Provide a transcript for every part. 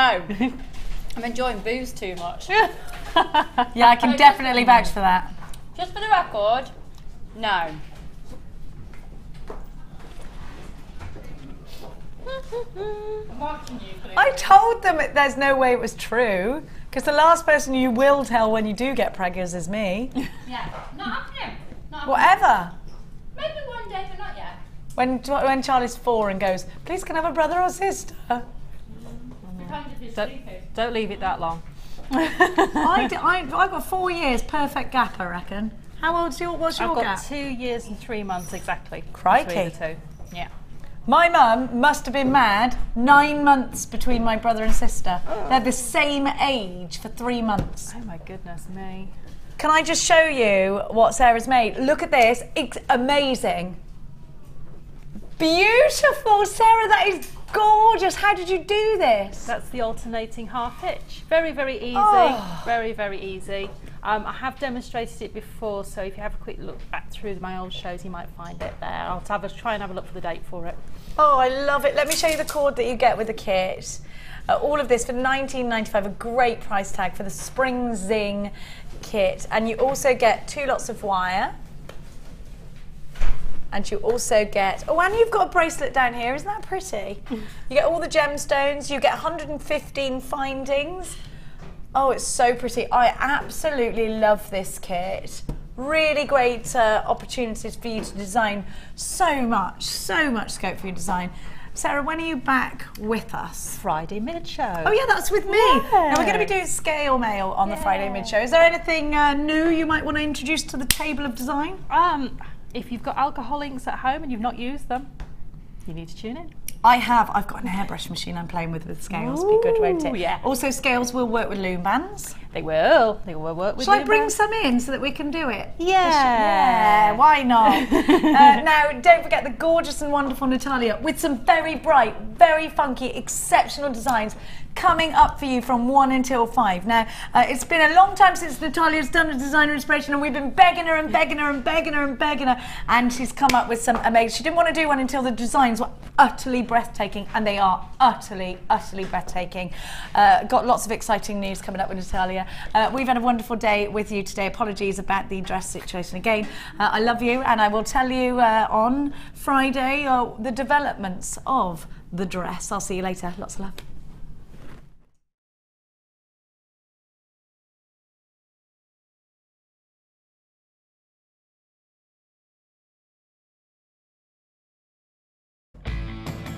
No. I'm enjoying booze too much. Yeah, I can definitely vouch for that. Just for the record, no. I'm watching you, please. I told them there's no way it was true, because the last person you will tell when you do get preggers is me. Yeah, not happening. Not happening. Whatever. Maybe one day, but not yet. When Charlie's 4 and goes, please can I have a brother or sister? Don't leave it that long. I've got 4 years, perfect gap, I reckon. How old's what's your I've got gap? 2 years and 3 months exactly. Crikey. Between the two. Yeah. My mum must have been mad. 9 months between my brother and sister. They're the same age for 3 months. Oh my goodness me. Can I just show you what Sarah's made? Look at this. It's amazing. Beautiful, Sarah. That is gorgeous. How did you do this? That's the alternating half hitch. Very, very easy. Oh. Very, very easy. I have demonstrated it before, so if you have a quick look back through my old shows, you might find it there. I'll try and have a look for the date for it. Oh, I love it. Let me show you the cord that you get with the kit. All of this for $19.95, a great price tag for the Spring Zing kit. And you also get 2 lots of wire. And you also get, oh, and you've got a bracelet down here. Isn't that pretty? You get all the gemstones. You get 115 findings. Oh, it's so pretty. I absolutely love this kit. Really great opportunities for you to design so much scope for your design. Sarah, when are you back with us? Friday mid-show. Oh yeah, that's with me. Yeah. Now we're going to be doing scale mail on the Friday mid-show. Is there anything new you might want to introduce to the table of design? If you've got alcohol inks at home and you've not used them, you need to tune in. I've got an airbrush machine I'm playing with scales. Be good, won't it? Yeah. Also, scales will work with loom bands. They will. They will work with Shall I loom bring bands. some in so that we can do it? Yeah. Why not? Now, don't forget the gorgeous and wonderful Natalia with some very bright, very funky, exceptional designs coming up for you from 1 until 5. Now, it's been a long time since Natalia's done a designer inspiration, and we've been begging her and begging her and begging her and begging her, and she's come up with some amazing. She didn't want to do one until the designs were utterly breathtaking, and they are utterly breathtaking. Got lots of exciting news coming up with Natalia. We've had a wonderful day with you today. Apologies about the dress situation again. I love you, and I will tell you on Friday the developments of the dress. I'll see you later. Lots of love.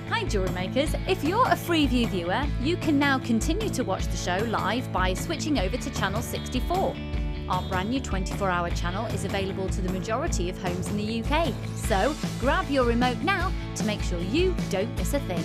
Hi Jewellery Makers, if you're a Freeview viewer, you can now continue to watch the show live by switching over to channel 64. Our brand new 24-hour channel is available to the majority of homes in the UK, so grab your remote now to make sure you don't miss a thing.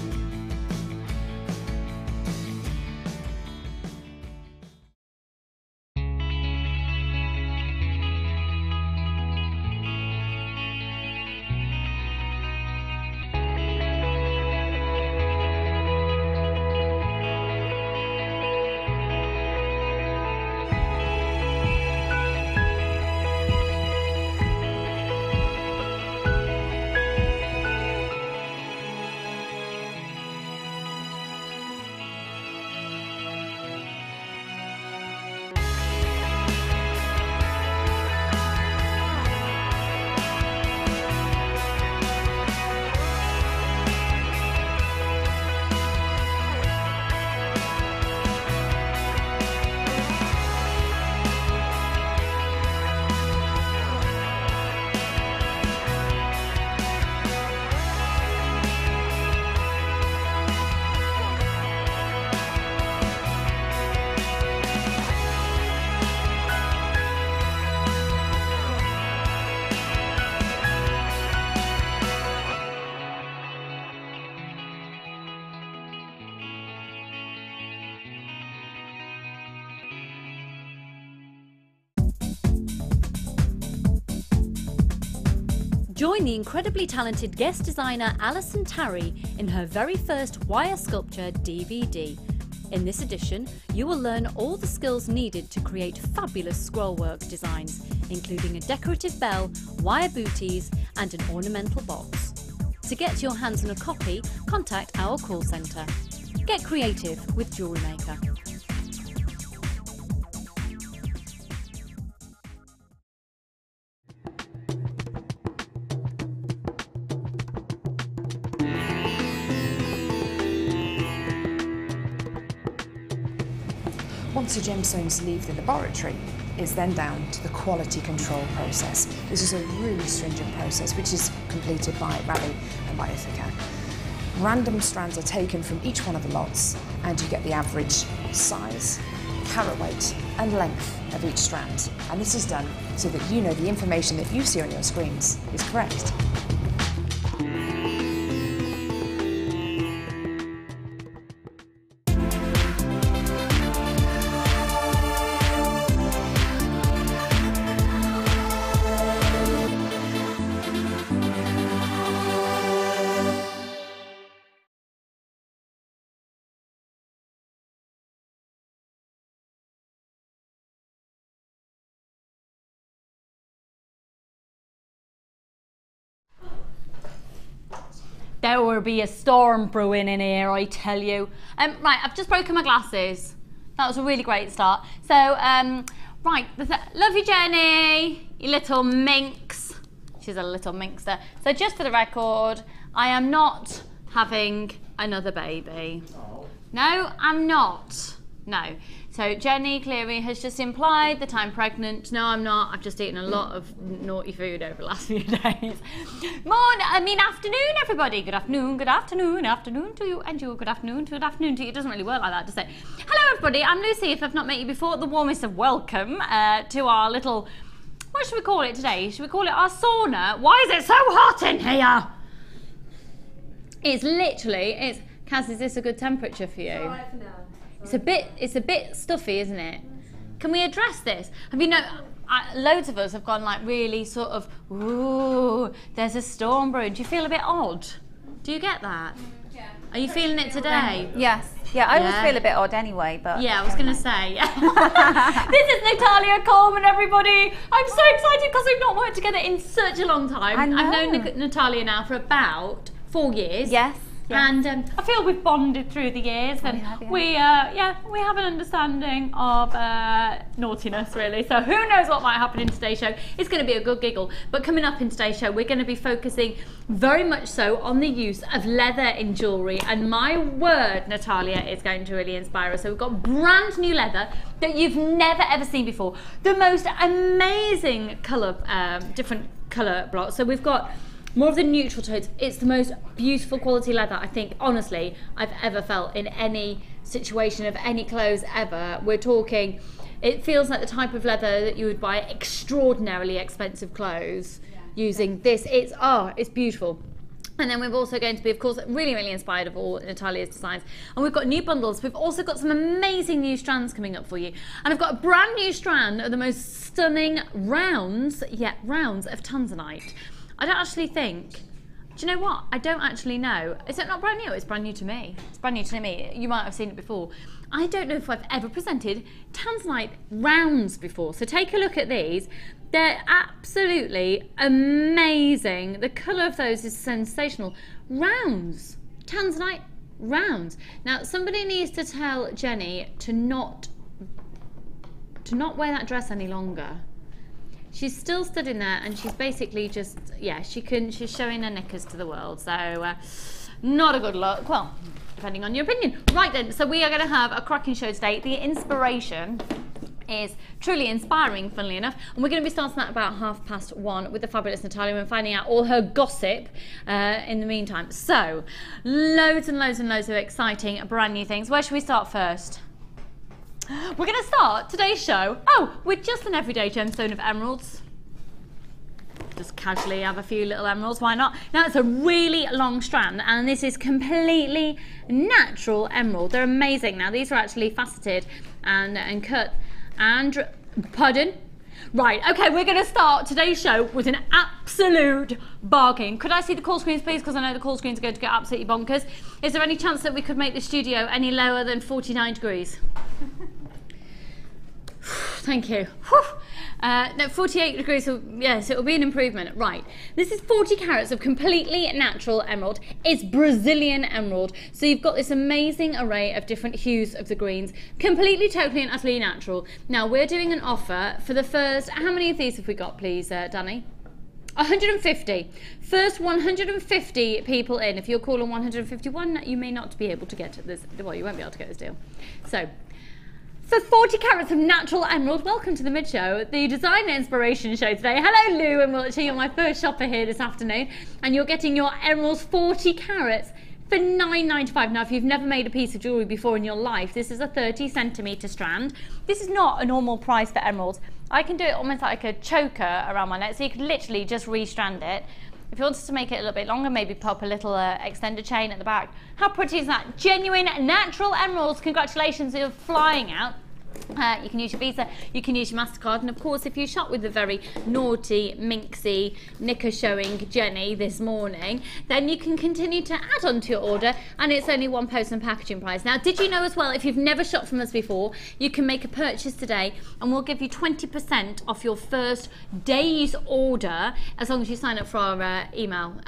Join the incredibly talented guest designer Alison Tarry in her very first wire sculpture DVD. In this edition, you will learn all the skills needed to create fabulous scrollwork designs, including a decorative bell, wire booties and an ornamental box. To get your hands on a copy, contact our call centre. Get creative with JewelleryMaker. Once the gemstones leave the laboratory, it's then down to the quality control process. This is a really stringent process which is completed by Ravi and by Ithaca. Random strands are taken from each one of the lots and you get the average size, carat weight and length of each strand. And this is done so that you know the information that you see on your screens is correct. There will be a storm brewing in here, I tell you. Right, I've just broken my glasses. That was a really great start. So, right, love you, Jenny, you little minx. She's a little minxer. So just for the record, I am not having another baby. Oh. No, I'm not. No. So Jenny clearly has just implied that I'm pregnant. No, I'm not. I've just eaten a lot of naughty food over the last few days. Afternoon, everybody. Good afternoon to you, and you. Good afternoon to you. It doesn't really work like that, does it? Hello, everybody. I'm Lucy. If I've not met you before, the warmest of welcome to our little, what should we call it today? Should we call it our sauna? Why is it so hot in here? It's literally, Kaz, is this a good temperature for you? All right for now. It's a bit stuffy, isn't it? Can we address this? Have you know, loads of us have gone like really sort of, ooh, there's a storm brewing. Do you feel a bit odd? Do you get that? Yeah. Are you feeling it today? Yes. Yeah, I always feel a bit odd anyway, but... Yeah, I was going to say. This is Natalia, Coleman, everybody. I'm so excited because we've not worked together in such a long time. I know. I've known Natalia now for about 4 years. Yes. And I feel we've bonded through the years, and we have an understanding of naughtiness, really. So who knows what might happen in today's show? It's going to be a good giggle. But coming up in today's show, we're going to be focusing very much so on the use of leather in jewellery. And my word, Natalia is going to really inspire us. So we've got brand new leather that you've never ever seen before. The most amazing colour, different colour blocks. So we've got more of the neutral tones. It's the most beautiful quality leather I think, honestly, I've ever felt in any situation of any clothes ever. We're talking, it feels like the type of leather that you would buy extraordinarily expensive clothes using this. It's beautiful. And then we're also going to be, of course, really, really inspired of all Natalia's designs. And we've got new bundles. We've also got some amazing new strands coming up for you. And I've got a brand new strand of the most stunning rounds of tanzanite. I don't actually think, do you know what? I don't actually know. Is it not brand new? It's brand new to me. It's brand new to me. You might have seen it before. I don't know if I've ever presented tanzanite rounds before. So take a look at these. They're absolutely amazing. The colour of those is sensational. Rounds. Tanzanite rounds. Now, somebody needs to tell Jenny to not wear that dress any longer. She's still stood in there and she's basically just, she's showing her knickers to the world. So, not a good look. Well, depending on your opinion. Right then, so we are going to have a cracking show today. The inspiration is truly inspiring, funnily enough. And we're going to be starting at about 1:30 with the fabulous Natalia and finding out all her gossip in the meantime. So, loads and loads and loads of exciting brand new things. Where should we start first? We're going to start today's show, with just an everyday gemstone of emeralds. Just casually have a few little emeralds, why not? Now, it's a really long strand, and this is completely natural emerald. They're amazing. Now, these are actually faceted and cut and, pardon? Right, okay, we're going to start today's show with an absolute bargain. Could I see the call screens, please? Because I know the call screens are going to get absolutely bonkers. Is there any chance that we could make the studio any lower than 49 degrees? Thank you. No, 48 degrees, so yes, it will be an improvement. Right, this is 40 carats of completely natural emerald. It's Brazilian emerald, so you've got this amazing array of different hues of the greens, completely, totally and utterly natural. Now, we're doing an offer for the first, how many of these have we got, please, Danny? 150. First 150 people in. If you're calling 151, you may not be able to get this, well, you won't be able to get this deal. So, for 40 carats of natural emerald, welcome to the mid-show, the design inspiration show today. Hello Lou and Wiltshire, you're my first shopper here this afternoon, and you're getting your emeralds 40 carats for $9.95. Now, if you've never made a piece of jewellery before in your life, this is a 30cm strand. This is not a normal price for emeralds. I can do it almost like a choker around my neck, so you could literally just restrand it. If you wanted to make it a little bit longer, maybe pop a little extender chain at the back. How pretty is that? Genuine natural emeralds. Congratulations, you're flying out. You can use your Visa, you can use your MasterCard, and of course if you shop with the very naughty, minxy, knicker showing Jenny this morning, then you can continue to add on to your order, and it's only £1 and packaging price. Now, did you know as well, if you've never shopped from us before, you can make a purchase today and we'll give you 20% off your first day's order as long as you sign up for our email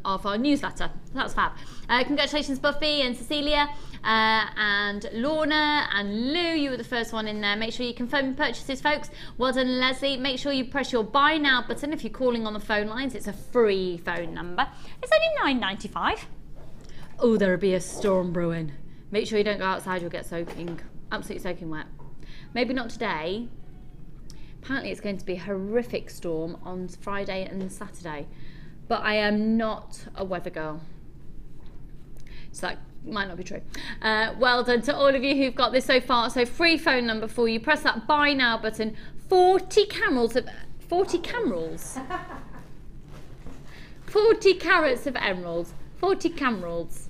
of our newsletter. That's fab. Congratulations Buffy and Cecilia and Lorna and Lou, you were the first one in there. Make sure you confirm your purchases, folks. Well done, Leslie. Make sure you press your buy now button if you're calling on the phone lines. It's a free phone number. It's only $9.95. Oh, there'll be a storm brewing. Make sure you don't go outside, you'll get soaking, absolutely soaking wet. Maybe not today. Apparently it's going to be a horrific storm on Friday and Saturday, but I am not a weather girl, so that might not be true. Well done to all of you who've got this so far. So free phone number for you. Press that buy now button. 40 carats of 40 carats. 40 carats of emeralds. 40 cameralds.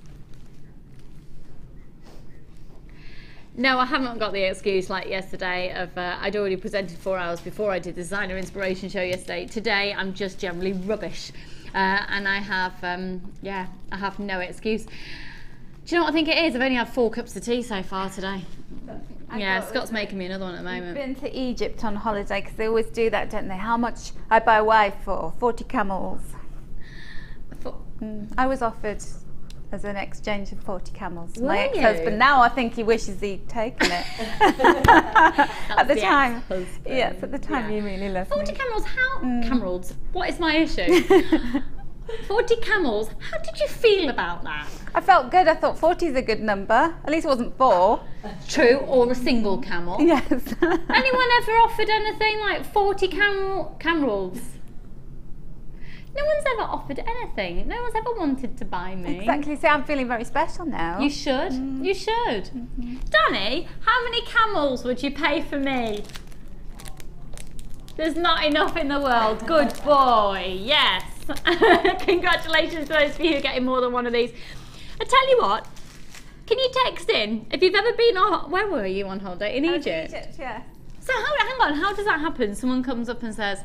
No, I haven't got the excuse like yesterday of I'd already presented 4 hours before I did the designer inspiration show yesterday. Today I'm just generally rubbish, and I have yeah, I have no excuse. Do you know what I think it is? I've only had 4 cups of tea so far today. Yeah, Scott's making me another one at the moment. I've been to Egypt on holiday because they always do that, don't they? How much I buy a wife for? 40 camels. I was offered as an exchange of 40 camels. My ex-husband. Now I think he wishes he'd taken it. At the time. Yes, at the time he really loved 40 me. camels, how? Cameralds, what is my issue? 40 camels, how did you feel about that? I felt good. I thought 40 is a good number. At least it wasn't 4. True, or a single camel. Yes. Anyone ever offered anything like 40 camerals? No one's ever offered anything. No one's ever wanted to buy me. Exactly. See, I'm feeling very special now. You should. You should. Danny, how many camels would you pay for me? There's not enough in the world. Good boy. Yes. Congratulations to those of you who are getting more than one of these. I tell you what, can you text in if you've ever been on, where were you on holiday? In Egypt? Egypt, yeah. So hang on, how does that happen? Someone comes up and says,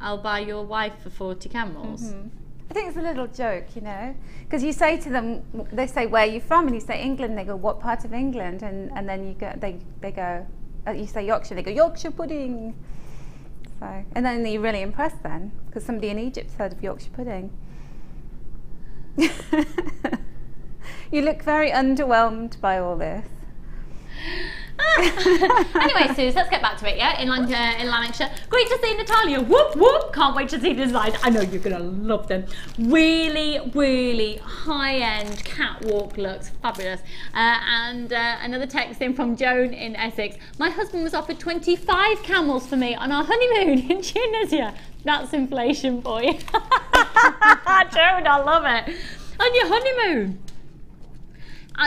I'll buy your wife for 40 camels. I think it's a little joke, you know, because you say to them, they say, where are you from? And you say England, they go, what part of England? And then you go, they go, you say Yorkshire, they go, Yorkshire pudding. So, and then you're really impressed then, because somebody in Egypt's heard of Yorkshire pudding. You look very underwhelmed by all this. Anyway, Suze, let's get back to it, yeah? In Lanarkshire. Great to see Natalia. Whoop, whoop. Can't wait to see the designs. I know you're going to love them. Really, really high-end catwalk looks. Fabulous. And another text in from Joan in Essex. My husband was offered 25 camels for me on our honeymoon in Tunisia. That's inflation for you. Joan, I love it. On your honeymoon.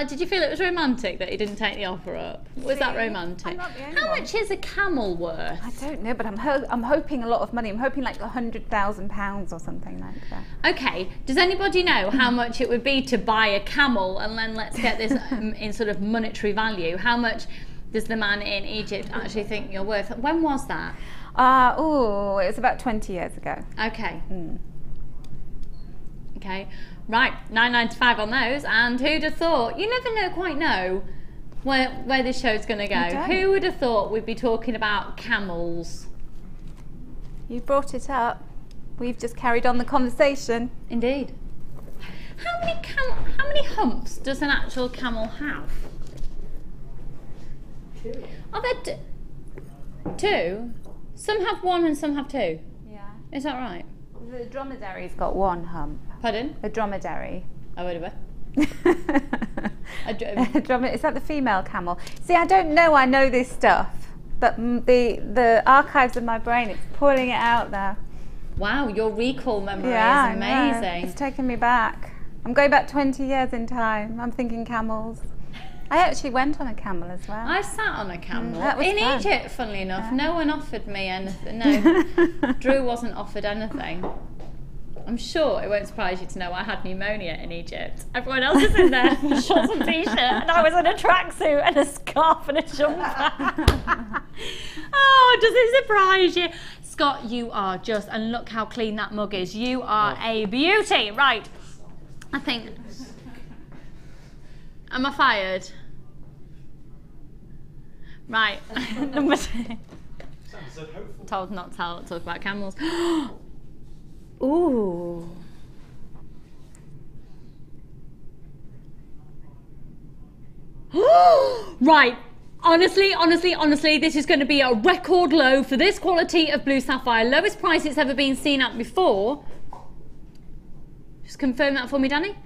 Did you feel it was romantic that he didn't take the offer up? Was that romantic? I'm not the only How one. much is a camel worth? I don't know, but I'm hoping a lot of money. I'm hoping like £100,000 or something like that. Okay, does anybody know how much it would be to buy a camel? And then let's get this in sort of monetary value. How much does the man in Egypt actually think you're worth? When was that? Oh, it was about 20 years ago. Okay. Okay. Right, $9.95 on those, and who'd have thought? You never quite know where this show's going to go. Who would have thought we'd be talking about camels? You brought it up. We've just carried on the conversation. Indeed. How many humps does an actual camel have? 2. Are there two? Some have 1 and some have 2. Yeah. Is that right? The dromedary's got 1 hump. Pardon? A dromedary. Oh, whatever. Is that the female camel? See, I don't know. I know this stuff, but the archives of my brain, it's pulling it out there. Wow, your recall memory Yeah, is I know. amazing. It's taking me back. I'm going back 20 years in time. I'm thinking camels. I actually went on a camel as well. I sat on a camel that was in fun. Egypt, funnily enough. No one offered me anything. No, Drew wasn't offered anything. I'm sure it won't surprise you to know I had pneumonia in Egypt. Everyone else is in there in shorts and t-shirt, and I was in a tracksuit and a scarf and a jumper. Oh, does it surprise you? Scott, you are just, and look how clean that mug is. You are a beauty. Right, I think, am I fired? Right, number 2. Sounds so hopeful. Told not to talk about camels. Ooh. Right. Honestly, this is going to be a record low for this quality of blue sapphire. Lowest price it's ever been seen at before. Just confirm that for me, Danny.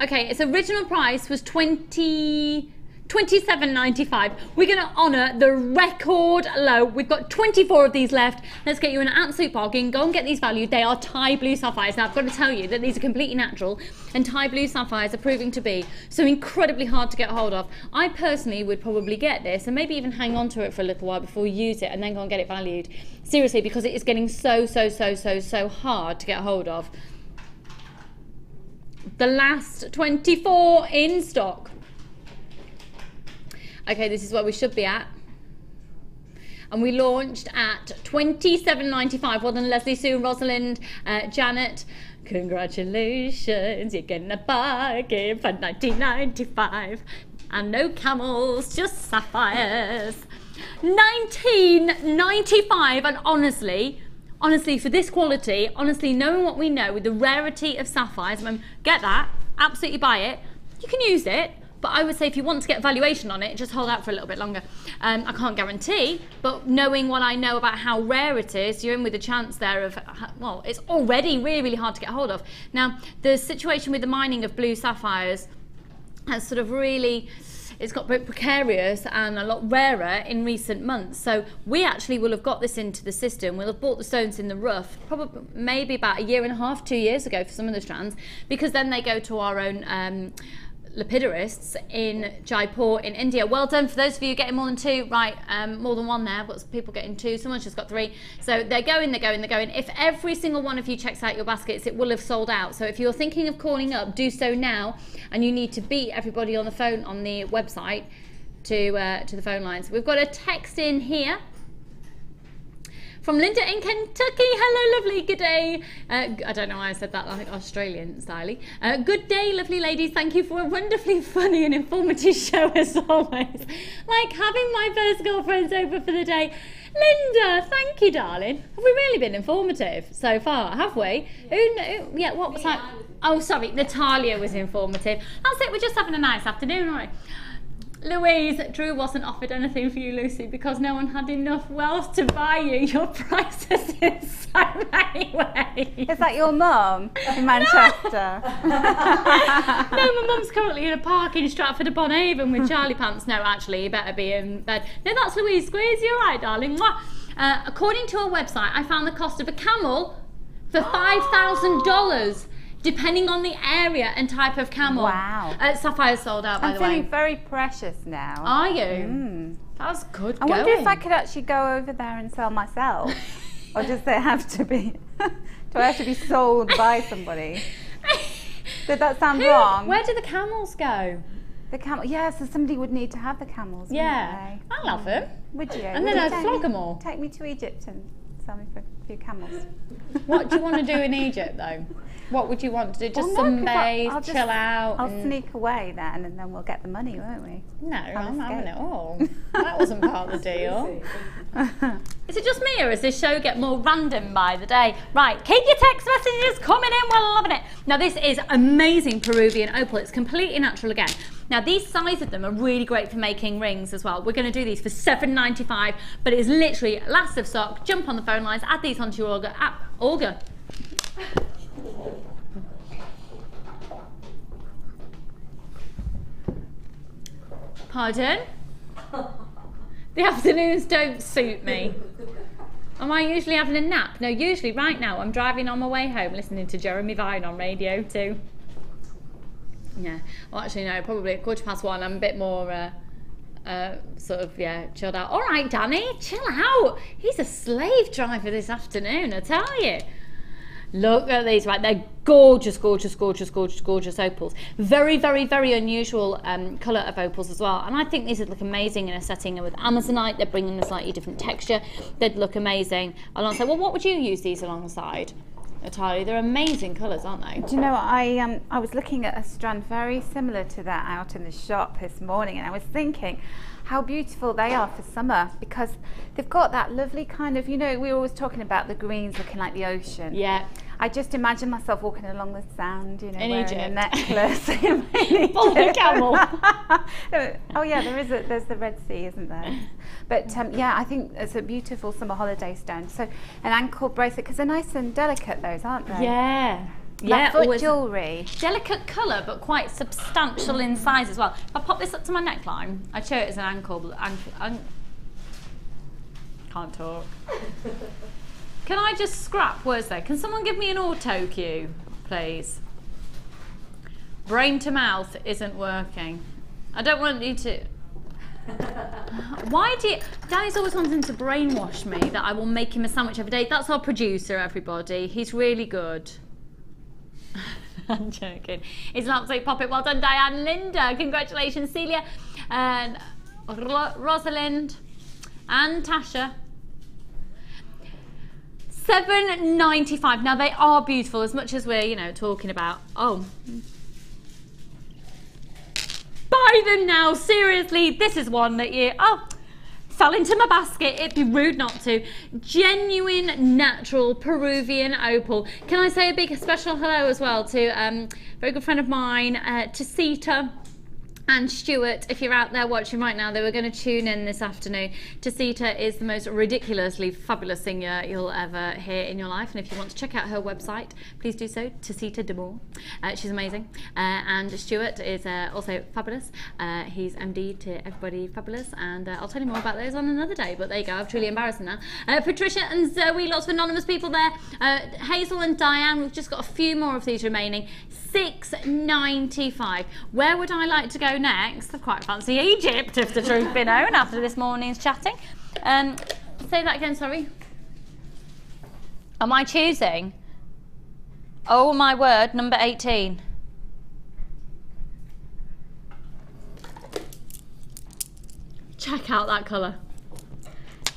Okay, its original price was $27.95. We're going to honour the record low. We've got 24 of these left. Let's get you an absolute bargain. Go and get these valued. They are Thai blue sapphires. Now, I've got to tell you that these are completely natural, and Thai blue sapphires are proving to be so incredibly hard to get hold of. I personally would probably get this and maybe even hang on to it for a little while before you use it and then go and get it valued. Seriously, because it is getting so hard to get hold of. The last 24 in stock. Okay, this is where we should be at. And we launched at $27.95. Well done, Leslie, Sue, Rosalind, Janet. Congratulations, you're getting a bargain for $19.95. And no camels, just sapphires. $19.95. And honestly, for this quality, honestly, knowing what we know with the rarity of sapphires, get that, absolutely buy it. You can use it. But I would say if you want to get valuation on it, just hold out for a little bit longer. I can't guarantee, but knowing what I know about how rare it is, you're in with a chance there of, well, it's already really hard to get hold of. Now, the situation with the mining of blue sapphires has sort of really, it's got a bit precarious and a lot rarer in recent months. So we actually will have got this into the system. We'll have bought the stones in the rough, probably maybe about 1.5 years, 2 years ago for some of the strands, because then they go to our own lapidarists in Jaipur in India. Well done for those of you getting more than 2. Right, more than 1 there, but people getting 2. Someone's just got 3. So they're going. If every single one of you checks out your baskets, it will have sold out. So if you're thinking of calling up, do so now, and you need to beat everybody on the phone on the website to the phone lines. We've got a text in here from Linda in Kentucky. Hello, lovely. Good day. I don't know why I said that like Australian style. Good day, lovely ladies. Thank you for a wonderfully funny and informative show as always. Like having my first girlfriends over for the day. Linda, thank you, darling. Have we really been informative so far, have we? Yeah, what was that? Oh, sorry, Natalia was informative. That's it, we're just having a nice afternoon, aren't we? Louise, Drew wasn't offered anything for you, Lucy, because no one had enough wealth to buy you. Your prices in so many ways. Is that your mum in Manchester? No, my mum's currently in a park in Stratford-upon-Avon with Charlie pants. No, actually, you better be in bed. No, that's Louise Squeeze. You're right, darling. According to our website, I found the cost of a camel for $5,000. Depending on the area and type of camel. Wow. Sapphire's sold out, by the way. I'm feeling very precious now. Are you? That's good I wonder if I could actually go over there and sell myself. Or does it have to be, do I have to be sold by somebody? Did that sound wrong? Where do the camels go? The camel, yeah, so somebody would need to have the camels, Yeah. wouldn't I love them. they? Would you? And Would then you I'd take flog me- them all. Take me to Egypt and sell me for a few camels. What do you want to do in Egypt though? What would you want to do? Just Well, no, 'cause sunbathe, I'll just- chill out? I'll and- sneak away then, and then we'll get the money, won't we? No, I'm having escape. it all. That wasn't part of the deal. Is it just me, or does this show get more random by the day? Right, keep your text messages coming in, we're loving it. Now this is amazing Peruvian opal. It's completely natural again. Now these size of them are really great for making rings as well. We're going to do these for $7.95, but it's literally last of stock. Jump on the phone lines, add these onto your Olga app. Olga. Pardon? The afternoons don't suit me. Am I usually having a nap? No, usually right now I'm driving on my way home listening to Jeremy Vine on Radio 2. Yeah, well actually no, probably at 1:15 I'm a bit more sort of, yeah, chilled out. All right, Danny, chill out. He's a slave driver this afternoon, I tell you. Look at these, right, they're gorgeous, gorgeous, gorgeous, gorgeous, gorgeous opals. Very, very, very unusual colour of opals as well. And I think these would look amazing in a setting with Amazonite. They're bringing a slightly different texture. They'd look amazing alongside. Well, what would you use these alongside, Natalia? They're amazing colours, aren't they? Do you know what, I was looking at a strand very similar to that out in the shop this morning, and I was thinking how beautiful they are for summer, because they've got that lovely kind of, you know, we were always talking about the greens looking like the ocean. Yeah. I just imagine myself walking along the sand, you know, In wearing Egypt. a necklace. in Full of Egypt. camel. Oh yeah, there's the Red Sea, isn't there? But yeah, I think it's a beautiful summer holiday stone. So an ankle bracelet, because they're nice and delicate, those, aren't they? Yeah. Like Yeah, foot always jewellery. delicate colour, but quite substantial in size as well. If I pop this up to my neckline, I'd show it as an ankle. Can't talk. Can I just scrap words there? Can someone give me an auto cue, please? Brain to mouth isn't working. I don't want you to... Why do you... Danny's always wanting to brainwash me that I will make him a sandwich every day. That's our producer, everybody. He's really good. I'm joking. It's an absolute pop it. Well done, Diane. Linda, congratulations. Celia and Rosalind and Tasha. $7.95. Now they are beautiful, as much as we're, you know, talking about. Oh, buy them now. Seriously, this is one that you fell into my basket. It'd be rude not to. Genuine, natural Peruvian opal. Can I say a big special hello as well to a very good friend of mine, Tasita and Stuart. If you're out there watching right now, they were going to tune in this afternoon. Tasita is the most ridiculously fabulous singer you'll ever hear in your life, and if you want to check out her website, please do so. Tasita Demore. She's amazing. And Stuart is also fabulous. He's MD to Everybody Fabulous, and I'll tell you more about those on another day, but there you go, I've truly embarrassed them now. Patricia and Zoe, lots of anonymous people there. Hazel and Diane, we've just got a few more of these remaining. $6.95. Where would I like to go next? I quite fancy Egypt, if the truth be known, after this morning's chatting. Say that again, sorry. Am I choosing? Oh my word, number 18. Check out that colour.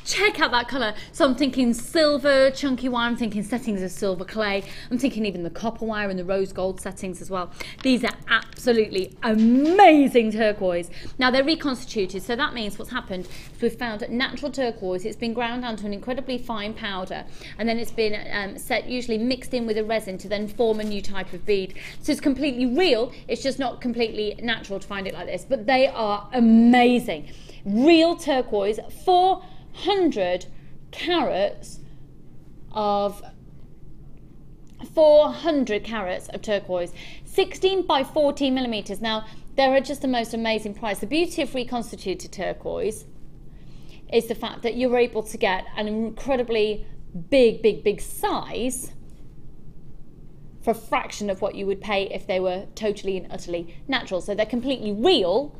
Check out that colour. So I'm thinking silver, chunky wire, I'm thinking settings of silver clay, I'm thinking even the copper wire and the rose gold settings as well. These are absolutely amazing turquoise. Now they're reconstituted, so that means what's happened is we've found natural turquoise. It's been ground down to an incredibly fine powder, and then it's been set, usually mixed in with a resin to then form a new type of bead. So it's completely real, it's just not completely natural to find it like this, but they are amazing. Real turquoise, 400 carats of turquoise, 16 by 14 millimeters. Now they're just the most amazing price. The beauty of reconstituted turquoise is the fact that you're able to get an incredibly big size for a fraction of what you would pay if they were totally and utterly natural. So they're completely real.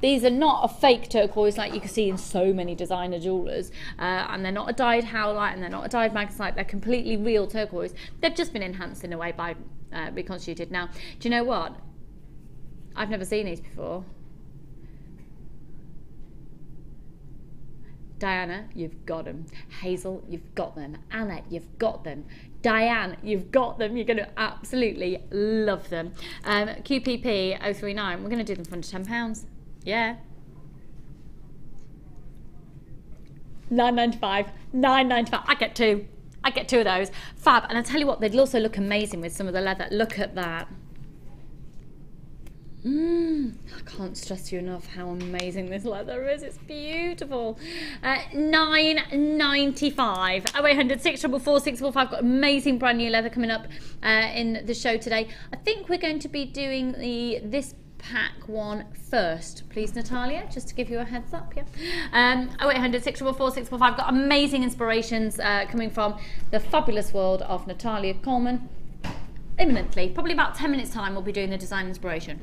These are not a fake turquoise like you can see in so many designer jewellers, and they're not a dyed howlite and they're not a dyed magnesite. They're completely real turquoise. They've just been enhanced in a way by reconstituted. Now, do you know what? I've never seen these before. Diana, you've got them. Hazel, you've got them. Anna, you've got them. Diane, you've got them. You're going to absolutely love them. QPP 039, we're going to do them for under £10. Yeah. £9.95. £9.95. I get two. I get two of those. Fab. And I tell you what, they'd also look amazing with some of the leather. Look at that. I can't stress to you enough how amazing this leather is. It's beautiful. £9.95. 0800 644 645. Got amazing brand new leather coming up in the show today. I think we're going to be doing this pack one first, please, Natalia, just to give you a heads up. 0800 644 645. Got amazing inspirations coming from the fabulous world of Natalia Coleman. Imminently, probably about 10 minutes time, we'll be doing the design inspiration.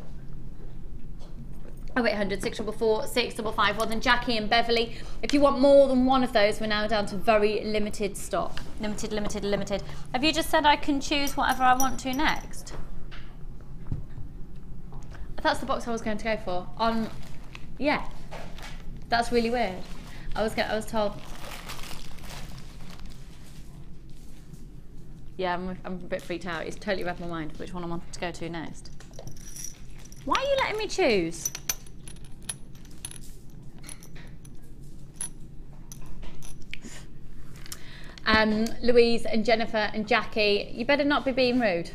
0800 644 655. Well then, Jackie and Beverly, if you want more than one of those, we're now down to very limited stock. Limited. Have you just said I can choose whatever I want to next? That's the box I was going to go for. Yeah, that's really weird. I was told. Yeah, I'm a bit freaked out. It's totally read my mind which one I want to go to next. Why are you letting me choose? Louise and Jennifer and Jackie, you better not be being rude.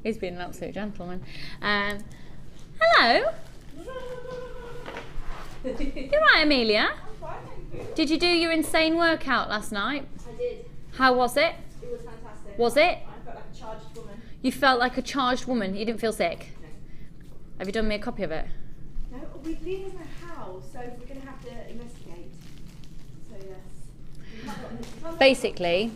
He's been an absolute gentleman. Hello. You're right, Amelia. I'm fine, thank you. Did you do your insane workout last night? I did. How was it? It was fantastic. Was it? I felt like a charged woman. You felt like a charged woman. You didn't feel sick? No. Have you done me a copy of it? No, we leave us know how, so we're going to have to investigate. So yes. Basically,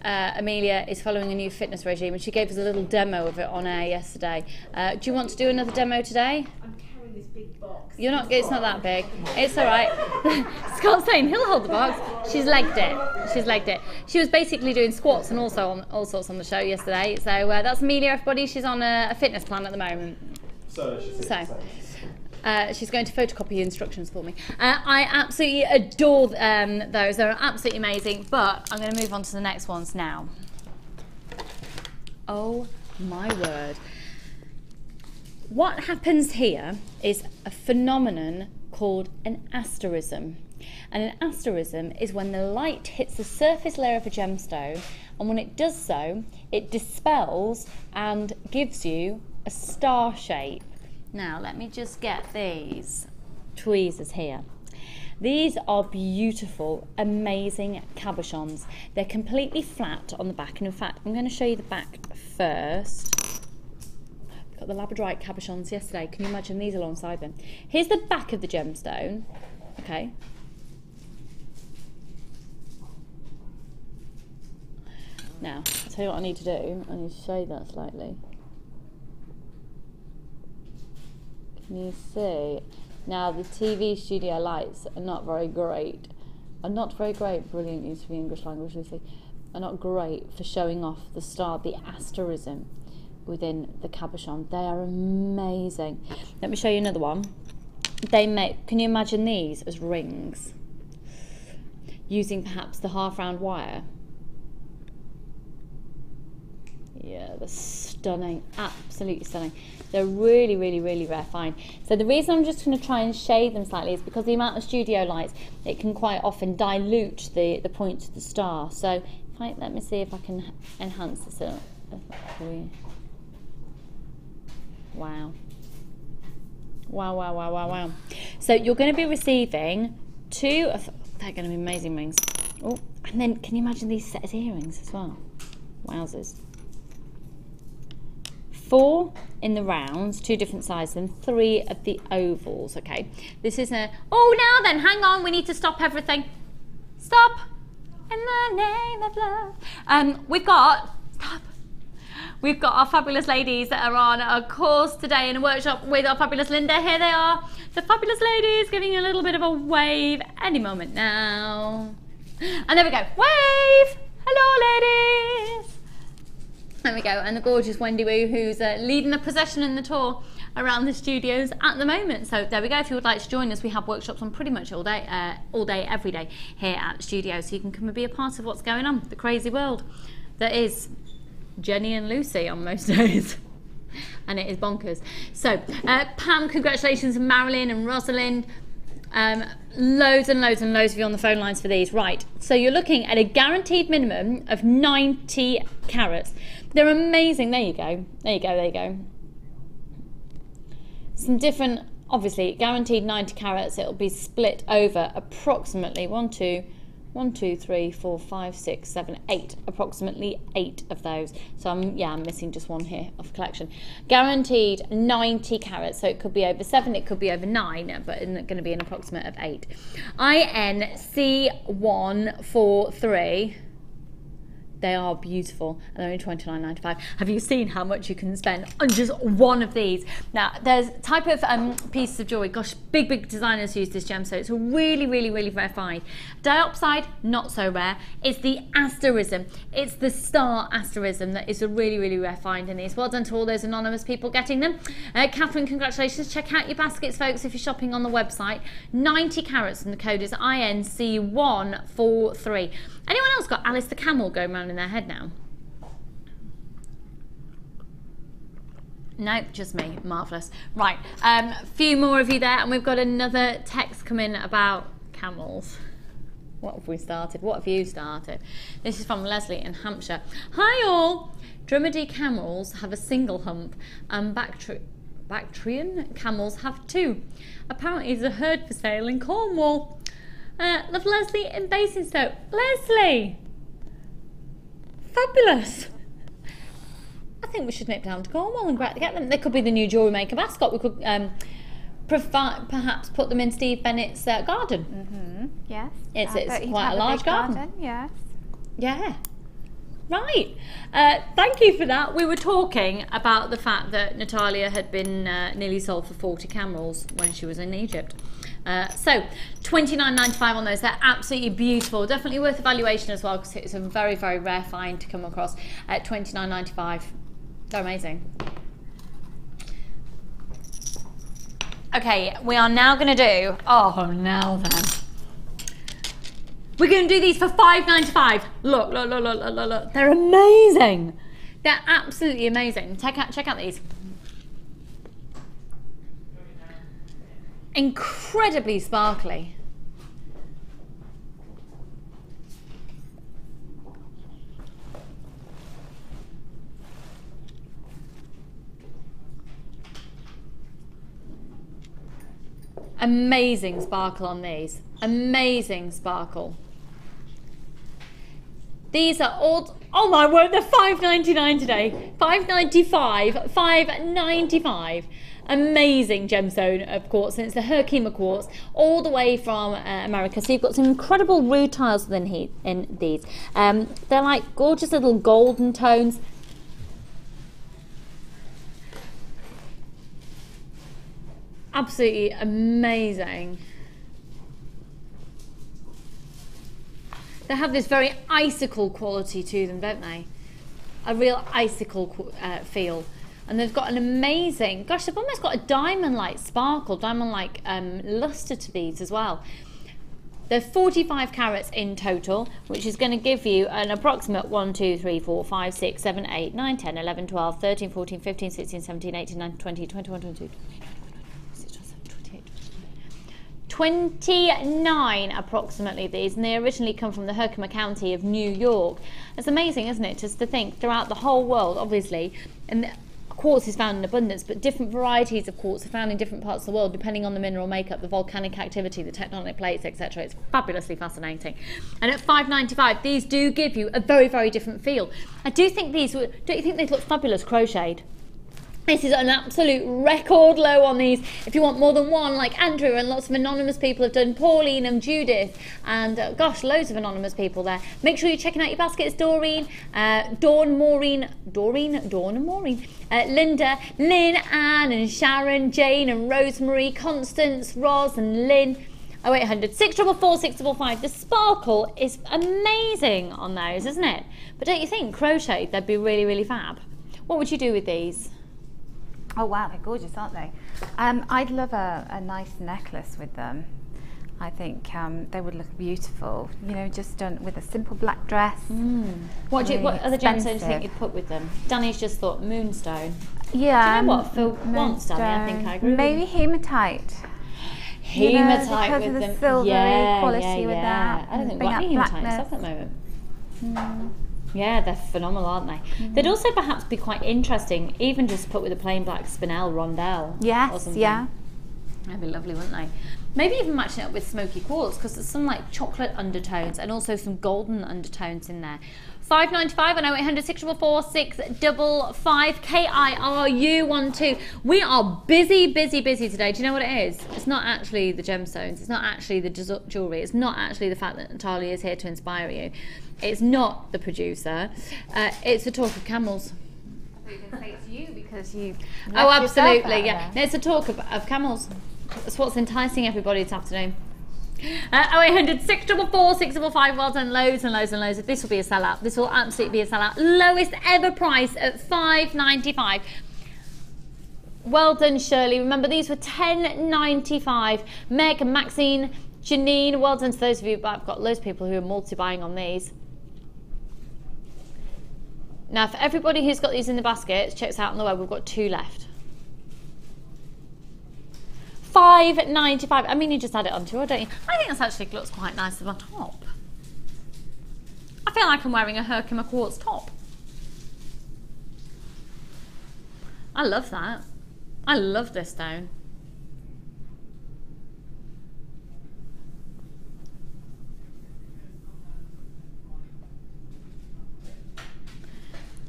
Amelia is following a new fitness regime, and she gave us a little demo of it on air yesterday. Do you want to do another demo today? I'm carrying this big box. You're not. It's not that big. It's all right. Scott's saying he'll hold the box. She's legged it. She was basically doing squats and also on all sorts on the show yesterday. So that's Amelia, everybody. She's on a fitness plan at the moment. She's going to photocopy instructions for me. I absolutely adore those. They're absolutely amazing. But I'm going to move on to the next ones now. Oh my word. What happens here is a phenomenon called an asterism. And an asterism is when the light hits the surface layer of a gemstone, and when it does so, it dispels and gives you a star shape. Now, let me just get these tweezers here. These are beautiful, amazing cabochons. They're completely flat on the back, and in fact, I'm going to show you the back first. Got the labradorite cabochons yesterday. Can you imagine these alongside them? Here's the back of the gemstone. Okay. Now, I'll tell you what I need to do. I need to shade that slightly. Can you see? Now, the TV studio lights are not very great. Brilliant use of the English language, Lucy. Are not great for showing off the star, the asterism within the cabochon. They are amazing. Let me show you another one. Can you imagine these as rings? Using perhaps the half round wire. Yeah, they're stunning, absolutely stunning. They're really, really, really rare find. So the reason I'm just going to try and shade them slightly is because the amount of studio lights, it can quite often dilute the point of the star. So let me see if I can enhance this a for you. Wow. Wow. So you're going to be receiving two of, they're going to be amazing rings. Oh, and then can you imagine these set of earrings as well? Wowzers. 4 in the rounds, 2 different sizes, and 3 of the ovals, okay? This is a, oh, now then, hang on, we need to stop everything. Stop. In the name of love. We've got our fabulous ladies that are on a course today in a workshop with our fabulous Linda. Here they are, the fabulous ladies, giving you a little bit of a wave any moment now. And there we go, wave. Hello, ladies. There we go, and the gorgeous Wendy Woo, who's leading the procession and the tour around the studios at the moment. So there we go. If you would like to join us, we have workshops on pretty much all day, every day here at the studio. So you can come and be a part of what's going on, the crazy world that is Jenny and Lucy on most days. And it is bonkers. So Pam, congratulations, Marilyn and Rosalind. Loads and loads and loads of you on the phone lines for these. Right, so you're looking at a guaranteed minimum of 90 carats. They're amazing. There you go. There you go. There you go. Some different, obviously, guaranteed 90 carats. It'll be split over approximately 1, 2, 3, 4, 5, 6, 7, 8. Approximately 8 of those. So I'm missing just one here of collection. Guaranteed 90 carats. So it could be over 7, it could be over 9, but it's going to be an approximate of 8. INC143. They are beautiful, and they're only £29.95. Have you seen how much you can spend on just one of these? Now, there's a type of pieces of jewellery. Gosh, big designers use this gem, so it's a really rare find. Diopside, not so rare. It's the asterism. It's the star asterism that is a really rare find in these. Well done to all those anonymous people getting them. Catherine, congratulations. Check out your baskets, folks, if you're shopping on the website. 90 carats, and the code is INC143. Anyone else got Alice the Camel going around in their head now? Nope, just me. Marvellous. Right, a few more of you there, and we've got another text come in about camels. What have we started? What have you started? This is from Leslie in Hampshire. Hi all! Dromedary camels have a single hump, and Bactrian camels have 2. Apparently there's a herd for sale in Cornwall. Love Leslie in Basingstoke. Leslie! Fabulous! I think we should nip down to Cornwall and get them. They could be the new JewelleryMaker mascot. We could perhaps put them in Steve Bennett's garden. Yes. It's quite a large garden. Yes. Yeah. Right. Thank you for that. We were talking about the fact that Natalia had been nearly sold for 40 camels when she was in Egypt. So £29.95 on those. They're absolutely beautiful. Definitely worth evaluation as well, because it's a very rare find to come across at £29.95. They're amazing. Okay, we are now going to do, now then. We're going to do these for £5.95. Look. They're amazing. They're absolutely amazing. Check out these. Incredibly sparkly. Amazing sparkle on these. Amazing sparkle. These are all, oh my word, they're £5.99 today. £5.95, £5.95. Amazing gemstone of quartz, and it's the Herkimer quartz, all the way from America. So you've got some incredible rude tiles in these. They're like gorgeous little golden tones. Absolutely amazing. They have this very icicle quality to them, don't they? A real icicle feel. And they've got an amazing, gosh, they've almost got a diamond-like sparkle, diamond-like luster to these as well. They're 45 carats in total, which is going to give you an approximate 1, 2, 3, 4, 5, 6, 7, 8, 9, 10, 11, 12, 13, 14, 15, 16, 17, 18, 19, 20, 21, 22, 29 approximately these, and they originally come from the Herkimer County of New York. It's amazing, isn't it, just to think throughout the whole world, obviously, and quartz is found in abundance, but different varieties of quartz are found in different parts of the world depending on the mineral makeup, the volcanic activity, the tectonic plates, etc. It's fabulously fascinating. And at £5.95, these do give you a very different feel. I do think these would, don't you think they'd look fabulous crocheted? This is an absolute record low on these. If you want more than one, like Andrew and lots of anonymous people have done, Pauline and Judith, and gosh, loads of anonymous people there. Make sure you're checking out your baskets, Doreen, Dawn, Maureen, Dawn and Maureen, Linda, Lynn, Anne and Sharon, Jane and Rosemary, Constance, Roz and Lynn. 0800 644 655. The sparkle is amazing on those, isn't it? But don't you think crochet, they'd be really, really fab? What would you do with these? Oh wow, they're gorgeous, aren't they? I'd love a nice necklace with them. I think they would look beautiful, you know, just done with a simple black dress. What other gemstones do you think expensive. you'd put with them? Danny's just thought moonstone. Yeah. Do you know what Phil wants, Danny? I think I agree with Maybe you. hematite. Hematite because with of the them. silvery quality with that. I don't think we've Bring got out any hematite blackness. stuff at the moment. Yeah, they're phenomenal, aren't they? They'd also perhaps be quite interesting, even just put with a plain black spinel rondelle. Or Yes, something. yeah. That'd be lovely, wouldn't they? Maybe even matching it up with smoky quartz, because there's some like chocolate undertones and also some golden undertones in there. £5.95 on 0800 644 655. KIRU12. We are busy today. Do you know what it is? It's not actually the gemstones. It's not actually the jewellery. It's not actually the fact that Natalia is here to inspire you. It's not the producer. It's the talk of camels. I thought you were going to say it's you because you. Oh, absolutely, yeah. No, it's a talk of camels. That's what's enticing everybody this afternoon. 0800 644 655. Well done, loads and loads and loads. This will be a sellout. This will absolutely be a sellout. Lowest ever price at £5.95. Well done, Shirley. Remember, these were £10.95. Meg, Maxine, Janine. Well done to those of you. But I've got loads of people who are multi-buying on these. Now, for everybody who's got these in the basket, check this out on the web. We've got 2 left. £5.95. I mean, you just add it onto it, don't you? I think this actually looks quite nice on top. I feel like I'm wearing a Herkimer quartz top. I love that. I love this stone.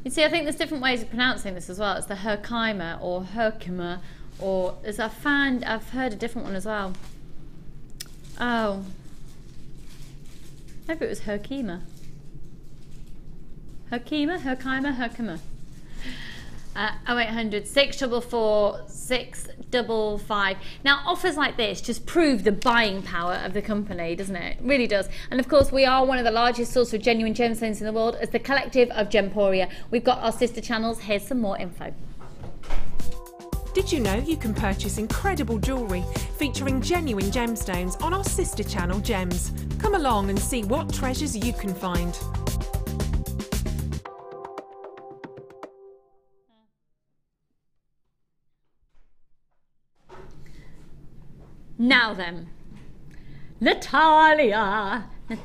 You see, I think there's different ways of pronouncing this as well. It's the Herkimer or Herkimer. Or as I've heard a different one as well. Oh, maybe it was Herkimer. Herkimer. 0800 644 655. Now, offers like this just prove the buying power of the company, doesn't it? It really does. And of course, we are one of the largest sources of genuine gemstones in the world as the collective of Gemporia. We've got our sister channels. Here's some more info. Did you know you can purchase incredible jewellery featuring genuine gemstones on our sister channel Gems? Come along and see what treasures you can find. Now then, Natalia, you're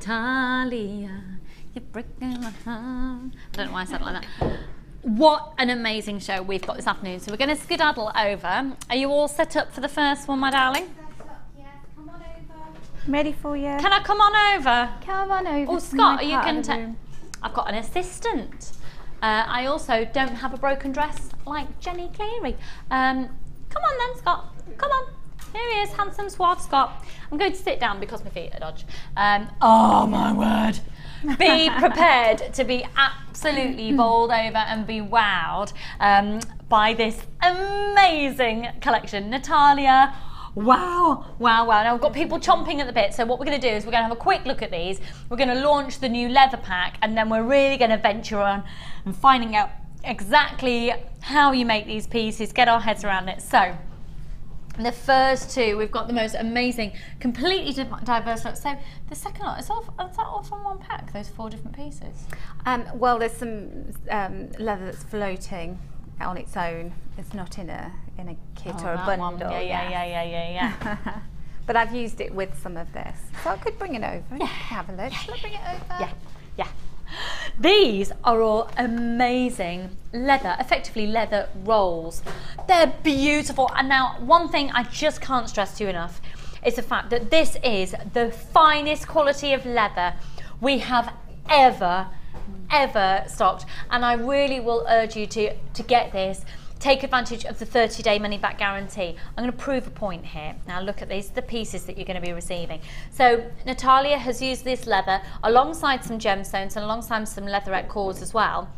breaking my heart. I don't know why I said it like that. What an amazing show we've got this afternoon. So we're going to skedaddle over. Are you all set up for the first one, my darling? Yes, come on over. I'm ready for you. Can I come on over? Come on over. Oh, Scott, are you going to... I've got an assistant. I also don't have a broken dress like Jenny Cleary. Come on then, Scott. Come on. Here he is, handsome, suave Scott. I'm going to sit down because my feet are dodgy. Oh, my word. Be prepared to be absolutely bowled over and be wowed by this amazing collection. Natalia, wow. Now we've got people chomping at the bit, so what we're going to do is we're going to have a quick look at these. We're going to launch the new leather pack, and then we're really going to venture on and finding out exactly how you make these pieces, get our heads around it. So, the first 2, we've got the most amazing, completely diverse look. So the second lot, is that all from one pack, those 4 different pieces? Well, there's some leather that's floating on its own. It's not in a kit or a bundle. Yeah. But I've used it with some of this. So I could bring it over and have a look. Shall I bring it over? Yeah. These are all amazing leather, effectively leather rolls. They're beautiful. And now, one thing I just can't stress to you enough is the fact that this is the finest quality of leather we have ever stocked. And I really will urge you to get this. Take advantage of the 30-day money-back guarantee. I'm going to prove a point here. Now look at these, the pieces that you're going to be receiving. So Natalia has used this leather alongside some gemstones and alongside some leatherette cores as well.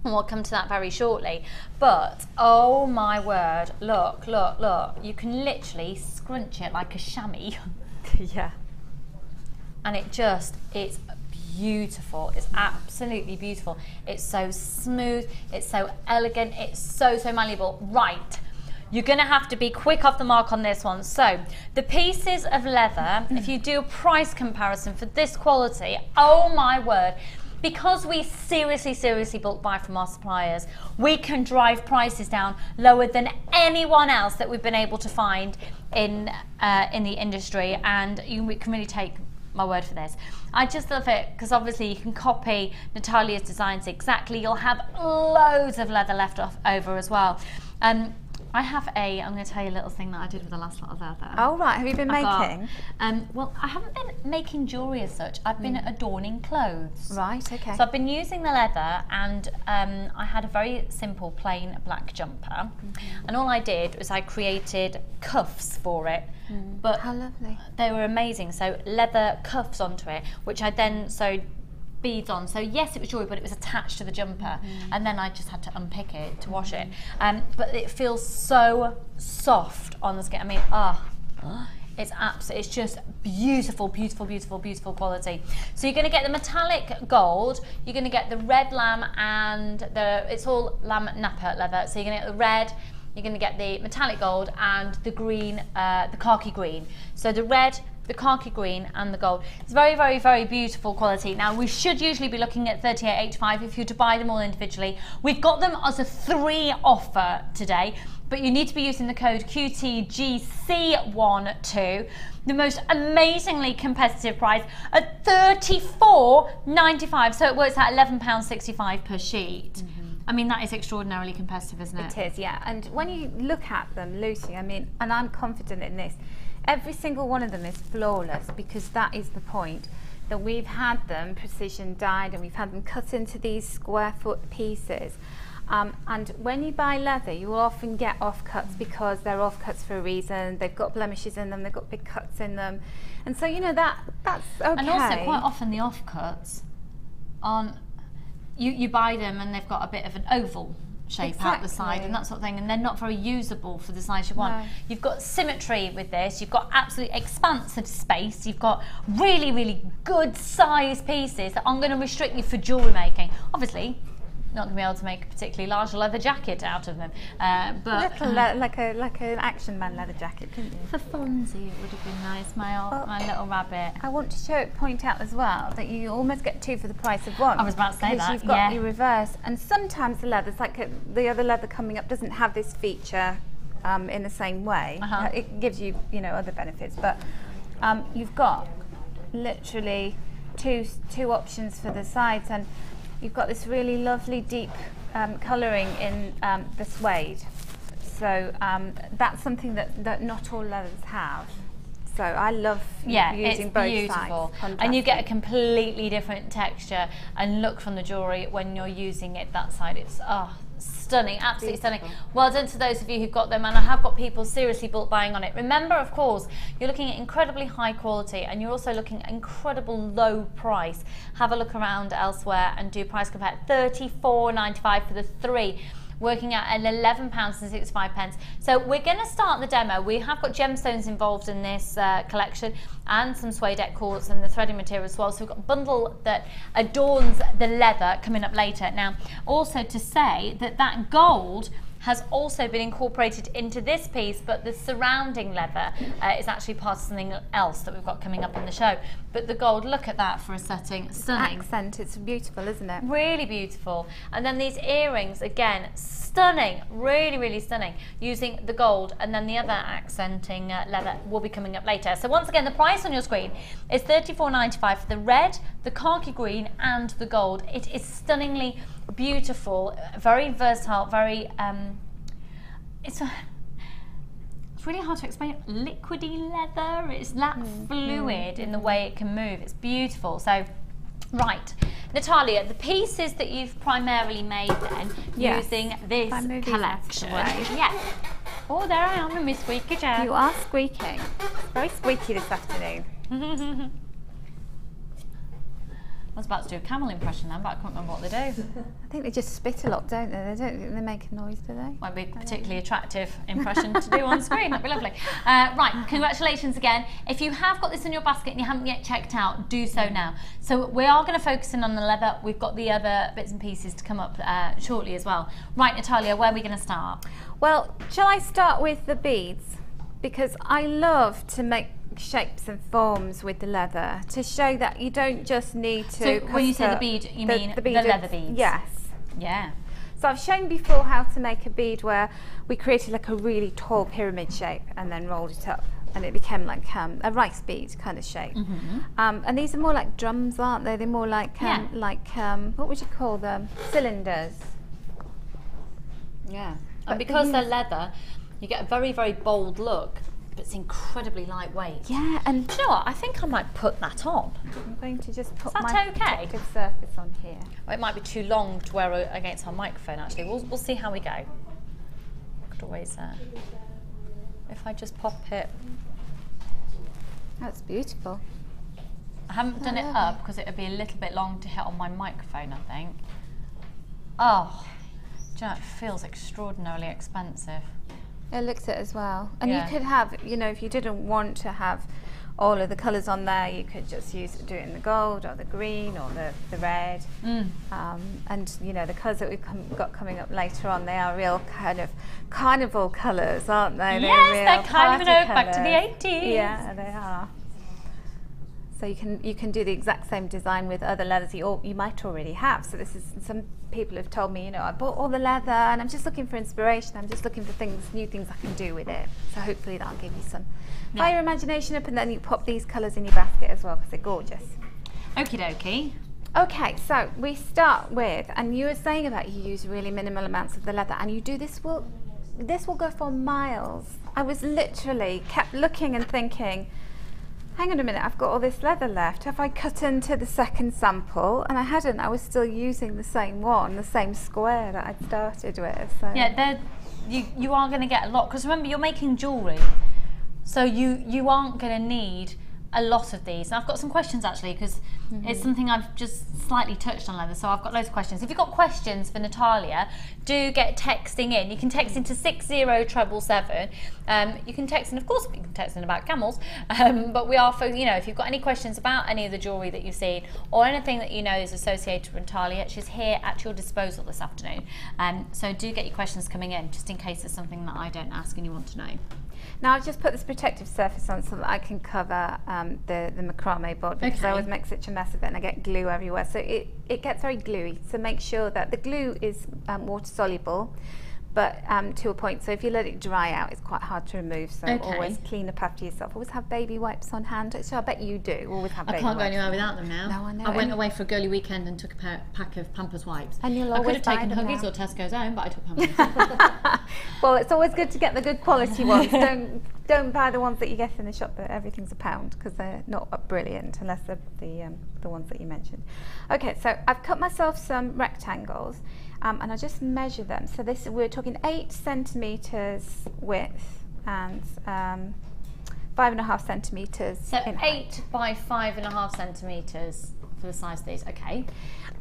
And we'll come to that very shortly. But, oh my word, look. You can literally scrunch it like a chamois. Yeah. And it's beautiful. It's absolutely beautiful. It's so smooth, it's so elegant, it's so malleable. Right, you're gonna have to be quick off the mark on this one. So the pieces of leather, if you do a price comparison for this quality, oh my word, because we seriously bulk buy from our suppliers, we can drive prices down lower than anyone else that we've been able to find in the industry, and we can really take my word for this. I just love it because obviously you can copy Natalia's designs exactly. You'll have loads of leather left over as well. I'm going to tell you a little thing that I did with the last lot of leather. Oh right, have you been making? Well, I haven't been making jewellery as such. I've been adorning clothes. Right, okay. So I've been using the leather, and I had a very simple plain black jumper, and all I did was I created cuffs for it. But how lovely. They were amazing. So leather cuffs onto it, which I then sewed beads on. So yes, it was jewellery, but it was attached to the jumper, and then I just had to unpick it to wash it. But it feels so soft on the skin. I mean, it's just beautiful quality. So you're going to get the metallic gold, you're going to get the red lamb, and it's all lamb napa leather. So you're going to get the red, you're going to get the metallic gold, and the green, the khaki green. So the red, the khaki green, and the gold. It's very beautiful quality. Now we should usually be looking at $38.85 if you're to buy them all individually. We've got them as a 3 offer today, but you need to be using the code QTGC12. The most amazingly competitive price at $34.95, so it works out £11.65 per sheet. I mean, that is extraordinarily competitive, isn't it? It is, yeah. And when you look at them, Lucy, I mean, and I'm confident in this, every single one of them is flawless, because that is the point, that we've had them precision dyed and we've had them cut into these square foot pieces. And when you buy leather, you will often get offcuts because they're offcuts for a reason. They've got blemishes in them, they've got big cuts in them. And so, you know, that's okay. And also, quite often the offcuts aren't, you buy them and they've got a bit of an oval shape out the side and that sort of thing, and they're not very usable for the size you want. No. You've got symmetry with this, you've got absolute expansive space, you've got really good size pieces that aren't going to restrict you for jewellery making. Obviously, not going to be able to make a particularly large leather jacket out of them, but like an action man leather jacket, couldn't you? for Fonzie it would have been nice, my little rabbit. I want to point out as well that you almost get 2 for the price of 1. I was about to say that, because you've got your reverse, and sometimes the leathers, like the other leather coming up, doesn't have this feature in the same way. It gives you, other benefits, but you've got literally two options for the sides, and you've got this really lovely deep colouring in the suede. So that's something that not all leathers have. So I love using both beautiful. sides. And you get a completely different texture and look from the jewellery when you're using it that side. It's stunning, absolutely stunning. Well done to those of you who've got them, and I have got people seriously bulk buying on it. Remember, of course, you're looking at incredibly high quality, and you're also looking at incredible low price. Have a look around elsewhere and do price compare. $34.95 for the 3. Working out at £11.65. So we're going to start the demo. We have got gemstones involved in this collection, and some suede quartz and the threading material as well. So we've got a bundle that adorns the leather coming up later. Now, also to say that gold has also been incorporated into this piece, but the surrounding leather is actually part of something else that we've got coming up in the show. But the gold, look at that for a setting, stunning. Accent, it's beautiful, isn't it? Really beautiful. And then these earrings, again, stunning, really stunning, using the gold, and then the other accenting leather will be coming up later. So once again, the price on your screen is $34.95 for the red, the khaki green, and the gold. It is stunningly beautiful, very versatile, very it's really hard to explain. Liquidy leather, it's that fluid in the way it can move. It's beautiful. So right, Natalia, the pieces that you've primarily made then using this collection. Yes. Oh, there I am in my squeaky chair. You are squeaking. It's very squeaky this afternoon. was about to do a camel impression then, but I can't remember what they do. I think they just spit a lot, don't they? They don't think they make a noise, do they? Won't be a particularly attractive impression to do on screen. That'd be lovely. Right, congratulations again. If you have got this in your basket and you haven't yet checked out, do so now. So we are going to focus in on the leather. We've got the other bits and pieces to come up shortly as well. Right, Natalia, where are we going to start? Well, shall I start with the beads? Because I love to make shapes and forms with the leather to show that you don't just need to. So when you say the bead, you mean the leather beads? Yes. Yeah. So I've shown before how to make a bead where we created like a really tall pyramid shape and then rolled it up, and it became like a rice bead kind of shape. And these are more like drums, aren't they? They're more like what would you call them? Cylinders. Yeah. And because they're leather, you get a very, very bold look, but it's incredibly lightweight. Yeah, and do you know what? I think I might put that on. I'm going to just put my protective surface on here. Well, it might be too long to wear against our microphone, actually. We'll see how we go. Could always, if I just pop it. That's beautiful. I haven't done it up because it would be a little bit long to hit on my microphone, I think. Oh, do you know, it feels extraordinarily expensive. It looks it as well. And you could have, you know, if you didn't want to have all of the colours on there, you could just do it in the gold or the green or the red. And, you know, the colours that we've got coming up later on, they are real kind of carnival colours, aren't they? Yes, they're kind of an ode back to the 80s. Yeah, they are. So you can do the exact same design with other leathers you might already have. So this is, some people have told me, you know, I bought all the leather and I'm just looking for inspiration. I'm just looking for new things I can do with it. So hopefully that'll give you some fire your imagination up, and then you pop these colours in your basket as well because they're gorgeous. Okie dokie. Okay, so we start with, and you were saying about you use really minimal amounts of the leather, and you do this will go for miles. I was literally kept looking and thinking, hang on a minute, I've got all this leather left. Have I cut into the second sample? And I hadn't. I was still using the same one, the same square that I'd started with. So. Yeah, you are going to get a lot, because remember, you're making jewellery, so you aren't going to need a lot of these. And I've got some questions actually, because it's something I've just slightly touched on leather, so I've got loads of questions. If you've got questions for Natalia, do get texting in. You can text into 60777. You can text in, of course, you can text in about camels, but we are, you know, if you've got any questions about any of the jewellery that you've seen or anything that you know is associated with Natalia, she's here at your disposal this afternoon. So do get your questions coming in, just in case there's something that I don't ask and you want to know. Now I've just put this protective surface on so that I can cover the macrame board, because I always make such a mess of it and I get glue everywhere. So it gets very gluey. So make sure that the glue is water soluble, but to a point. So if you let it dry out, it's quite hard to remove. So always clean up after yourself. Always have baby wipes on hand. So I bet you do. Always have baby wipes. I can't go anywhere without them now. No, I know. I went away for a girly weekend and took a pack of Pampers wipes. And you'll I always could have taken buy them Huggies now. or Tesco's own, but I took Pampers. Well, it's always good to get the good quality ones. Don't buy the ones that you get in the shop that everything's £1, because they're not brilliant unless they're the ones that you mentioned. Okay, so I've cut myself some rectangles. And I just measure them. So we're talking 8 centimetres width and 5.5 centimetres So in height. 8 by 5.5 centimetres for the size of these, okay.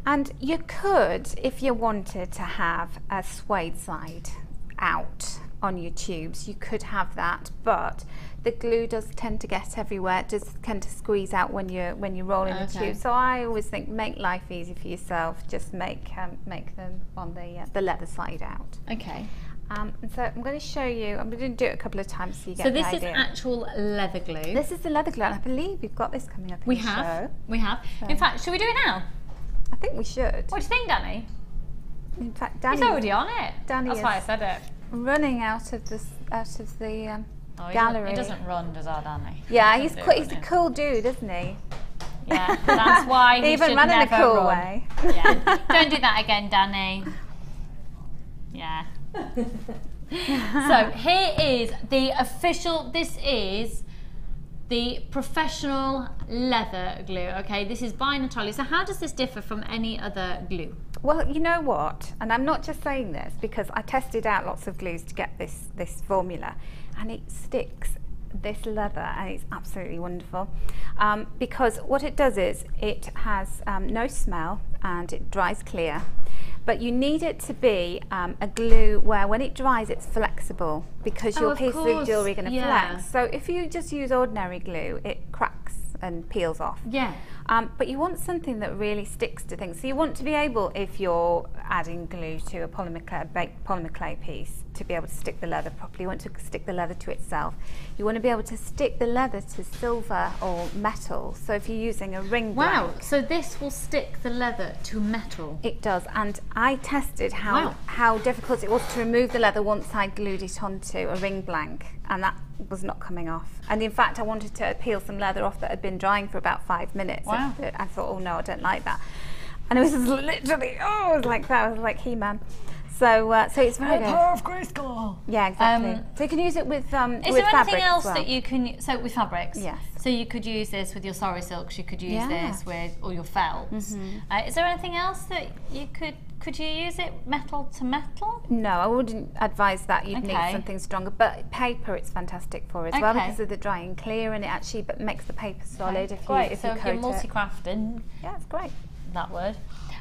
And you could, if you wanted to have a suede side out on your tubes, you could have that, but the glue does tend to get everywhere. It does tend to squeeze out when you're rolling the tube. So I always think, make life easy for yourself. Just make them on the leather side out. Okay. And so I'm going to show you. I'm going to do it a couple of times so you get the idea. So this is actual leather glue. This is the leather glue, and I believe we've got this coming up in the show. We have. So. In fact, should we do it now? I think we should. What do you think, Danny? In fact, Danny's He's already on it. Danny That's why I said it. Running out of the gallery. He doesn't run, does our Danny? Yeah, he's a cool dude, isn't he? Yeah, that's why he even should run in a never cool run. way. Yeah. Don't do that again, Danny. Yeah. So here is the official. This is the professional leather glue. Okay, this is by Natalia. So how does this differ from any other glue? Well, you know what, and I'm not just saying this because I tested out lots of glues to get this formula, and it sticks this leather, and it's absolutely wonderful because what it does is it has no smell and it dries clear, but you need it to be a glue where when it dries it's flexible, because your pieces of jewellery are going to flex. So if you just use ordinary glue, it cracks and peels off. Yeah. But you want something that really sticks to things. So you want to be able, if you're adding glue to a baked polymer clay piece, to be able to stick the leather properly. You want to stick the leather to itself. You want to be able to stick the leather to silver or metal. So if you're using a ring Wow, blank, so this will stick the leather to metal. it does. And I tested how difficult it was to remove the leather once I glued it onto a ring blank, and that was not coming off. And in fact, I wanted to peel some leather off that had been drying for about 5 minutes. Wow. I thought, oh no, I don't like that. And it was literally, it was like that. I was like He-Man. So it's very good. Power of Grayskull. Yeah, exactly. So you can use it with Is there fabric anything else as well. that you can, so with fabrics? Yes. So you could use this with your sari silks, you could use this with all your felts. Is there anything else that you could you use it metal to metal? No, I wouldn't advise that. You'd need something stronger, but paper it's fantastic for as well, because of the dry and clear, and it actually makes the paper solid. If Great, you so if you're multi-crafting, yeah, it's great. that word,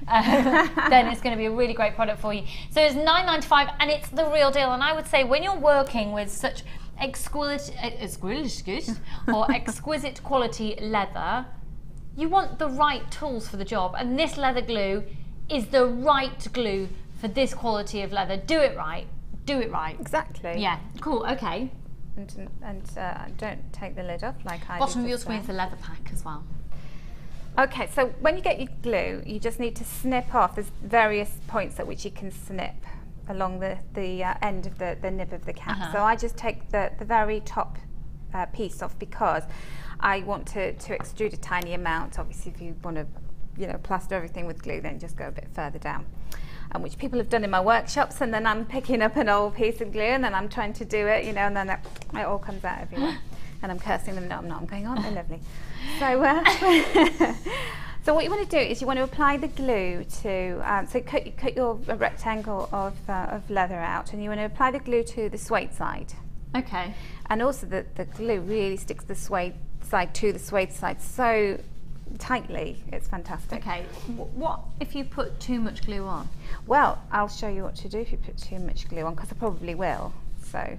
then it's going to be a really great product for you. So it's $9.95 and it's the real deal. And I would say when you're working with such exquisite or exquisite quality leather, you want the right tools for the job, and this leather glue is the right glue for this quality of leather. Do it right. Do it right. Exactly. Yeah. Cool. Okay. And don't take the lid off like I did. Bottom of your screen is the leather pack as well. Okay, so when you get your glue, you just need to snip off. There's various points at which you can snip along the end of the nib of the cap. So I just take the very top piece off, because I want to extrude a tiny amount. Obviously, if you want to, plaster everything with glue, then just go a bit further down. Which people have done in my workshops, and then I'm picking up an old piece of glue and then I'm trying to do it, and then it all comes out everywhere. And I'm cursing them. No, I'm not. I'm going, aren't they lovely? So, so what you want to do is you want to apply the glue to, so cut your rectangle of leather out, and you want to apply the glue to the suede side. Okay. And also the glue really sticks the suede side to the suede side so tightly, it's fantastic. Okay. What if you put too much glue on? Well, I'll show you what to do if you put too much glue on, because I probably will. So.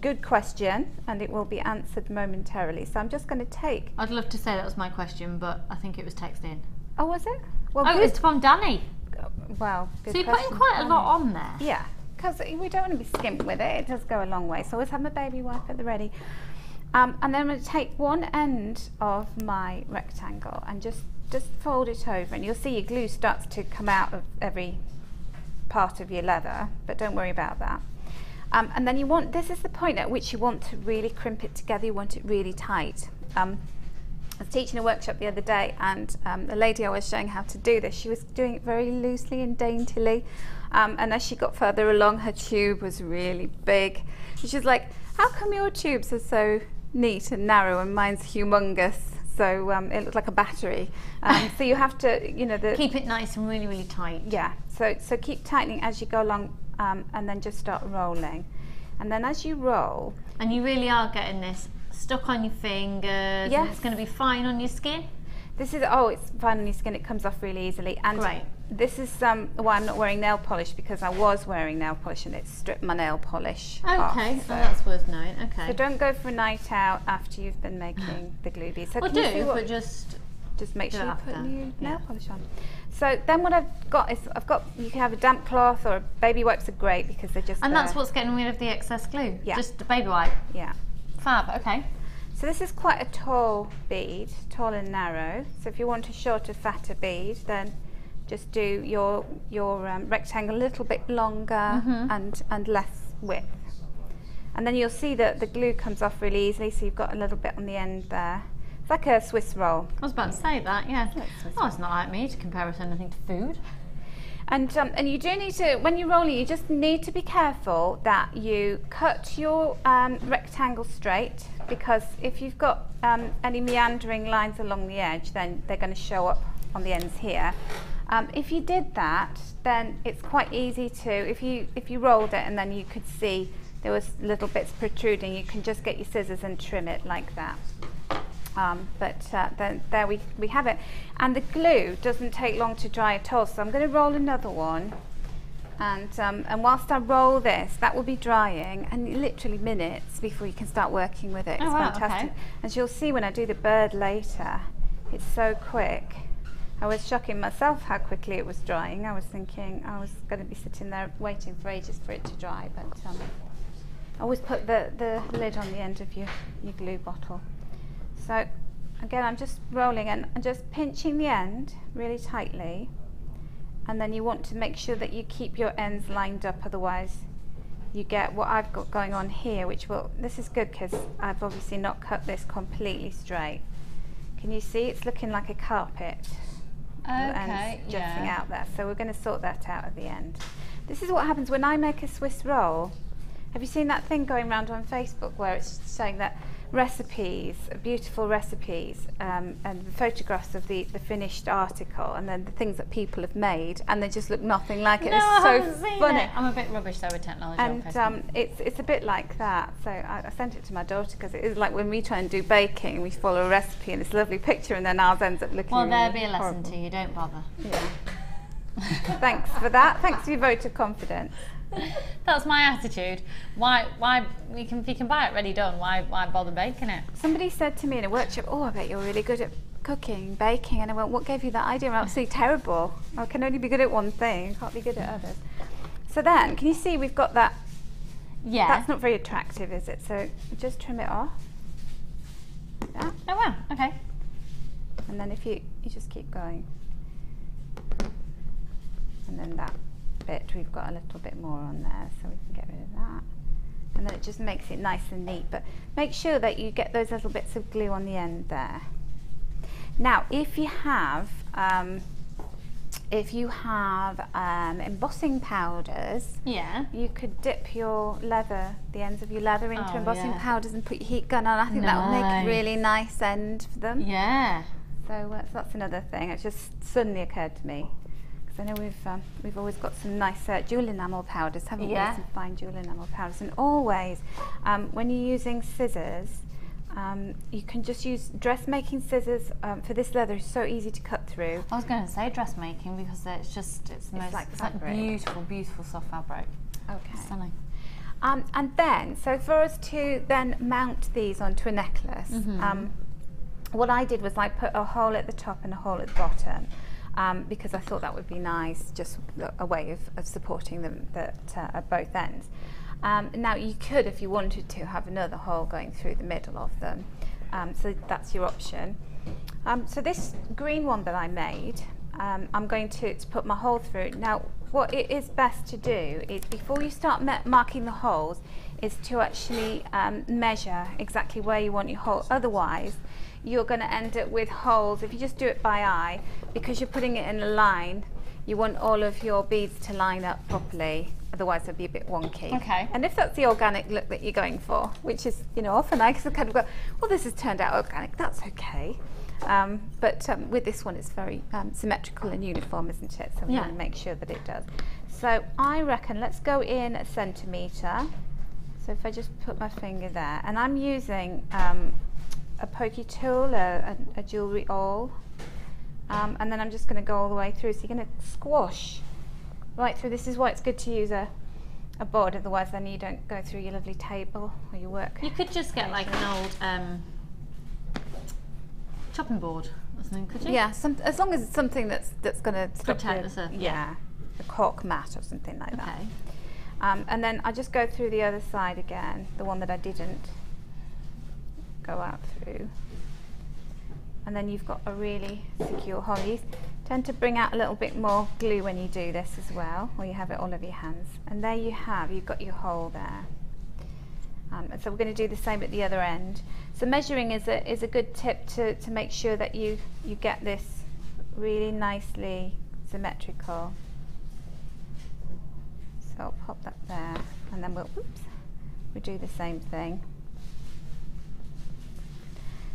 Good question, and it will be answered momentarily. So I'm just going to take... I'd love to say that was my question, but I think it was texted in. Oh, was it? Well, oh, it's from Danny. Well, good So you're question. putting quite a lot on there. Yeah, because we don't want to be skimped with it. It does go a long way. So always have my baby wipe at the ready. And then I'm going to take one end of my rectangle and just fold it over, and you'll see your glue starts to come out of every part of your leather, but don't worry about that. And then this is the point at which you want to really crimp it together. You want it really tight. I was teaching a workshop the other day, and the lady I was showing how to do this, she was doing it very loosely and daintily. And as she got further along, her tube was really big. And she's like, how come your tubes are so neat and narrow and mine's humongous? So it looks like a battery. So you have to, keep it nice and really, really tight. Yeah, so keep tightening as you go along. And then just start rolling, and then as you roll, and you really are getting this stuck on your fingers. Yes. And it's going to be fine on your skin. This is it's fine on your skin. It comes off really easily. And great. This is why I'm not wearing nail polish, because I was wearing nail polish and it stripped my nail polish off. Okay, so that's worth knowing. Okay. So don't go for a night out after you've been making the glue beads. So well, but just make sure you put new nail polish on. So then what I've got is you can have a damp cloth, or baby wipes are great because they're just. And that's what's getting rid of the excess glue. Yeah. Just a baby wipe. Yeah. Fab. Okay. So this is quite a tall bead, tall and narrow. So if you want a shorter, fatter bead, then just do your rectangle a little bit longer and less width. And then you'll see that the glue comes off really easily. So you've got a little bit on the end there. It's like a Swiss roll. I was about to say that, yeah. Oh, it's not like me to compare with anything to food. And you do need to, when you're rolling, you just need to be careful that you cut your rectangle straight, because if you've got any meandering lines along the edge, then they're going to show up on the ends here. If you did that, then it's quite easy to, if you rolled it and then you could see there was little bits protruding, you can just get your scissors and trim it like that. Then there we have it. And the glue doesn't take long to dry at all, so I'm going to roll another one. And whilst I roll this, that will be drying, and literally minutes before you can start working with it. It's fantastic. Okay. And you'll see when I do the bird later, it's so quick. I was shocking myself how quickly it was drying. I was thinking I was going to be sitting there waiting for ages for it to dry, but always put the lid on the end of your glue bottle. So again, I'm just rolling and just pinching the end really tightly, and then you want to make sure that you keep your ends lined up, otherwise you get what I've got going on here, which will, this is good because I've obviously not cut this completely straight. Can you see it's looking like a carpet? Okay, and jutting out there. So we're going to sort that out at the end. This is what happens when I make a Swiss roll. Have you seen that thing going around on Facebook where it's saying that recipes, beautiful recipes, and photographs of the finished article, and then the things that people have made, and they just look nothing like it. No, It's I haven't so seen funny. it. I'm a bit rubbish though with technology on Facebook. And it's a bit like that. So I sent it to my daughter because it is like when we try and do baking, we follow a recipe and this lovely picture, and then ours ends up looking. Well, there'll really be a lesson horrible. to you. Don't bother. Yeah. Thanks for that. Thanks for your vote of confidence. That's my attitude. Why you can buy it ready done. Why bother baking it? Somebody said to me in a workshop, "Oh, I bet you're really good at cooking, baking," and I went, "What gave you that idea?" I'm absolutely terrible. I can only be good at one thing. I can't be good at others. So then, can you see we've got that? Yeah. That's not very attractive, is it? So just trim it off. Yeah. Oh wow. Okay. And then if you just keep going, and then that bit, we've got a little bit more on there, so we can get rid of that. And then it just makes it nice and neat, but make sure that you get those little bits of glue on the end there. Now, if you have embossing powders, Yeah. you could dip your leather, the ends of your leather, into Oh, embossing yeah. powders and put your heat gun on. I think that would make a really nice end for them. Yeah. So that's another thing. It just suddenly occurred to me. I know we've always got some nice jewel enamel powders, haven't we? Some fine jewel enamel powders. And always, when you're using scissors, you can just use dressmaking scissors. For this leather, it's so easy to cut through. I was going to say dressmaking because it's the most like it's like beautiful, beautiful soft fabric. Okay. Stunning. And then, so for us to then mount these onto a necklace, what I did was I put a hole at the top and a hole at the bottom. Because I thought that would be nice, just a way of supporting them at both ends. Now you could, if you wanted to, have another hole going through the middle of them. So that's your option. So this green one that I made, I'm going to put my hole through. Now what it is best to do is, before you start marking the holes, is to actually measure exactly where you want your hole. Otherwise, you're going to end up with holes. If you just do it by eye, because you're putting it in a line, you want all of your beads to line up properly, otherwise it'll be a bit wonky. Okay. And if that's the organic look that you're going for, which is, often I kind of go, well, this has turned out organic, that's okay. But with this one, it's very symmetrical and uniform, isn't it? So we want to make sure that it does. So I reckon let's go in a centimetre. So if I just put my finger there, and I'm using a pokey tool, a jewellery awl, and then I'm just going to go all the way through. So you're going to squash right through. This is why it's good to use a board, otherwise then you don't go through your lovely table or your work. You could just get like an old chopping board or something, could you? Yeah, as long as it's something that's going to Protect the surface. Yeah, a cork mat or something like that. Okay. And then I just go through the other side again, the one that I didn't go out through. And then you've got a really secure hole. You tend to bring out a little bit more glue when you do this as well, or you have it all over your hands. And there you've got your hole there. And so we're going to do the same at the other end. So measuring is a good tip to make sure that you get this really nicely symmetrical. So I'll pop that there, and then we'll do the same thing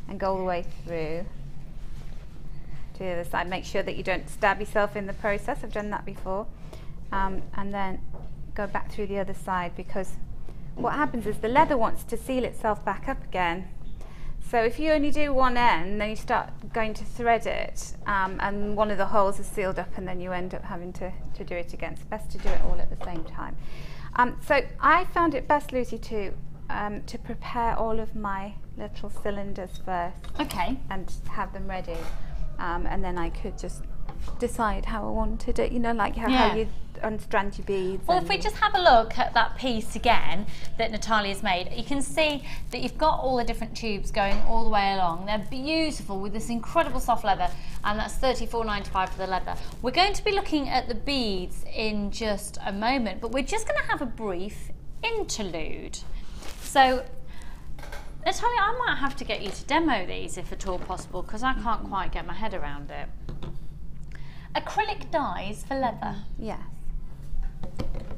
and go all the way through to the other side. Make sure that you don't stab yourself in the process. I've done that before. And then go back through the other side, because what happens is the leather wants to seal itself back up again. So if you only do one end, then you start going to thread it, and one of the holes is sealed up, and then you end up having to do it again. It's best to do it all at the same time. So I found it best, Lucy, to prepare all of my little cylinders first. Okay. And have them ready, and then I could just decide how I wanted it. You know, like how you unstrand your beads. Well, if we just have a look at that piece again that Natalia's made, you can see that you've got all the different tubes going all the way along. They're beautiful with this incredible soft leather, and that's $34.95 for the leather. We're going to be looking at the beads in just a moment, but we're just going to have a brief interlude. So, Natalia, I might have to get you to demo these if at all possible, because I can't quite get my head around it. Acrylic dyes for leather. Yes.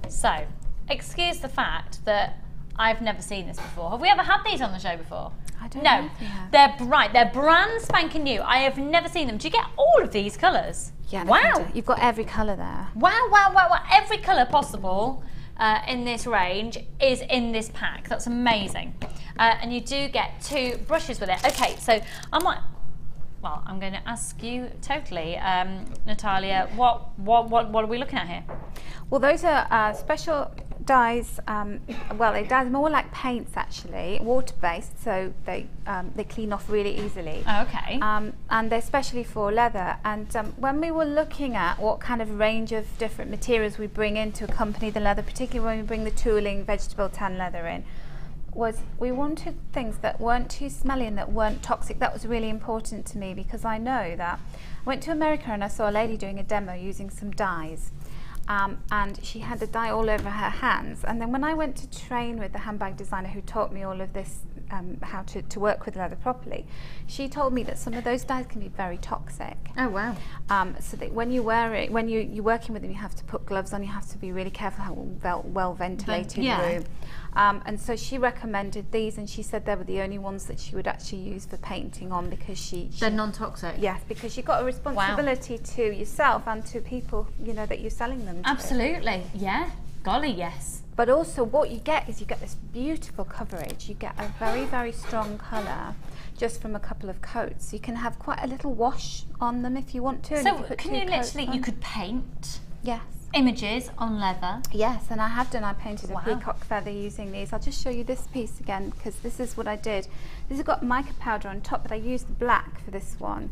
So, excuse the fact that I've never seen this before. Have we ever had these on the show before? I don't know. No, they're bright. They're brand spanking new. I have never seen them. Do you get all of these colours? Yeah. Wow. You've got every colour there. Wow, wow, wow, wow. Every colour possible in this range is in this pack. That's amazing. And you do get 2 brushes with it. Okay, so well, I'm going to ask you totally, Natalia, what are we looking at here? Well, those are special dyes. Well, they're dyes more like paints actually, water-based, so they clean off really easily. Oh, okay. And they're specially for leather. And when we were looking at what kind of range of different materials we bring in to accompany the leather, particularly when we bring the tooling vegetable tan leather in, we wanted things that weren't too smelly and that weren't toxic. That was really important to me, because I know that I went to America and I saw a lady doing a demo using some dyes, and she had the dye all over her hands. And then when I went to train with the handbag designer who taught me all of this, how to work with leather properly, she told me that some of those dyes can be very toxic. Oh wow. So that when you wear it, when you're working with them, you have to put gloves on, you have to be really careful how well ventilated room. And so she recommended these, and she said they were the only ones that she would actually use for painting on, because they're non-toxic. Yes, because you've got a responsibility to yourself and to people, you know, that you're selling them to. Absolutely, yeah. Golly, yes. But also what you get is you get this beautiful coverage. You get a very, very strong colour just from a couple of coats. You can have quite a little wash on them if you want to. So can you literally, you could paint? Yes. Images on leather? Yes, and I have done. I painted a peacock feather using these. I'll just show you this piece again, because this is what I did. This has got mica powder on top, but I used the black for this one.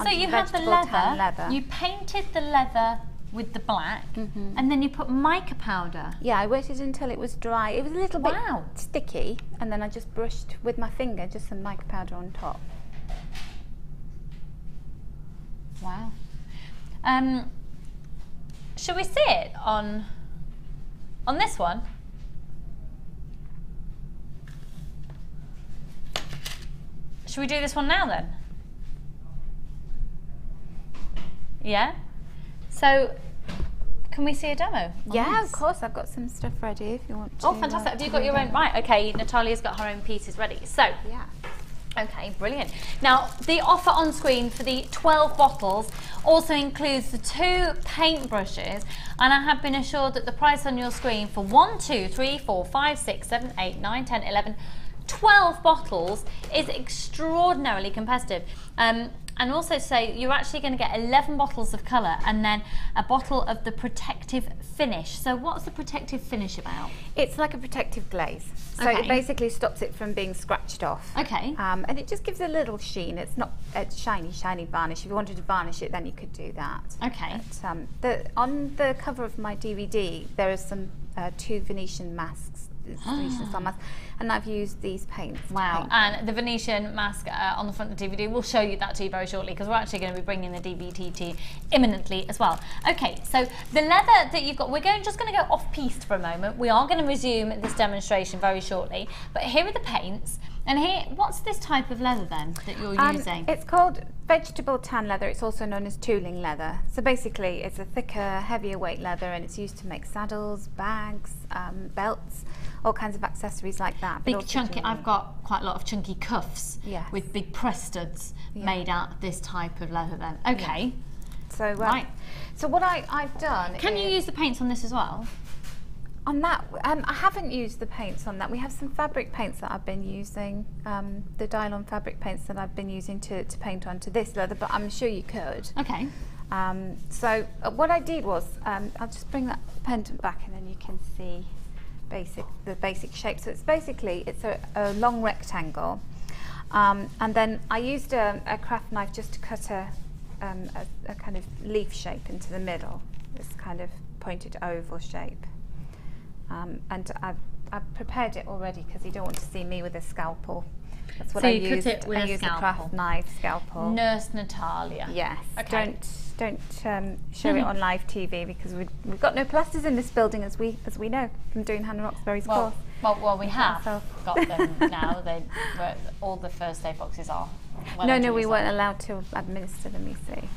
So you had the leather, you painted the leather with the black, and then you put mica powder. Yeah, I waited until it was dry. It was a little bit sticky, and then I just brushed with my finger just some mica powder on top. Wow. Shall we see it on this one? Should we do this one now then? Yeah? So, can we see a demo? Yeah, of course. I've got some stuff ready if you want to. Oh, fantastic. Have you got your own? Right, okay. Natalia's got her own pieces ready. So, yeah. Okay, brilliant. Now, the offer on screen for the 12 bottles also includes the 2 paint brushes, and I have been assured that the price on your screen for 1, 2, 3, 4, 5, 6, 7, 8, 9, 10, 11, 12 bottles is extraordinarily competitive. And also say you're actually going to get 11 bottles of colour and then a bottle of the protective finish. So what's the protective finish about? It's like a protective glaze. So it basically stops it from being scratched off. Okay. And it just gives a little sheen. It's not a shiny varnish. If you wanted to varnish it, then you could do that. Okay. But, on the cover of my DVD, there are some 2 Venetian masks. Venetian style mask, and I've used these paints. Wow, and the Venetian mask on the front of the DVD, we'll show you that to you very shortly, because we're actually going to be bringing the DVD to you imminently as well. Okay, so the leather that you've got, we're just going to go off-piste for a moment. We are going to resume this demonstration very shortly, but here are the paints. And here, what's this type of leather then that you're using? It's called vegetable tan leather. It's also known as tooling leather. So basically, it's a thicker, heavier weight leather, and it's used to make saddles, bags, belts, all kinds of accessories like that. Big chunky. I've got quite a lot of chunky cuffs with big press studs made out of this type of leather. Then, okay. Yeah. So right. So what I've done. Can you use the paints on this as well? On that, I haven't used the paints on that. We have some fabric paints that I've been using, the Dylon fabric paints that I've been using to paint onto this leather, but I'm sure you could. Okay. So what I did was, I'll just bring that pendant back and then you can see the basic shape. So it's basically, it's a long rectangle. And then I used a craft knife just to cut a kind of leaf shape into the middle, this kind of pointed oval shape. And I've prepared it already because you don't want to see me with a scalpel. That's what So I you used. cut it with I a used a scalpel. craft knife scalpel. Nurse Natalia. Yes. Okay. Don't show it on live TV because we've got no plasters in this building, as we know from doing Hannah Roxbury's course. Well, we have So- got them now. All the first aid boxes are. No, we weren't allowed to administer them. You see,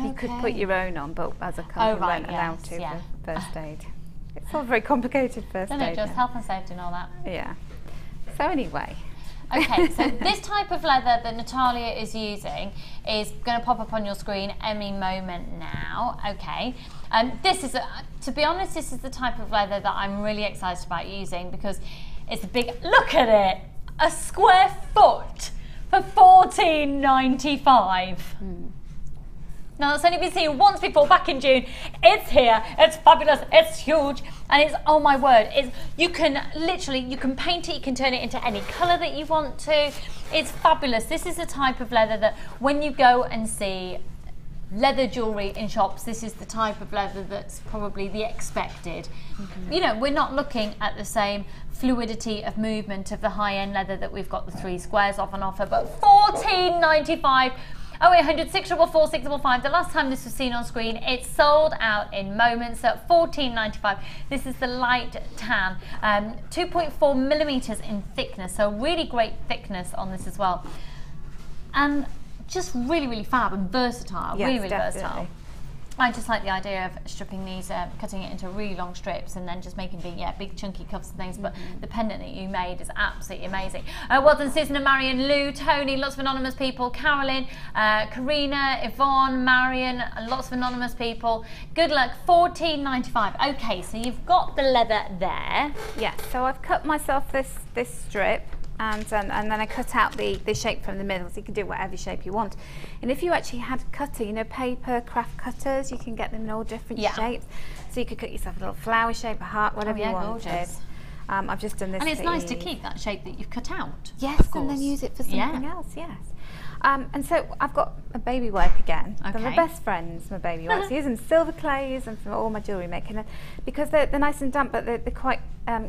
you could put your own on, but as a company, we weren't allowed to yeah. for first aid. It's all very complicated first Isn't it aid. just now. health and safety and all that? Yeah. So anyway. Okay, so this type of leather that Natalia is using is going to pop up on your screen any moment now. Okay, this is, to be honest, this is the type of leather that I'm really excited about using because it's a big. Look at it, a square foot for $14.95. Now that's only been seen once before back in June. It's here, it's fabulous, it's huge, and it's, oh my word, you can paint it, you can turn it into any colour that you want to. It's fabulous. This is the type of leather that when you go and see leather jewellery in shops, this is the type of leather that's probably the expected. You know, we're not looking at the same fluidity of movement of the high-end leather that we've got the 3 squares off on offer, but $14.95. 0800 644 655. The last time this was seen on screen, it sold out in moments at $14.95. This is the light tan, 2.4 millimeters in thickness, so really great thickness on this as well, and just really, really fab and versatile. Yes, really definitely. versatile. I just like the idea of stripping these, cutting it into really long strips and then just making big chunky cuffs and things, but the pendant that you made is absolutely amazing. Well done Susan and Marion, Lou, Tony, lots of anonymous people, Carolyn, Karina, Yvonne, Marion, and lots of anonymous people. Good luck, $14.95. Okay, so you've got the leather there. Yes, so I've cut myself this strip and then I cut out the shape from the middle, so you can do whatever shape you want. And if you actually had a cutter, you know, paper craft cutters, you can get them in all different shapes. So you could cut yourself a little flower shape, a heart, whatever you wanted. Gorgeous. I've just done this. And it's nice to keep that shape that you've cut out. Yes, and then use it for something else, yes. And so I've got a baby wipe again. Okay. They're my best friends, my baby wipes. I use them silver clays and from all my jewellery making, because they're nice and damp, but they're quite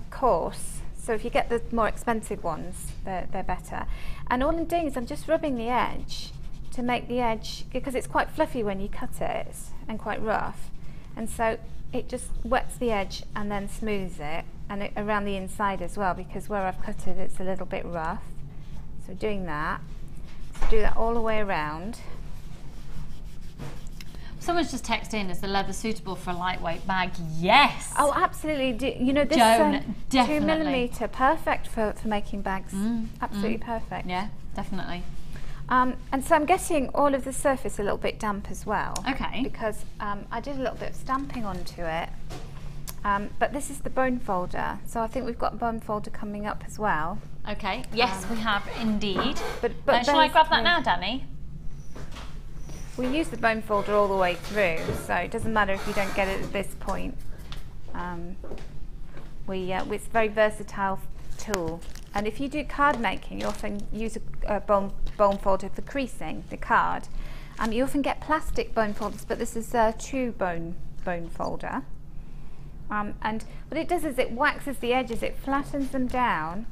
coarse. So if you get the more expensive ones, they're better. And all I'm doing is I'm just rubbing the edge to make the edge, because it's quite fluffy when you cut it and quite rough. And so it just wets the edge and then smooths it, and around the inside as well, because where I've cut it, it's a little bit rough. So doing that, so do that all the way around. Someone's just texted in, is the leather suitable for a lightweight bag? Yes! Oh, absolutely. You know, this Joan, 2 definitely. millimetre, perfect for making bags. Absolutely perfect. Yeah, definitely. And so I'm getting all of the surface a little bit damp as well. Okay. Because I did a little bit of stamping onto it. But this is the bone folder. So I think we've got a bone folder coming up as well. Okay, yes, we have indeed. But Shall I grab that now, Danny? We use the bone folder all the way through, so it doesn't matter if you don't get it at this point. It's a very versatile tool. And if you do card making, you often use a bone folder for creasing the card. You often get plastic bone folders, but this is a true bone folder. And what it does is it waxes the edges, it flattens them down,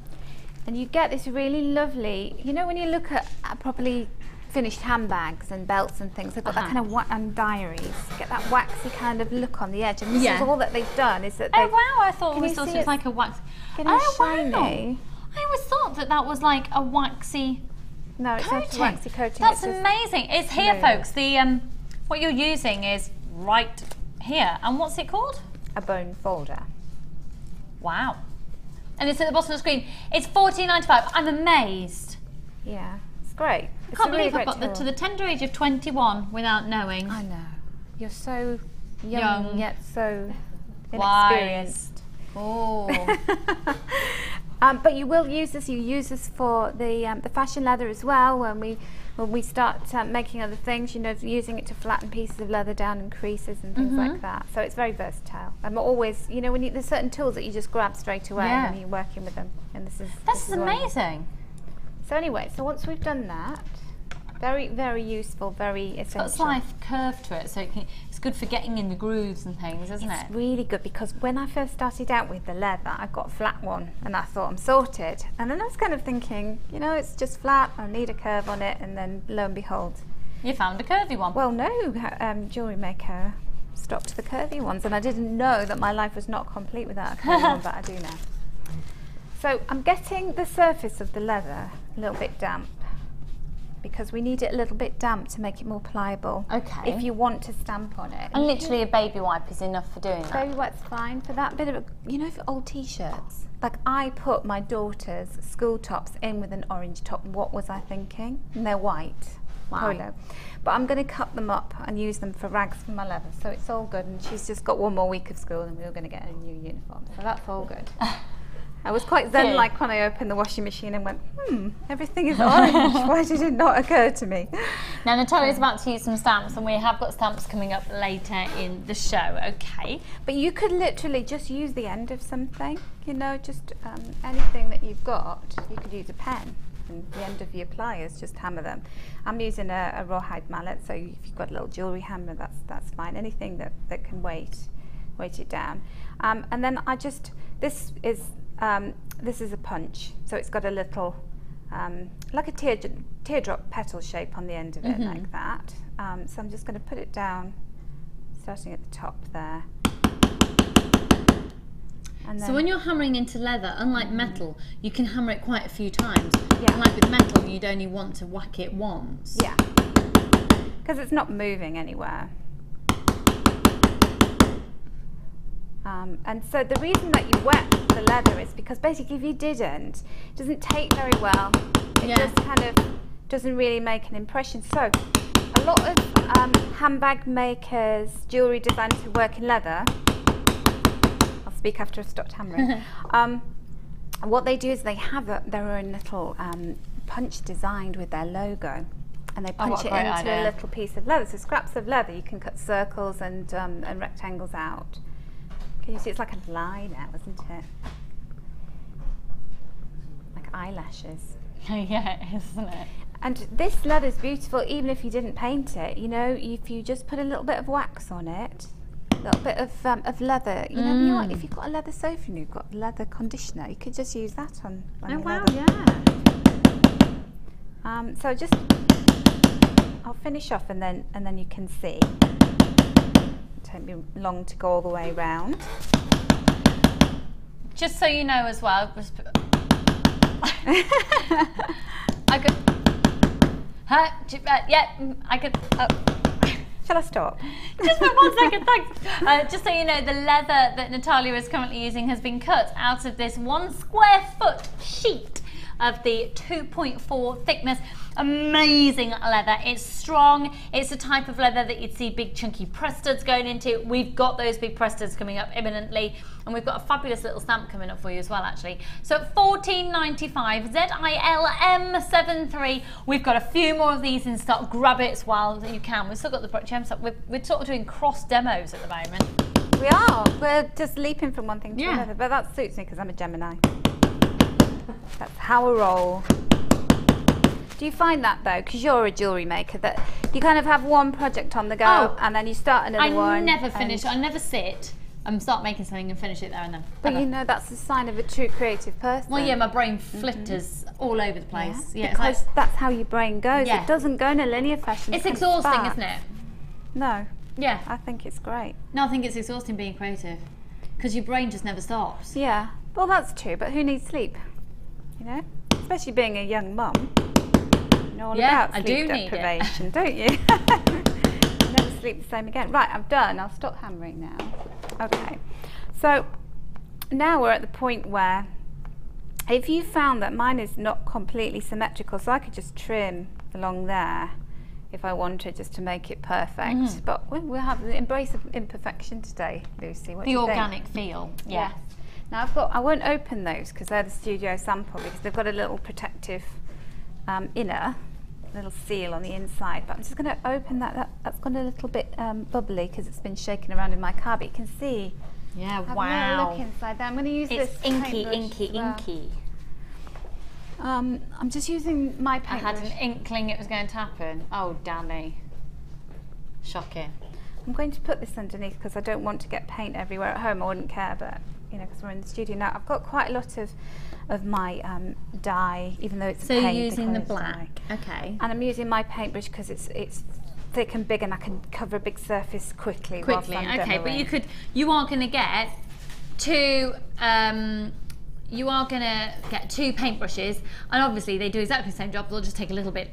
and you get this really lovely, you know, when you look at properly finished handbags and belts and things, they've got that kind of and diaries, get that waxy kind of look on the edge, and this is all that they've done, is that wow, I thought it was like a wax. Shiny. Wow. I always thought that was like a waxy No, it's not a waxy coating. That's amazing. It's here, folks. The what you're using is right here. And what's it called? A bone folder. Wow. And it's at the bottom of the screen. It's $14.95. I'm amazed. Yeah, it's great. I can't believe I've got to the tender age of 21 without knowing. I know. You're so young yet so inexperienced. Wise. Oh. But you will use this. You use this for the fashion leather as well. When we start making other things, you know, using it to flatten pieces of leather down in creases and things like that. So it's very versatile. I'm always, you know, there's certain tools that you just grab straight away when you're working with them. And this is amazing. So anyway, so once we've done that, very, very useful, very essential. It's got a slight curve to it, so it's good for getting in the grooves and things, isn't it? It's really good, because when I first started out with the leather, I got a flat one and I thought I'm sorted. And then I was kind of thinking, you know, it's just flat, I need a curve on it, and then lo and behold. You found a curvy one. Well, no, JewelleryMaker stopped the curvy ones, and I didn't know that my life was not complete without a curvy one, but I do now. So I'm getting the surface of the leather a little bit damp, because we need it a little bit damp to make it more pliable. Okay. If you want to stamp on it. And literally a baby wipe is enough for doing that. Baby wipe's fine for that. Bit of, you know, for old t-shirts. Like, I put my daughter's school tops in with an orange top. What was I thinking? And they're white. Wow. Polo. But I'm going to cut them up and use them for rags for my leather. So it's all good. And she's just got one more week of school and we're going to get a new uniform. So that's all good. I was quite zen-like when I opened the washing machine and went, everything is orange. Why did it not occur to me? Now, Natalia's about to use some stamps, and we have got stamps coming up later in the show, okay? But you could literally just use the end of something, you know, just anything that you've got. You could use a pen, and the end of your pliers, just hammer them. I'm using a rawhide mallet, so if you've got a little jewellery hammer, that's fine. Anything that can weight it down. And then this is a punch, so it's got a little, like a teardrop petal shape on the end of it, like that. So I'm just going to put it down, starting at the top there. And so when you're hammering into leather, unlike metal, you can hammer it quite a few times. Yeah. Unlike with metal, you'd only want to whack it once. Yeah, because it's not moving anywhere. And so the reason that you wet the leather is because basically if you didn't, it doesn't take very well. It just kind of doesn't really make an impression. So a lot of handbag makers, jewellery designers who work in leather, I'll speak after I've stopped hammering, what they do is they have their own little punch designed with their logo. And they punch it into a little piece of leather. So scraps of leather, you can cut circles and rectangles out. Can you see it's like a line now, isn't it? Like eyelashes. Yeah, isn't it? And this leather is beautiful even if you didn't paint it. You know, if you just put a little bit of wax on it, a little bit of leather. You know, if you've got a leather sofa and you've got leather conditioner, you could just use that on your leather. Yeah. So just, I'll finish off and then you can see. Take me long to go all the way round. Just so you know as well, I could. I could. Shall I stop? Just for 1 second, thanks. Just so you know, the leather that Natalia is currently using has been cut out of this 1 square foot sheet of the 2.4 thickness. Amazing leather. It's strong. It's the type of leather that you'd see big chunky press studs going into. We've got those big press studs coming up imminently, and we've got a fabulous little stamp coming up for you as well, actually. So $14.95, ZILM73. We've got a few more of these in stock. Grab it while you can. We've still got the gem stock. We're sort of doing cross demos at the moment. We are. We're just leaping from one thing to another, but that suits me because I'm a Gemini. That's how I roll. Do you find that though, because you're a jewellery maker, that you kind of have one project on the go and then you start another one? I never finish. I never sit and start making something and finish it there and then. But you know that's a sign of a true creative person. Well, yeah, my brain flitters all over the place. Yeah, because that's how your brain goes. Yeah. It doesn't go in a linear fashion. It's exhausting, isn't it? No. Yeah. I think it's great. No, I think it's exhausting being creative because your brain just never stops. Yeah. Well, that's true, but who needs sleep? You know, especially being a young mum. You know all about sleep deprivation, don't you? Never sleep the same again. Right, I'm done. I'll stop hammering now. Okay. So now we're at the point where if you found that mine is not completely symmetrical, so I could just trim along there if I wanted, just to make it perfect. But we'll have the embrace of imperfection today, Lucy. What do you think? The organic feel. Yeah. Yes. Now I won't open those because they're the studio sample, because they've got a little protective inner, little seal on the inside. But I'm just going to open that. That's gone a little bit bubbly because it's been shaken around in my car. But you can see. Yeah, have wow. a look inside there. I'm going to use It's this inky, paintbrush inky, as well. inky. I'm just using my I paintbrush. had an inkling it was going to happen. Oh, Danny. Shocking. I'm going to put this underneath because I don't want to get paint everywhere. At home I wouldn't care, but you know, because we're in the studio now. I've got quite a lot of my dye, even though it's So paint. you're they using call the it black. dye. Okay. And I'm using my paintbrush because it's thick and big, and I can cover a big surface quickly. Quickly, okay, but you are going to get two paintbrushes, and obviously they do exactly the same job. They'll just take a little bit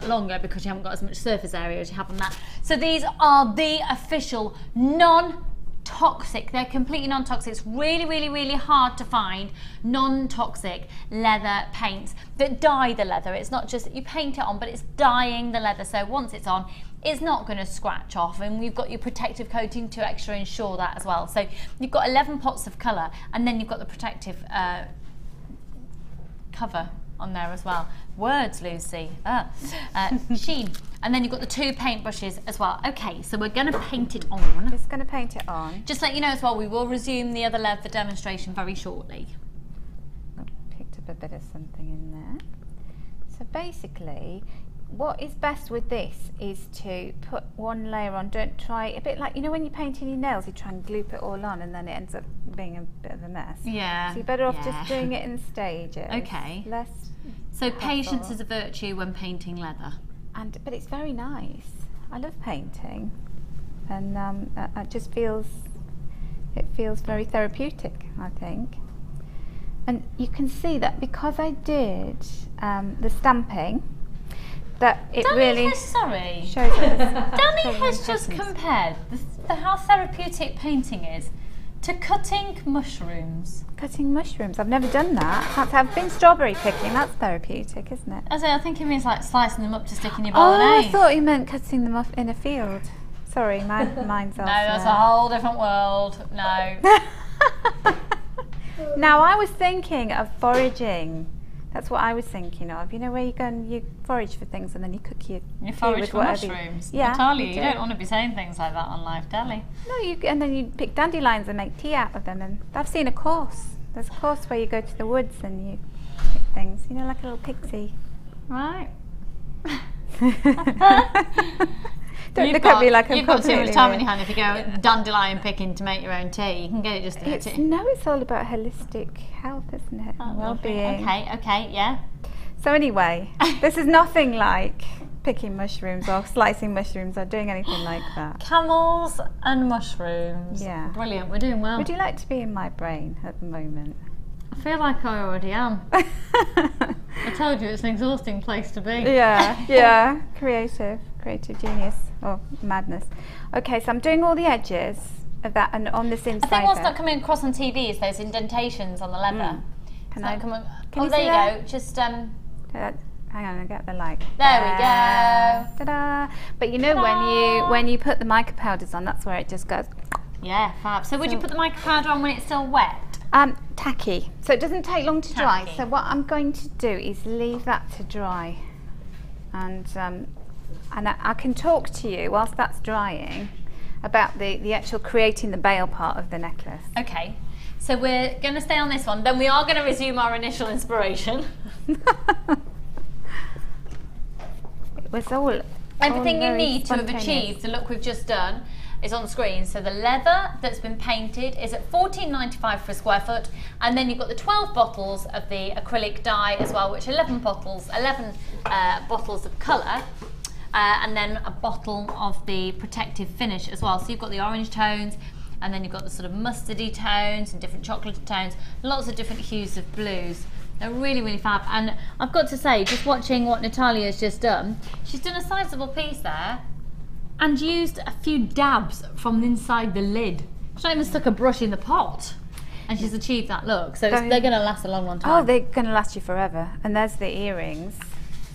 longer because you haven't got as much surface area as you have on that. So these are the official non-toxic. They're completely non-toxic. It's really, really, really hard to find non-toxic leather paints that dye the leather. It's not just that you paint it on, but it's dyeing the leather. So once it's on, it's not going to scratch off, and you've got your protective coating to extra ensure that as well. So you've got 11 pots of colour, and then you've got the protective cover on there as well. Words, Lucy. Sheen. And then you've got the two paint brushes as well. Okay, so we're going to paint it on. Just going to paint it on. Just to let you know as well, we will resume the other leather demonstration very shortly. I picked up a bit of something in there. So basically, what is best with this is to put one layer on. Don't try, a bit like, you know when you're painting your nails, you try and gloop it all on and then it ends up being a bit of a mess. Yeah. So you're better off just doing it in stages. Okay. Less So patience hassle. is a virtue when painting leather. But it's very nice. I love painting, and it just feels very therapeutic, I think. And you can see that because I did the stamping, that it Danny really shows us. Danny has just compared how therapeutic painting is to cutting mushrooms. Cutting mushrooms. I've never done that. I've been strawberry picking. That's therapeutic, isn't it? I think it means like slicing them up to stick in your Oh, bolognese. I thought you meant cutting them off in a field. Sorry, mine's elsewhere. No, that's a whole different world. No. Now, I was thinking of foraging. That's what I was thinking of. You know, where you go and you forage for things and then you cook your You food forage with for whatever mushrooms. Yeah, Natalia, you do. don't want to be saying things like that on live telly. No, and then you pick dandelions and make tea out of them. And I've seen a course. There's a course where you go to the woods and you pick things. You know, like a little pixie. Right. Don't look at me like I'm You've got too much completely time weird. in your hand if you go dandelion picking to make your own tea. You can get it just to get it. No, it's all about holistic health, isn't it? And well-being. Okay, yeah. So anyway, this is nothing like picking mushrooms or slicing mushrooms or doing anything like that. Camels and mushrooms. Yeah. Brilliant, we're doing well. Would you like to be in my brain at the moment? I feel like I already am. I told you it's an exhausting place to be. Yeah. Creative genius or madness. Okay, so I'm doing all the edges of that and on this inside. I think what's bit. not coming across on TV is those indentations on the leather. Can It's I? not coming- Can oh, you there see you that? go. Just Hang on, I'll get the light. There we go. Ta-da! But you know when you put the mica powders on, that's where it just goes. Yeah, fab. So would you put the mica powder on when it's still wet? Tacky. So it doesn't take long to dry. Tacky. So what I'm going to do is leave that to dry, and I can talk to you whilst that's drying about the actual creating the bail part of the necklace. Okay. So we're going to stay on this one. Then we are going to resume our initial inspiration. It was all Everything you very need to have spontaneous. achieved the look we've just done is on screen. So the leather that's been painted is at $14.95 for a square foot, and then you've got the 12 bottles of the acrylic dye as well, which are 11 bottles of colour, and then a bottle of the protective finish as well. So you've got the orange tones, and then you've got the sort of mustardy tones and different chocolate tones, lots of different hues of blues. They're really, really fab. And I've got to say, just watching what Natalia's just done, she's done a sizable piece there and used a few dabs from inside the lid. She's not even stuck a brush in the pot. And she's achieved that look. So they're going to last a long, long time. Oh, they're going to last you forever. And there's the earrings.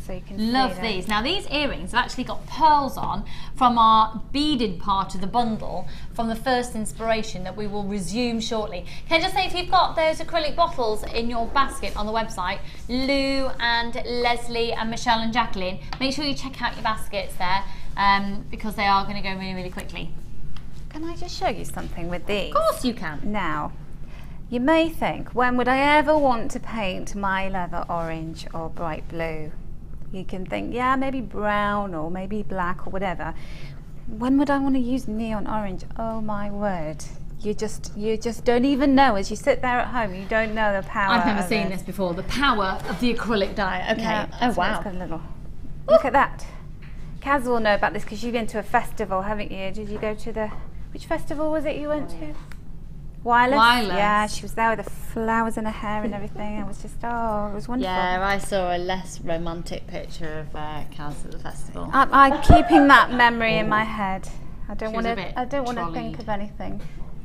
so you can Love see these. Now these earrings have actually got pearls on from our beaded part of the bundle from the first inspiration that we will resume shortly. Can I just say, if you've got those acrylic bottles in your basket on the website, Lou and Leslie and Michelle and Jacqueline, make sure you check out your baskets there because they are going to go really, really quickly. Can I just show you something with these? Of course you can. Now, you may think, when would I ever want to paint my leather orange or bright blue? You can think, yeah, maybe brown or maybe black or whatever. When would I want to use neon orange? Oh my word. You just don't even know. As you sit there at home, you don't know the power. I've never seen this before, the power of the acrylic dye. Okay. Yeah, oh so wow. it's got a little, look at that. Kaz will know about this because you've been to a festival, haven't you? Did you go to the, which festival was it you went to? Wireless? Yeah, she was there with the flowers in her hair and everything. It was just, oh, it was wonderful. Yeah, I saw a less romantic picture of Kaz at the festival. I'm keeping that memory in my head. I don't She want was a to. bit I don't want to trolleyed. think of anything.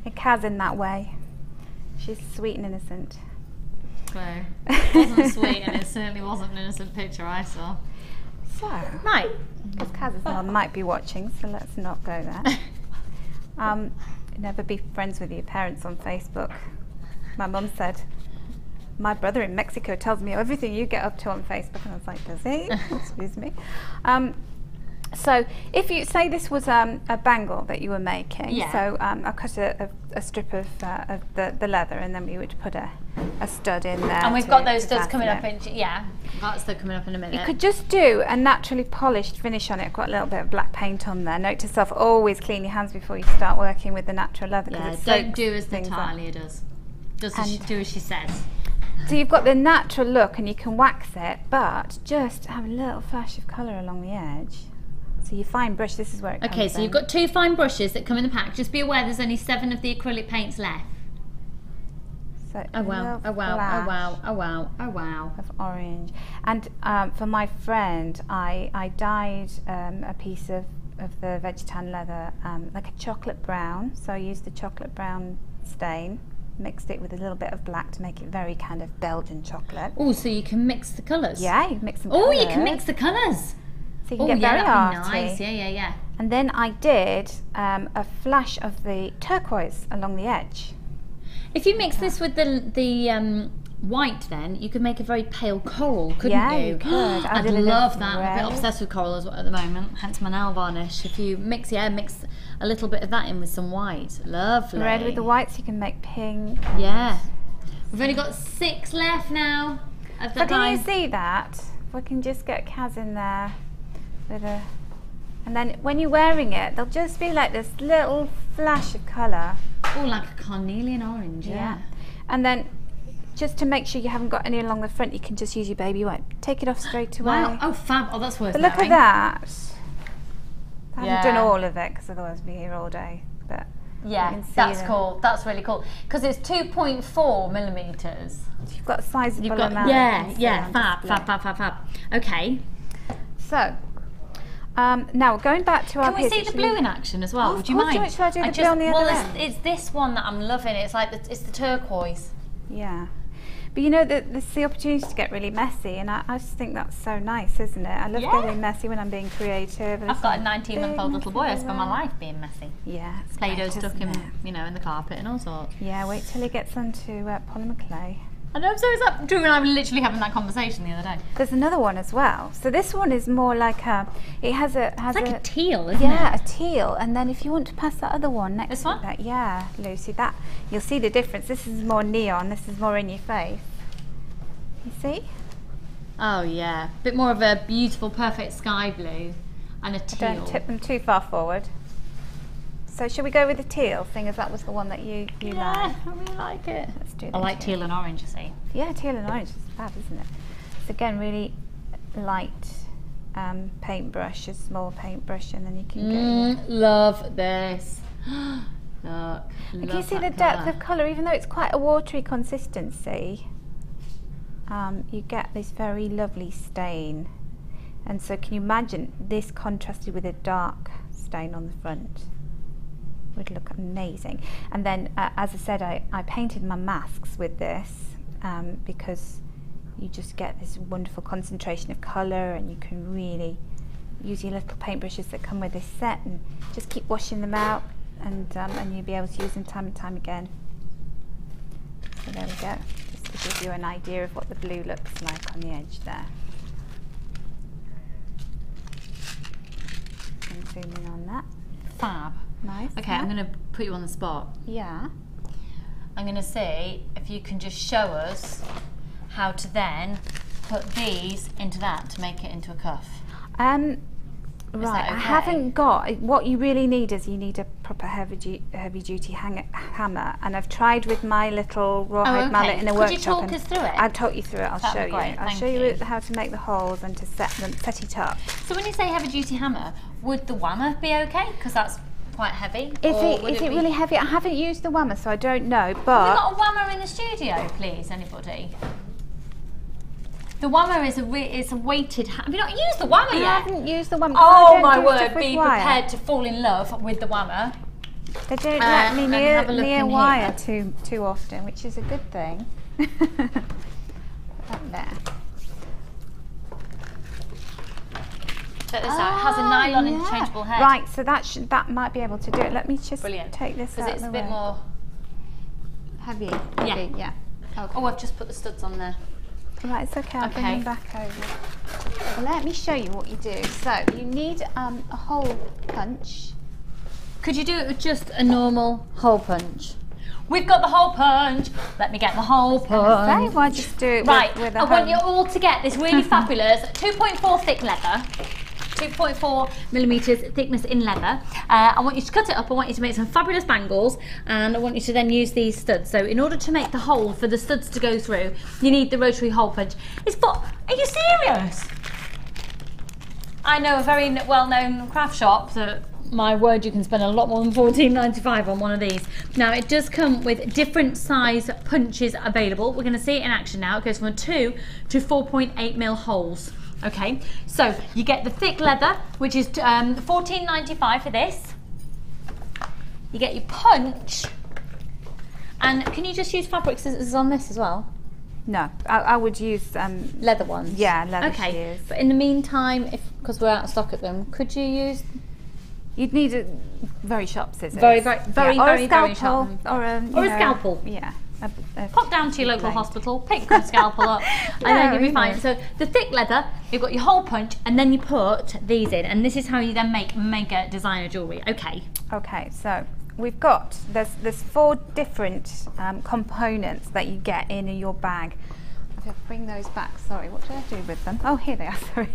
Kaz in that way. She's sweet and innocent. So, it wasn't sweet, and it certainly wasn't an innocent picture I saw. So, Right. because Kaz's mum might be watching, so let's not go there. Never be friends with your parents on Facebook. My mum said, my brother in Mexico tells me everything you get up to on Facebook, and I was like, does he? Excuse me. So if you say this was a bangle that you were making, Yeah. so I cut a strip of the leather, and then we would put a stud in there. And we've to- got those to studs coming up fasten it. in, yeah, got stud coming up in a minute. You could just do a naturally polished finish on it. I've got a little bit of black paint on there. Note to self, always clean your hands before you start working with the natural leather. 'Cause Yeah, it don't soaks do as things up. Natalia does. Do as she says. So you've got the natural look and you can wax it, but just have a little flash of colour along the edge. So your fine brush, this is where it comes Okay, so you've in. got 2 fine brushes that come in the pack. Just be aware there's only 7 of the acrylic paints left. So Oh a wow, little oh wow, oh flash wow, oh wow, oh wow. of orange. And for my friend, I dyed a piece of the Vegetan leather like a chocolate brown. So I used the chocolate brown stain, mixed it with a little bit of black to make it very kind of Belgian chocolate. Oh, so you can mix the colours? Yeah, you can mix some Oh, you can colours. mix the colours. So you can Oh get yeah, very that'd arty. be nice. Yeah, yeah, yeah. And then I did a flash of the turquoise along the edge. If you mix this with the white, then you could make a very pale coral, couldn't Yeah, you? you could. I I'd did a little love that. I'm a bit red. obsessed with coral at the moment, hence my nail varnish. If you mix a little bit of that in with some white, lovely. Red with the whites, you can make pink. Yeah. We've only got 6 left now. Of the So can you dye. see that? If I can just get Kaz in there with a, and then when you're wearing it, there'll just be like this little flash of colour. Oh, like a carnelian orange, yeah. And then just to make sure you haven't got any along the front, you can just use your baby wipe. Take it off straight away. Wow. Oh, fab. Oh, that's worth But look at knowing. that. I haven't done Yeah. all of it because otherwise we'd be here all day. But Yeah, you can see that's them. cool. That's really cool. Because it's 2.4 millimetres. You've got a sizable You've got, amount. yeah, you can see yeah, on fab, display. fab, fab, fab, fab. Okay. So, now going back to our Can we see piece, the blue in action as well? Oh, Would you of course. mind? Should I do the blue on the other end? It's this one that I'm loving. It's like it's the turquoise. Yeah. But you know, this is the opportunity to get really messy, and I just think that's so nice, isn't it? I love Yeah. getting messy when I'm being creative. and I've got a some 19-month-old big little boy. I messy spend my everywhere. life being messy. Yeah, it's Play-Doh great, stuck isn't in, it? in the carpet and all sorts. Yeah, wait till he gets onto polymer clay. I know, so it's Drew and I were literally having that conversation the other day. There's another one as well. So this one is more like it has a It's like a teal, isn't yeah, it? a teal. And then if you want to pass that other one next This to one? that, yeah, Lucy, that you'll see the difference. This is more neon. This is more in your face. You see? Oh yeah, bit more of a beautiful, perfect sky blue and a teal. Don't tip them too far forward. So shall we go with the teal, seeing as that was the one that you Yeah, like? I really like it. Let's do I the like teal and orange, you see. Yeah, teal and orange is fab, isn't it? So again, really light paintbrush, a small paintbrush, and then you can get. Love this. Look, And can you see the depth of colour? Even though it's quite a watery consistency, you get this very lovely stain. And so can you imagine this contrasted with a dark stain on the front? Would look amazing. And then, as I said, I painted my masks with this because you just get this wonderful concentration of colour, and you can really use your little paintbrushes that come with this set and just keep washing them out, and you'll be able to use them time and time again. So there we go, just to give you an idea of what the blue looks like on the edge there. And zoom in on that. Fab. Nice. Okay, yeah. I'm going to put you on the spot. Yeah. I'm going to see if you can just show us how to then put these into that to make it into a cuff. Right, okay? I haven't got, what you really need is you need a proper heavy duty hammer, and I've tried with my little rawhide mallet in a workshop. Could you talk us through it? I'll talk you through it, I'll That'd show be great, you. I'll thank show you you. how to make the holes and to set it up. So when you say heavy duty hammer, would the whammer be okay? Because that's quite heavy. Is it really heavy? I haven't used the whammer, so I don't know, Have we but... got a whammer in the studio, please, anybody? The whammer is a weighted hammer. Have you not used the whammer I yet? haven't used the whammer. Oh my word, be prepared to fall in love with the whammer. They don't let me near wire here. too often, which is a good thing. Up there. Check this out, it has a nylon interchangeable head. Right, so that might be able to do it. Let me just take this out because it's a bit more heavy. Yeah. Okay. Oh, I've just put the studs on there. Right, it's okay. I'll bring them back over. Well, let me show you what you do. So you need a hole punch. Could you do it with just a normal hole punch? We've got the hole punch. Let me get the hole punch. Why just do it right, with a I want you all to get this really fabulous 2.4 thick leather. 2.4 millimeters thickness in leather. I want you to cut it up. I want you to make some fabulous bangles, and I want you to then use these studs. So in order to make the hole for the studs to go through, you need the rotary hole punch. Are you serious? I know a very well-known craft shop that, my word, you can spend a lot more than $14.95 on one of these. Now it does come with different size punches available. We're going to see it in action now. It goes from a 2 to 4.8 mil holes. Okay, so you get the thick leather, which is $14.95 for this. You get your punch, and can you just use fabric scissors on this as well? No, I would use leather ones. Yeah, leather okay. shears. But in the meantime, because we're out of stock at them, could you use? You'd need a very sharp scissors. Very sharp. Or a scalpel. Yeah. Pop down to your local hospital, pick your scalpel up, and then you'll be fine. So the thick leather, you've got your hole punch, and then you put these in, and this is how you then make mega designer jewellery. Okay. Okay, so we've got, there's 4 different components that you get in your bag. I'll bring those back, sorry, what did I do with them? Oh, here they are, sorry.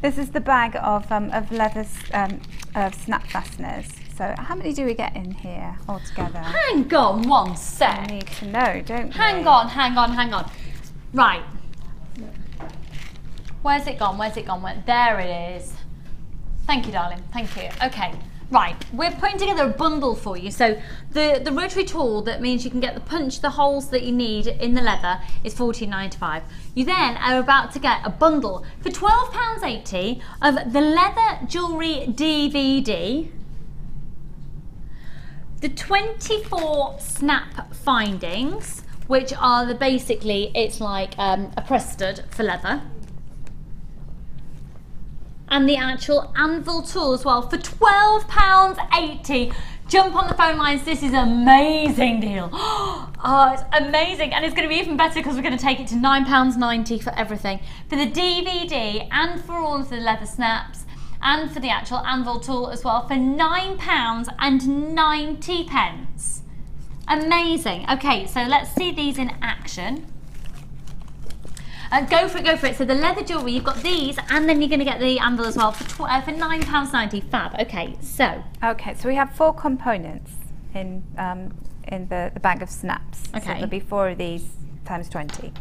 This is the bag of leather snap fasteners. So how many do we get in here altogether? Hang on one sec. We need to know, don't we? Hang on. Right. Where's it gone? There it is. Thank you, darling. Thank you. Okay. Right. We're putting together a bundle for you. So the rotary tool that means you can get the holes that you need in the leather is $14.95. You then are about to get a bundle for £12.80 of the Leather Jewellery DVD. The 24 snap findings, which are basically, it's like a press stud for leather. And the actual anvil tool as well for £12.80. Jump on the phone lines, this is an amazing deal. Oh, it's amazing, and it's going to be even better because we're going to take it to £9.90 for everything. For the DVD and for all of the leather snaps, and for the actual anvil tool as well for £9.90. Amazing. Okay, so let's see these in action. Go for it. So the leather jewellery, you've got these, and then you're going to get the anvil as well for £9.90. Fab. Okay, so. Okay, so we have 4 components in the bag of snaps. Okay. So there'll be 4 of these times 20.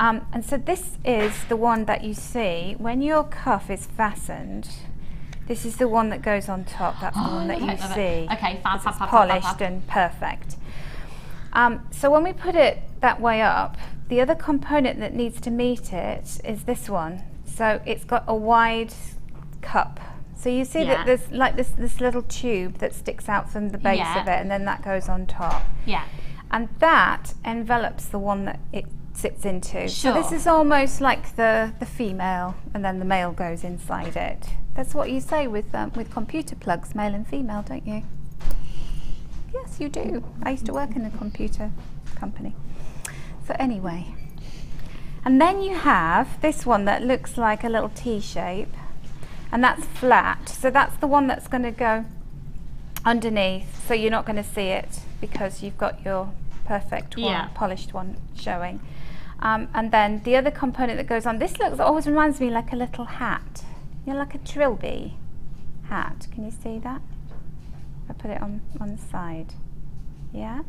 And so this is the one that you see when your cuff is fastened. This is the one that goes on top. That's the one that you see. Okay, fab. It's polished and perfect. So when we put it that way up, the other component that needs to meet it is this one. So it's got a wide cup. So you see that there's like this little tube that sticks out from the base of it, and then that goes on top. Yeah. And that envelops the one that it sits into. Sure. So this is almost like the female, and then the male goes inside it. That's what you say with computer plugs, male and female, don't you? Yes, you do. I used to work in a computer company. So anyway, and then you have this one that looks like a little T shape, and that's flat. So that's the one that's going to go underneath, so you're not going to see it because you've got your perfect one, polished one showing. And then the other component that goes on, this always reminds me like a little hat, you know, like a trilby hat. Can you see that? I put it on the side. Yeah,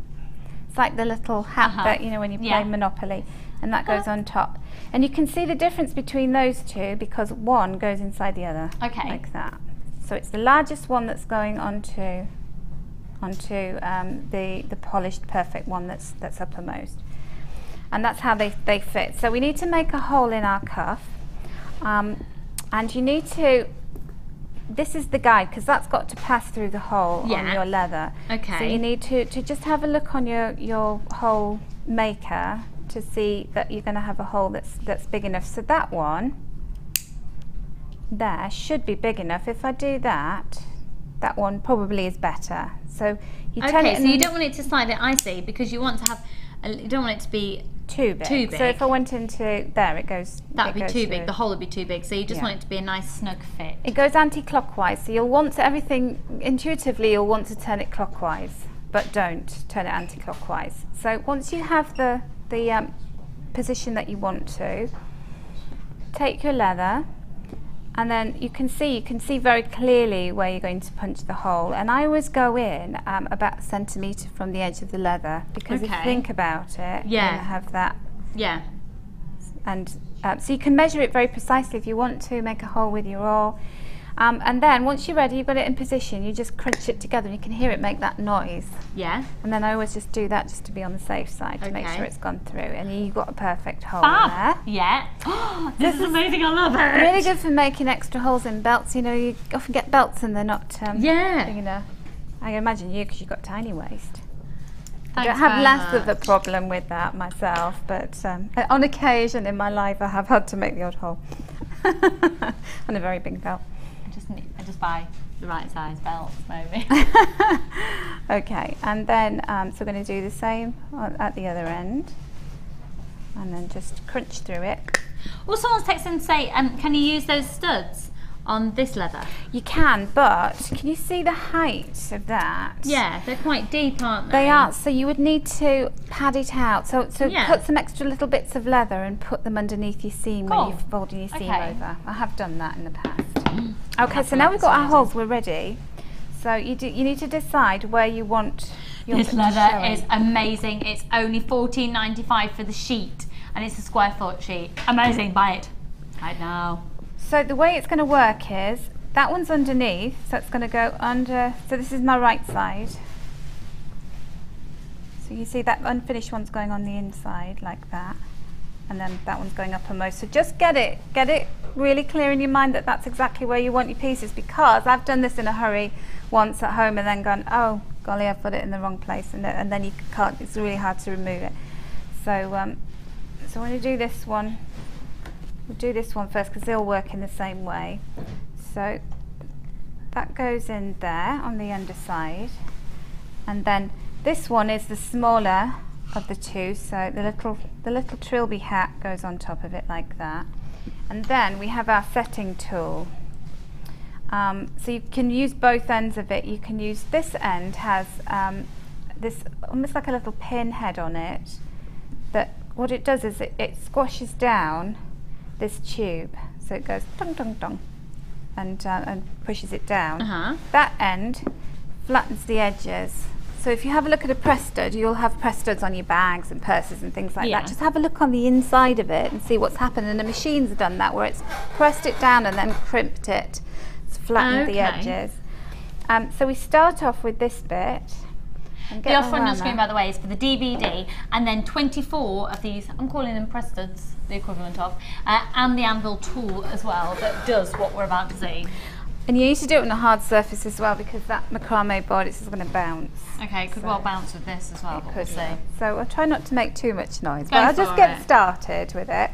it's like the little hat that, you know, when you play Monopoly, and that goes on top. And you can see the difference between those two because one goes inside the other, like that. So it's the largest one that's going onto the polished perfect one that's uppermost, and that's how they fit. So we need to make a hole in our cuff, and you need to. This is the guide because that's got to pass through the hole on your leather. So you need to just have a look on your hole maker to see that you're going to have a hole that's big enough. So that one there should be big enough. If I do that, that one probably is better. So you turn it. So you don't want it to slide it, I see, because you want to have. You don't want it to be too big. So if I went into there, it goes. That would be too big. The hole would be too big. So you just want it to be a nice snug fit. It goes anti-clockwise. So you'll want to, everything intuitively, you'll want to turn it clockwise, but don't turn it anti-clockwise. So once you have the position that you want to, take your leather. And then you can see very clearly where you're going to punch the hole. And I always go in about a centimetre from the edge of the leather, because if you think about it, you're going to have that. Yeah. And so you can measure it very precisely if you want to make a hole with your awl. And then once you're ready, you've got it in position, you just crunch it together and you can hear it make that noise. Yeah. And then I always just do that just to be on the safe side, to make sure it's gone through. And you've got a perfect hole there. Yeah. This is amazing, I love it. Really good for making extra holes in belts. You know, you often get belts and they're not big enough. I imagine you, because you've got tiny waist. I don't have less of a problem with that myself, but on occasion in my life I have had to make the odd hole on a very big belt. I just buy the right size belts, maybe. Okay, and then so we're going to do the same at the other end, and then just crunch through it. Well, someone's texted and say, can you use those studs on this leather? You can, but can you see the height of that? Yeah, they're quite deep, aren't they? They are, so you would need to pad it out. So cut some extra little bits of leather and put them underneath your seam when you're folding your seam over. I have done that in the past. Okay, so now we've got our holes, we're ready. So you need to decide where you want your This leather is amazing. It's only $14.95 for the sheet, and it's a square foot sheet. Amazing, buy it right now. So the way it's going to work is, that one's underneath, so it's going to go under, so this is my right side. So you see that unfinished one's going on the inside, like that. And then that one's going uppermost. So just get it really clear in your mind that that's exactly where you want your pieces, because I've done this in a hurry once at home and then gone, oh golly, I've put it in the wrong place, and then you can't, it's really hard to remove it. So so when you do this one, we'll do this one first because they all work in the same way. So that goes in there on the underside, and then this one is the smaller of the two, so the little trilby hat goes on top of it like that. And then we have our setting tool. So you can use both ends of it. You can use, this end has this almost like a little pin head on it, that what it does is it squashes down this tube, so it goes dong dong dong and pushes it down. That end flattens the edges. So if you have a look at a press stud, you'll have press studs on your bags and purses and things like that. Just have a look on the inside of it and see what's happened. And the machine's done that, where it's pressed it down and then crimped it. It's flattened the edges. So we start off with this bit. The offer on your screen, by the way, is for the DVD, and then 24 of these, I'm calling them press studs, the equivalent of, and the anvil tool as well, that does what we're about to see. And you need to do it on a hard surface as well, because that macrame bodice is going to bounce. Okay, it could well bounce with this as well, but we'll see. So I'll try not to make too much noise, Go but I'll just for get it. started with it.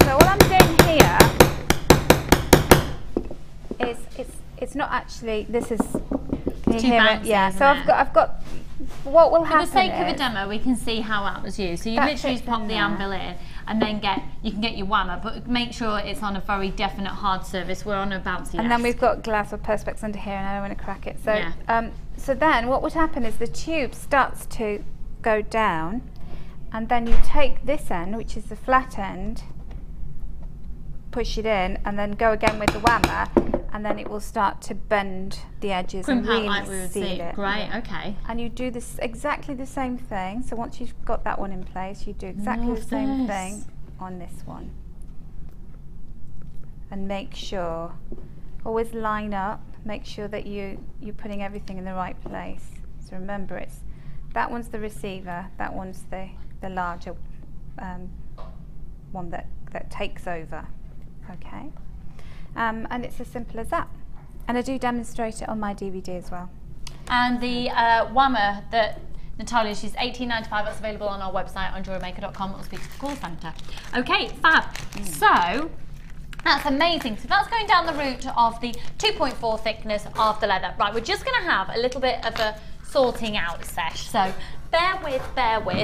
So what I'm doing here is it's not actually, this is, can you Too hear bouncy, it? Yeah, isn't so it? I've got what will For happen the sake of a is- demo, we can see how that was used. So you That literally fits just pop in the there. anvil in and then you can get your whammer, but make sure it's on a very definite hard surface. We're on a bouncy And then we've got glass or perspex under here, and I don't want to crack it. So, Yeah. so then what would happen is the tube starts to go down, and then you take this end, which is the flat end, push it in, and then go again with the whammer, and then it will start to bend the edges crimp and out really like we would seal see. it. Great, Yeah. okay. And you do this exactly the same thing. So once you've got that one in place, you do exactly Love the same this. thing on this one. And make sure, always line up, make sure that you're putting everything in the right place. So remember, that one's the receiver, that one's the larger one that takes over. Okay, and it's as simple as that. And I do demonstrate it on my DVD as well. And the whammer that Natalia, she's $18.95. That's available on our website on JewelleryMaker.com. It'll speak to the call centre. Okay, fab. So that's amazing. So that's going down the route of the 2.4 thickness of the leather. Right, we're just going to have a little bit of a sorting out sesh. So bear with.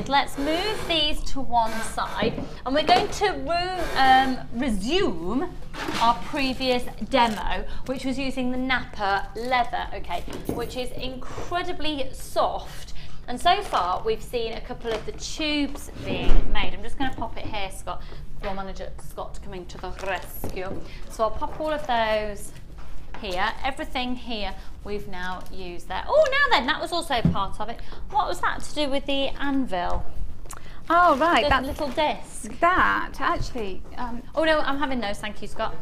Let's move these to one side, and we're going to resume our previous demo, which was using the Napa leather, okay, which is incredibly soft. And so far, we've seen a couple of the tubes being made. I'm just going to pop it here, Scott. Floor manager Scott coming to the rescue. So I'll pop all of those here. Everything here we've now used there. Oh, now then, that was also part of it. What was that to do with the anvil? Oh, right. The That little disc. That, actually... Oh, no, I'm having those. Thank you, Scott.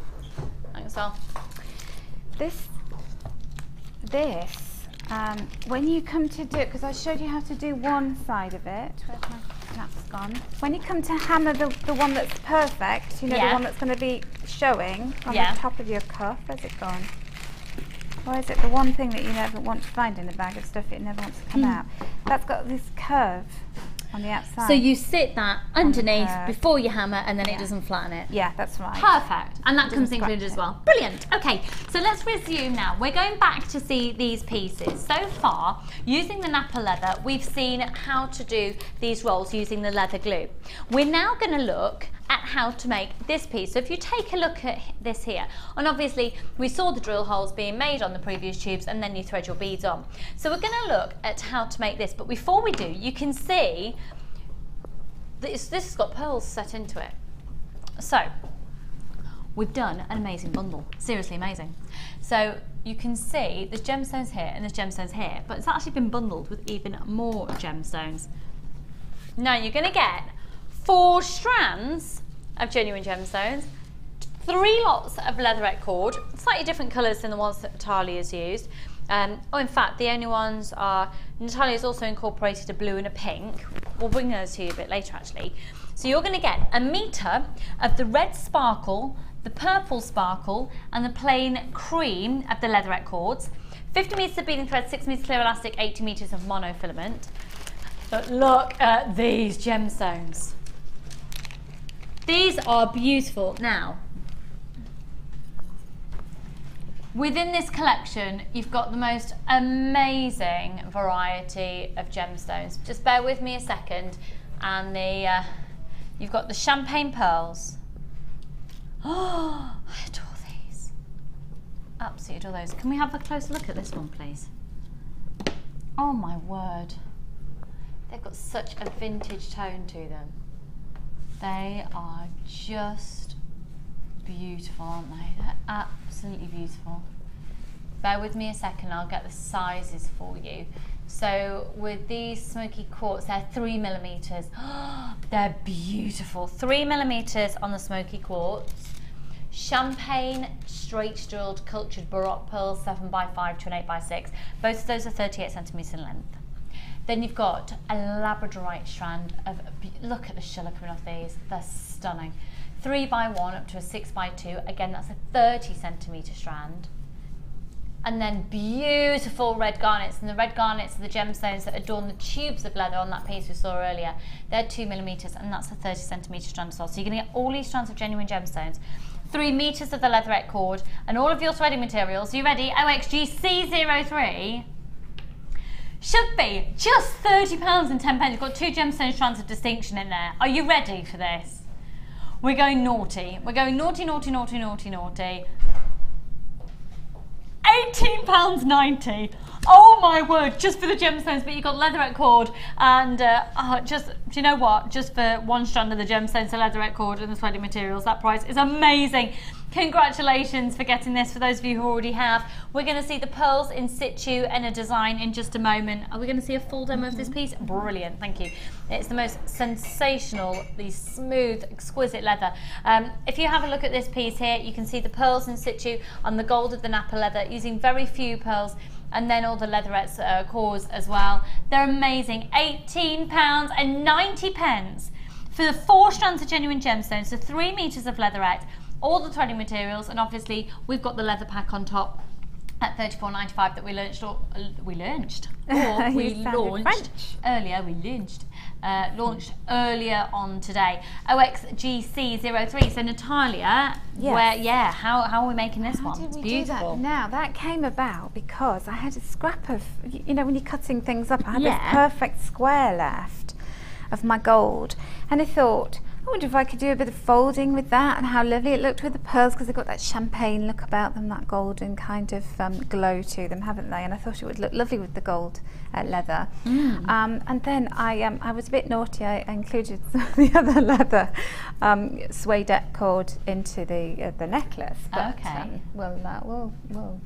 Thanks, all. This, when you come to do it, because I showed you how to do one side of it. Where's my snap's gone? When you come to hammer the one that's perfect, you know, the one that's going to be showing on the top of your cuff. Where's it gone? Or is it the one thing that you never want to find in a bag of stuff, it never wants to come out? That's got this curve on the outside. So you sit that underneath before you hammer, and then it doesn't flatten it. Yeah, that's right. Perfect. And that comes included as well. Brilliant. Okay, so let's resume now. We're going back to see these pieces. So far, using the Napa leather, we've seen how to do these rolls using the leather glue. We're now going to look at how to make this piece. So if you take a look at this here, and obviously we saw the drill holes being made on the previous tubes, and then you thread your beads on. So we're going to look at how to make this, but before we do, you can see this has got pearls set into it. So we've done an amazing bundle, seriously amazing. So you can see there's gemstones here and there's gemstones here, but it's actually been bundled with even more gemstones. Now you're going to get 4 strands of genuine gemstones, 3 lots of leatherette cord, slightly different colours than the ones that Natalia's used. Oh, in fact, the only ones are, Natalia's also incorporated a blue and a pink. We'll bring those to you a bit later, actually. So you're going to get 1 metre of the red sparkle, the purple sparkle, and the plain cream of the leatherette cords, 50 metres of beading thread, 6 metres clear elastic, 80 metres of monofilament. But look at these gemstones. These are beautiful. Now, within this collection, you've got the most amazing variety of gemstones. Just bear with me a second. And you've got the champagne pearls. Oh, I adore these. Absolutely adore those. Can we have a closer look at this one, please? Oh my word. They've got such a vintage tone to them. They are just beautiful, aren't they? They're absolutely beautiful. Bear with me a second, I'll get the sizes for you. So with these smoky quartz, they're 3mm. They're beautiful. 3mm on the smoky quartz. Champagne straight drilled cultured baroque pearls, 7x5 to an 8x6. Both of those are 38 centimetres in length. Then you've got a labradorite strand of, look at the shiller coming off these, they're stunning. 3x1 up to a 6x2. Again, that's a 30cm strand. And then beautiful red garnets, and the red garnets are the gemstones that adorn the tubes of leather on that piece we saw earlier. They're 2mm, and that's a 30cm strand as well. So you're going to get all these strands of genuine gemstones, 3 meters of the leatherette cord, and all of your threading materials. Are you ready? OXGC03 should be just £30 and 10 pence. You've got 2 gemstone strands of distinction in there. Are you ready for this? We're going naughty. We're going naughty, naughty, naughty, naughty, naughty. £18.90. Oh my word, just for the gemstones, but you've got leatherette cord and just, do you know what? Just for 1 strand of the gemstones, the leatherette cord and the threading materials, that price is amazing. Congratulations for getting this, for those of you who already have. We're going to see the pearls in situ and a design in just a moment. Are we going to see a full demo of this piece? Brilliant, thank you. It's the most sensationally smooth, exquisite leather. If you have a look at this piece here, you can see the pearls in situ on the gold of the Napa leather, using very few pearls, and then all the leatherettes cores as well. They're amazing. £18.90 for the 4 strands of genuine gemstones, so 3 meters of leatherette, all the threading materials, and obviously we've got the leather pack on top at £34.95 that we launched earlier on today. OXGC03. So Natalia, Yes. how are we making this one? How did It's we beautiful. do that? Now that came about because I had a scrap of, you know, when you're cutting things up, I had Yeah. this perfect square left of my gold, and I thought, I wonder if I could do a bit of folding with that, and how lovely it looked with the pearls, because they've got that champagne look about them, that golden kind of glow to them, haven't they? And I thought it would look lovely with the gold leather. And then I was a bit naughty. I included the other leather suede cord into the necklace. But, Okay. We'll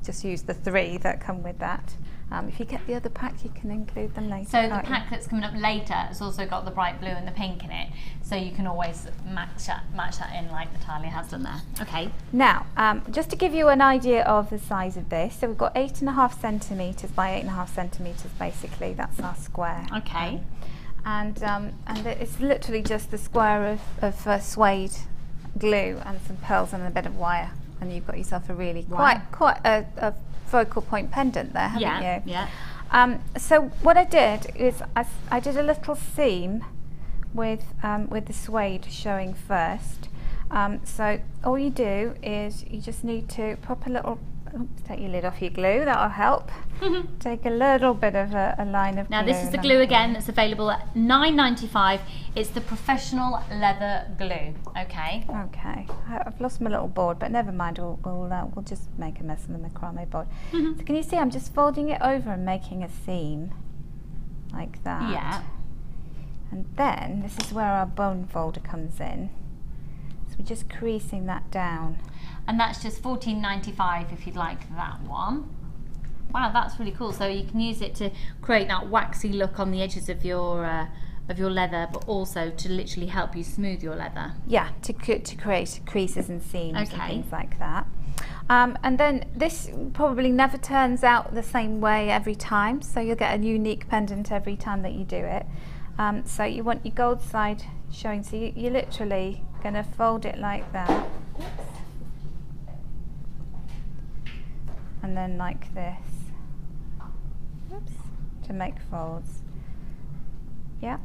just use the 3 that come with that. If you get the other pack, you can include them later. So the pack that's coming up later has also got the bright blue and the pink in it, so you can always match that in like Natalia has done there. Okay. Now, just to give you an idea of the size of this, so we've got 8.5 centimetres by 8.5 centimetres, basically. That's our square. Okay. And it's literally just the square of suede glue and some pearls and a bit of wire, and you've got yourself a really quite a focal point pendant there, haven't you? Yeah. So what I did is I did a little seam with the suede showing first. So all you do is you just need to pop a little, oops, take your lid off your glue, that'll help. Take a little bit of a line of glue. Now this is the glue again that's available at £9.95. It's the professional leather glue. Okay. Okay, I've lost my little board, but never mind. We'll just make a mess of the macrame board. So can you see? I'm just folding it over and making a seam like that. Yeah. And then this is where our bone folder comes in. So we're just creasing that down. And that's just £14.95 if you'd like that one. Wow, that's really cool. So you can use it to create that waxy look on the edges of your leather, but also to literally help you smooth your leather. Yeah, to create creases and seams and Okay. things like that. And then this probably never turns out the same way every time, so you'll get a unique pendant every time that you do it. So you want your gold side showing, so you're literally going to fold it like that. And then like this. Oops, to make folds. Yeah.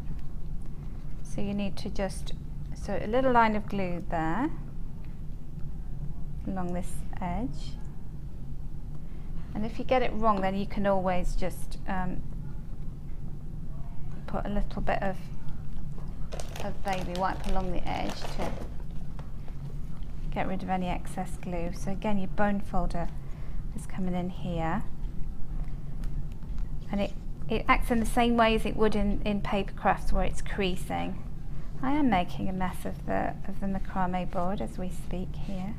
So you need to just, so a little line of glue there along this edge. And if you get it wrong, then you can always just put a little bit of baby wipe along the edge to get rid of any excess glue. So again, your bone folder is coming in here, and it acts in the same way as it would in paper crafts, where it's creasing. I am making a mess of the macrame board as we speak here.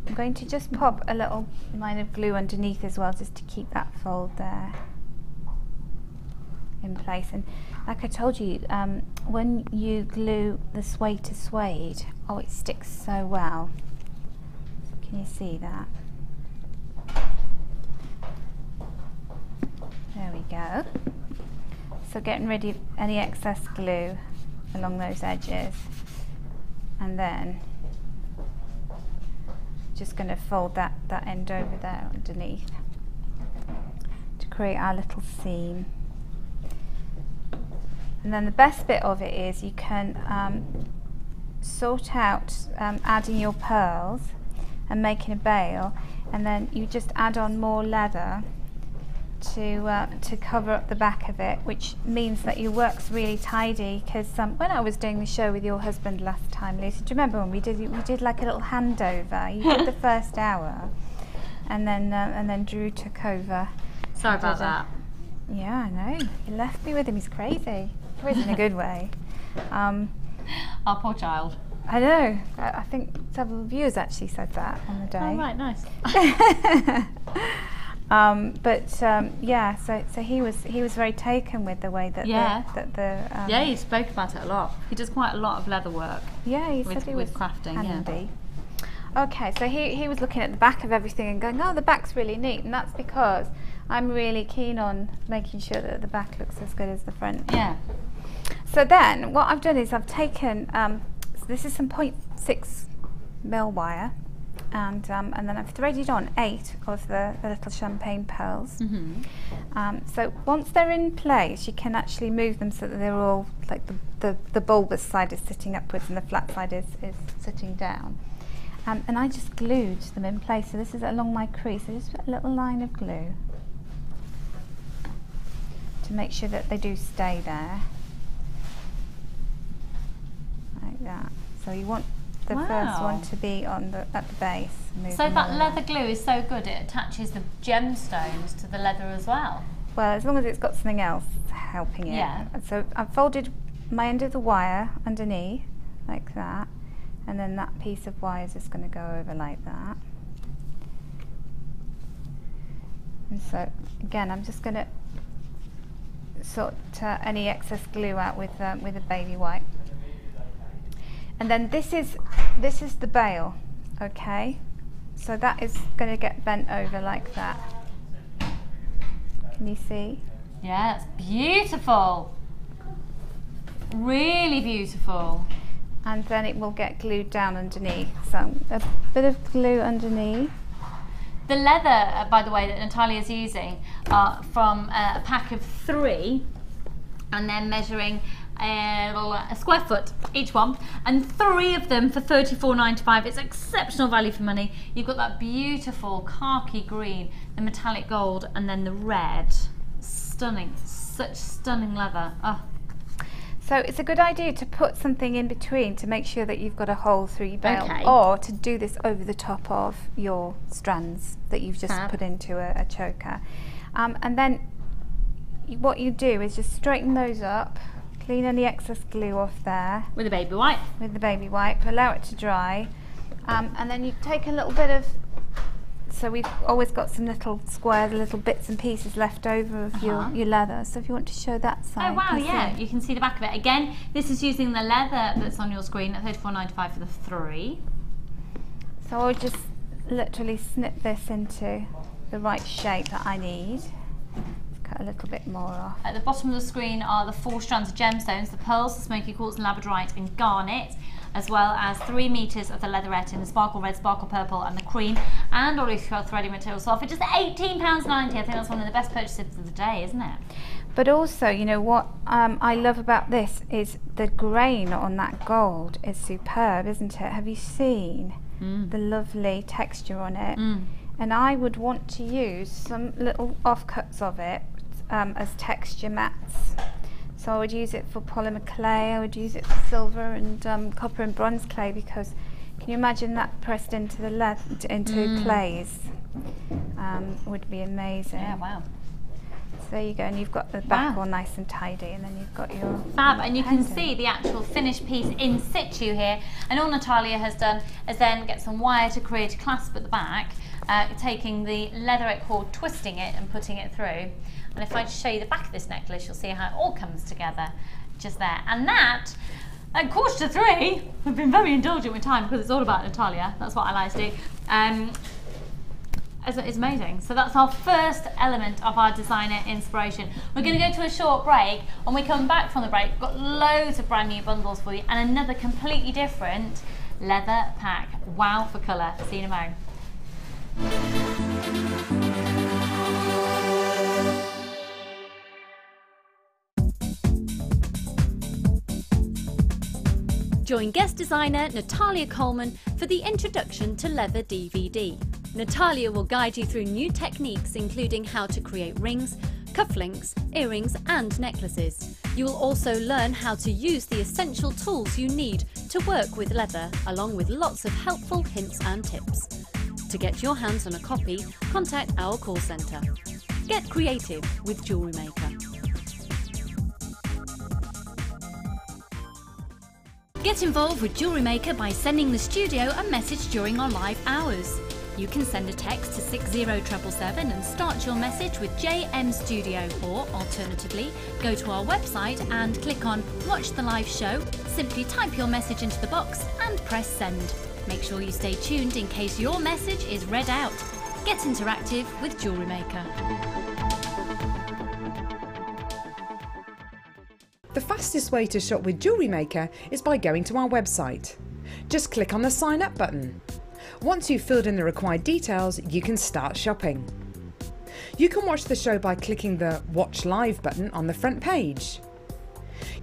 I'm going to just pop a little line of glue underneath as well, just to keep that fold there in place. And like I told you, when you glue the suede to suede, oh, it sticks so well. Can you see that? There we go. So getting rid of any excess glue along those edges. and then just going to fold that end over there underneath to create our little seam. And then the best bit of it is you can sort out adding your pearls and making a bail, and then you just add on more leather to cover up the back of it, which means that your work's really tidy. Because when I was doing the show with your husband last time, Lucy, do you remember when we did like a little handover? You did the first hour, and then Drew took over. Sorry about that. Yeah, I know. You left me with him. He's crazy. Always in a good way. Our poor child. I know. I think several viewers actually said that on the day. Oh right, nice. Yeah, so he was very taken with the way that yeah, he spoke about it a lot. He does quite a lot of leather work. Yeah, he said he was crafting. handy. Yeah. Okay, so he was looking at the back of everything and going, oh, the back's really neat, and that's because I'm really keen on making sure that the back looks as good as the front. Yeah. So then what I've done is I've taken so this is some 0.6 mil wire. And then I've threaded on 8 of the little champagne pearls. So once they're in place, you can actually move them so that they're all like the bulbous side is sitting upwards and the flat side is sitting down. And I just glued them in place. So this is along my crease. I just put a little line of glue to make sure that they do stay there, like that. So you want the first one to be on at the base. So that leather glue is so good, it attaches the gemstones to the leather as well? Well, as long as it's got something else helping it. Yeah. So I've folded my end of the wire underneath, like that, and then that piece of wire is just going to go over like that. And so, again, I'm just going to sort any excess glue out with a baby wipe. And then this is the bail, okay? So that is going to get bent over like that. Can you see? Yeah, it's beautiful. Really beautiful. And then it will get glued down underneath. So a bit of glue underneath. The leather, by the way, that Natalia is using are from a pack of 3, and they're measuring a square foot each one, and 3 of them for £34.95. It's exceptional value for money. You've got that beautiful khaki green, the metallic gold, and then the red. Stunning, such stunning leather. Oh. So it's a good idea to put something in between to make sure that you've got a hole through your bail, or to do this over the top of your strands that you've just put into a choker. And then what you do is just straighten those up, clean any excess glue off there. With a baby wipe. With the baby wipe, allow it to dry. And then you take a little bit of, so we've always got some little squares, little bits and pieces left over of your leather. So if you want to show that side. Oh wow, yeah, you can see the back of it. Again, this is using the leather that's on your screen at £34.95 for the 3. So I'll just literally snip this into the right shape that I need. Cut a little bit more off. At the bottom of the screen are the 4 strands of gemstones, the pearls, the smoky quartz, labradorite and garnet, as well as 3 metres of the leatherette in the sparkle red, sparkle purple and the cream, and all these threading materials sold for just £18.90. I think that's one of the best purchases of the day, isn't it? But also, you know what I love about this is the grain on that gold is superb, isn't it? Have you seen the lovely texture on it? And I would want to use some little offcuts of it as texture mats. So I would use it for polymer clay, I would use it for silver and copper and bronze clay, because can you imagine that pressed into the clays? Would be amazing. Yeah, wow. So there you go, and you've got the back all nice and tidy, and then you've got your fab, and you can see the actual finished piece in situ here. And all Natalia has done is then get some wire to create a clasp at the back, taking the leatherette cord, twisting it and putting it through. And if I just show you the back of this necklace, you'll see how it all comes together just there. And that, at 2:45, we've been very indulgent with time because it's all about Natalia. That's what I like to do. It's amazing. So that's our first element of our designer inspiration. We're going to go to a short break. When we come back from the break, we've got loads of brand new bundles for you and another completely different leather pack. Wow for colour. See you in a moment. Join guest designer Natalia Coleman for the introduction to leather DVD. Natalia will guide you through new techniques including how to create rings, cufflinks, earrings and necklaces. You will also learn how to use the essential tools you need to work with leather, along with lots of helpful hints and tips. To get your hands on a copy, contact our call centre. Get creative with JewelleryMaker. Get involved with JewelleryMaker by sending the studio a message during our live hours. You can send a text to 60777 and start your message with JM Studio, or alternatively, go to our website and click on Watch the Live Show, simply type your message into the box and press send. Make sure you stay tuned in case your message is read out. Get interactive with JewelleryMaker. The fastest way to shop with JewelleryMaker is by going to our website. Just click on the sign up button. Once you've filled in the required details, you can start shopping. You can watch the show by clicking the Watch Live button on the front page.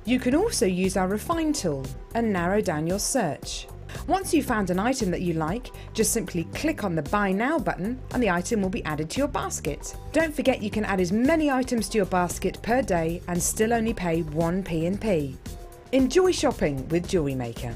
You can also use our Refine tool and narrow down your search. Once you've found an item that you like, just simply click on the Buy Now button and the item will be added to your basket. Don't forget you can add as many items to your basket per day and still only pay 1 P&P. Enjoy shopping with JewelleryMaker.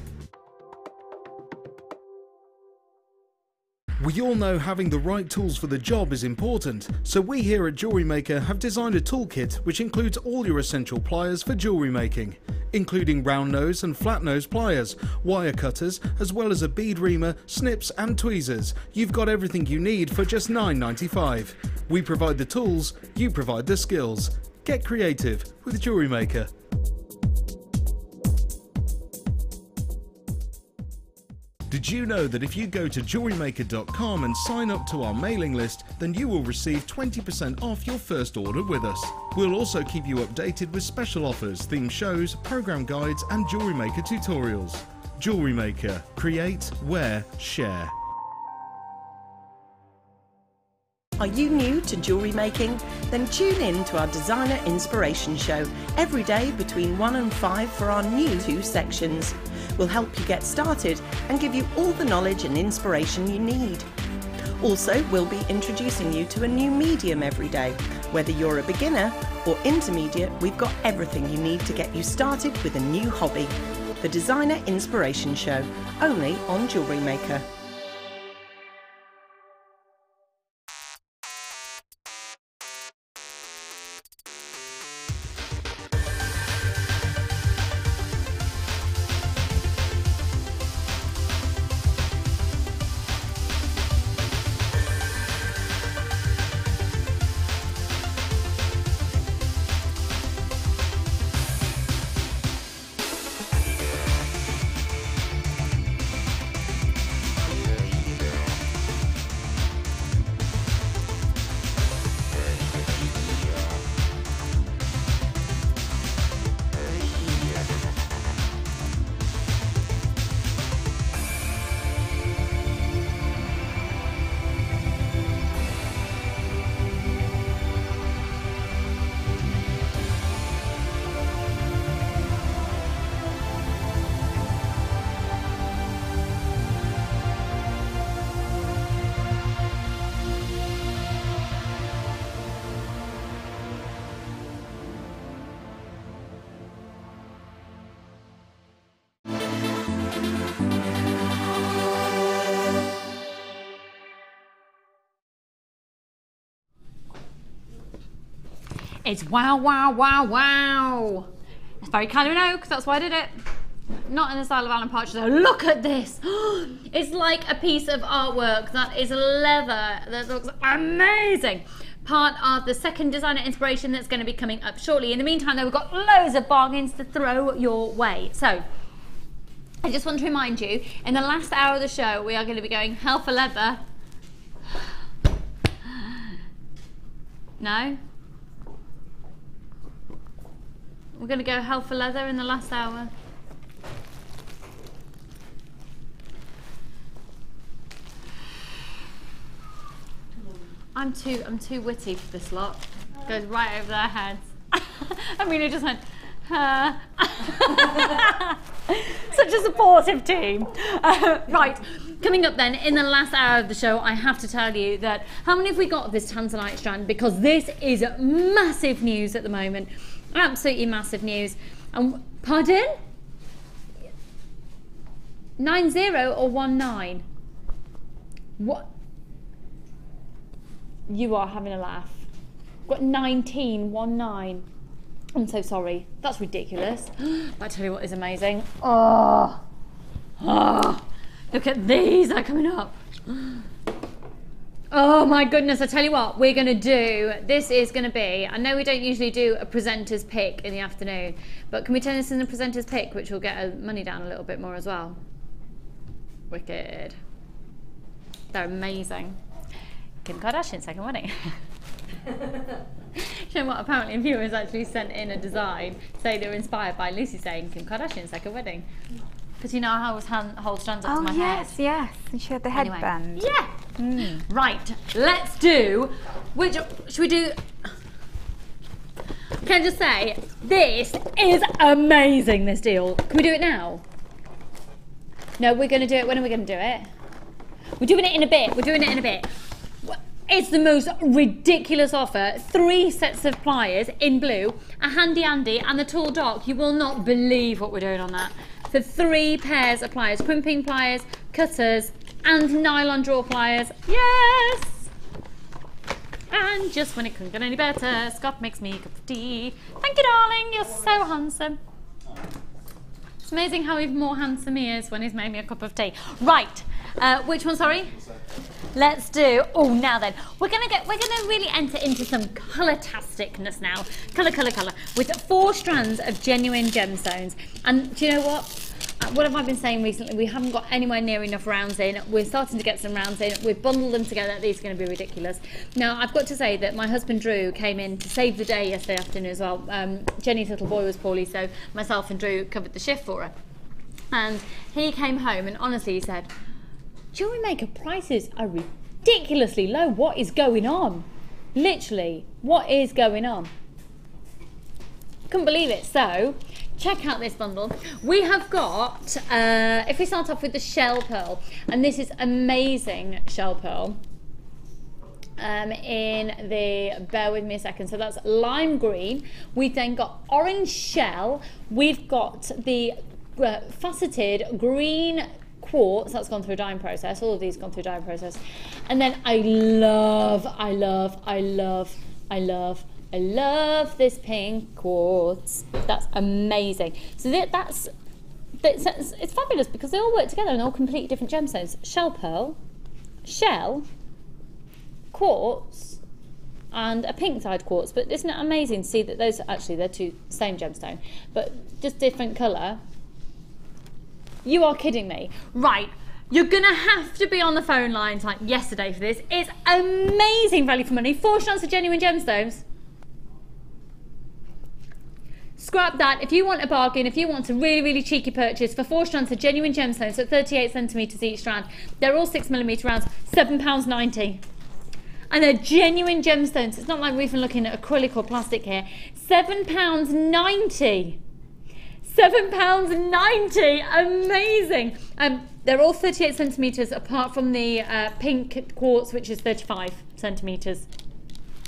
We all know having the right tools for the job is important, so we here at JewelleryMaker have designed a toolkit which includes all your essential pliers for jewellery making, including round nose and flat nose pliers, wire cutters, as well as a bead reamer, snips and tweezers. You've got everything you need for just $9.95. We provide the tools, you provide the skills. Get creative with JewelleryMaker. Did you know that if you go to JewelleryMaker.com and sign up to our mailing list, then you will receive 20% off your first order with us. We'll also keep you updated with special offers, themed shows, program guides and JewelleryMaker tutorials. JewelleryMaker. Create, wear, share. Are you new to jewellery making? Then tune in to our Designer Inspiration Show every day between 1 and 5 for our new 2 sections. We'll help you get started and give you all the knowledge and inspiration you need. Also, we'll be introducing you to a new medium every day. Whether you're a beginner or intermediate, we've got everything you need to get you started with a new hobby. The Designer Inspiration Show, only on JewelleryMaker. It's wow, wow, wow, wow. It's very kind of an oak, that's why I did it. Not in the style of Alan Partridge, though. Look at this. It's like a piece of artwork that is leather. That looks amazing. Part of the second designer inspiration that's going to be coming up shortly. In the meantime, though, we've got loads of bargains to throw your way. So, I just want to remind you, in the last hour of the show, we are going to be going hell for leather. No? We're going to go hell for leather in the last hour. I'm too witty for this lot. Goes right over their heads. I mean, it just went, Such a supportive team. Right, coming up then, in the last hour of the show, I have to tell you that, how many have we got of this Tanzanite strand? Because this is massive news at the moment. Absolutely massive news. Pardon? 9-0 or 1-9? What? You are having a laugh. Got 19-1-9. I'm so sorry. That's ridiculous. I tell you what is amazing. Oh, look at these. They're coming up. Oh my goodness. I tell you what, we're going to do. This is going to be, I know we don't usually do a presenter's pick in the afternoon, but can we turn this in a presenter's pick, which will get money down a little bit more as well? Wicked. They're amazing. Kim Kardashian's second wedding. You know what, apparently viewers actually sent in a design saying they were inspired by Lucy saying Kim Kardashian's second wedding. Because you know how I was hold strands up to my head. Oh yes, and she had the headband. Yeah. Right, let's do, should we do, can I just say, this is amazing, this deal. Can we do it now? No, we're going to do it, when are we going to do it? We're doing it in a bit, It's the most ridiculous offer. 3 sets of pliers in blue, a handy Andy and the tall dock. You will not believe what we're doing on that. For 3 pairs of pliers, crimping pliers, cutters and nylon draw pliers. Yes! And just when it couldn't get any better, Scott makes me a cup of tea. Thank you, darling, you're so handsome. It's amazing how even more handsome he is when he's made me a cup of tea. Right, which one, sorry? Let's do, oh now then, we're gonna really enter into some colour-tasticness now. Colour, with 4 strands of genuine gemstones. And do you know what? What have I been saying recently? We haven't got anywhere near enough rounds in. We're starting to get some rounds in. We've bundled them together. These are going to be ridiculous. Now, I've got to say that my husband Drew came in to save the day yesterday afternoon as well. Jenny's little boy was poorly, so myself and Drew covered the shift for her. And he came home and honestly he said, JewelleryMaker prices are ridiculously low. What is going on? Literally, what is going on? Couldn't believe it. So, check out this bundle. We have got, if we start off with the shell pearl, and this is amazing shell pearl. In the, bear with me a second, so that's lime green. We've then got orange shell. We've got the faceted green quartz, that's gone through a dyeing process. All of these gone through a dyeing process. And then I love this pink quartz. That's amazing. So it's fabulous because they all work together and all completely different gemstones. Shell pearl, shell, quartz, and a pink side quartz. But isn't it amazing to see that those actually they're 2 same gemstone, but just different colour? You are kidding me. Right, you're gonna have to be on the phone lines like yesterday for this. It's amazing value for money. 4 strands of genuine gemstones. Scrap that. If you want a bargain, if you want a really, really cheeky purchase for 4 strands of genuine gemstones at 38 centimetres each strand, they're all 6mm rounds, £7.90. And they're genuine gemstones. It's not like we're even looking at acrylic or plastic here. £7.90. £7.90, amazing. They're all 38 centimetres apart from the pink quartz, which is 35 centimetres.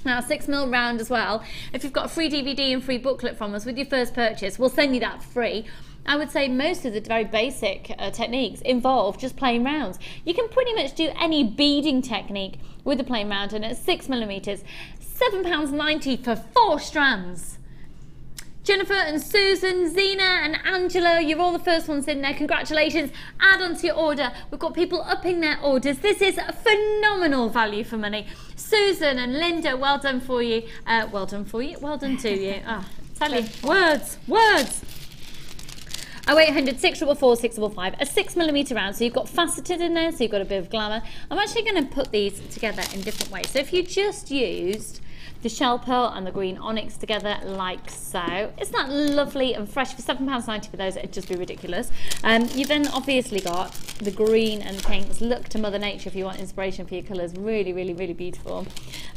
Now 6mm round as well. If you've got a free DVD and free booklet from us with your first purchase, we'll send you that for free. I would say most of the very basic techniques involve just plain rounds. You can pretty much do any beading technique with a plain round, and at 6mm, £7.90 for 4 strands. Jennifer and Susan, Zena and Angela, you're all the first ones in there. Congratulations. Add on to your order. We've got people upping their orders. This is a phenomenal value for money. Susan and Linda, well done for you. Well done for you. Well done to you. Oh, tell you. Words. 0800 644 655, a 6mm round. So you've got faceted in there, so you've got a bit of glamour. I'm actually going to put these together in different ways. So if you just used the shell pearl and the green onyx together like so. Isn't that lovely and fresh? For £7.90 for those, it'd just be ridiculous. You've then obviously got the green and pinks. Look to Mother Nature if you want inspiration for your colours. Really, really, really beautiful.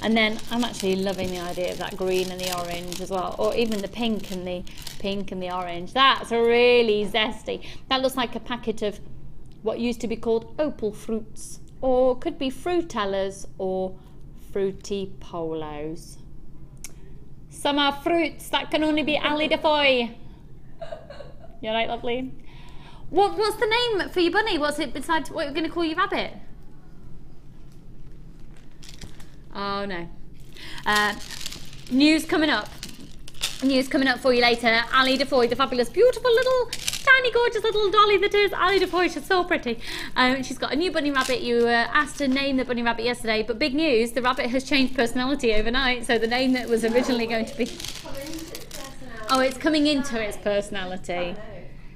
And then I'm actually loving the idea of that green and the orange as well, or even the pink and the orange. That's really zesty. That looks like a packet of what used to be called opal fruits, or could be fruitellas or fruity polos. Summer fruits that can only be Ali Defoy. You right, lovely? What's the name for your bunny? What's it besides what you're going to call your rabbit? Oh no. News coming up. News coming up for you later. Ali Defoy, the fabulous, beautiful little, tiny, gorgeous little dolly that is Ali Defoy. She's so pretty. She's got a new bunny rabbit. You asked to name the bunny rabbit yesterday, but big news, the rabbit has changed personality overnight. So the name that was originally going to be... Oh, it's coming into its personality.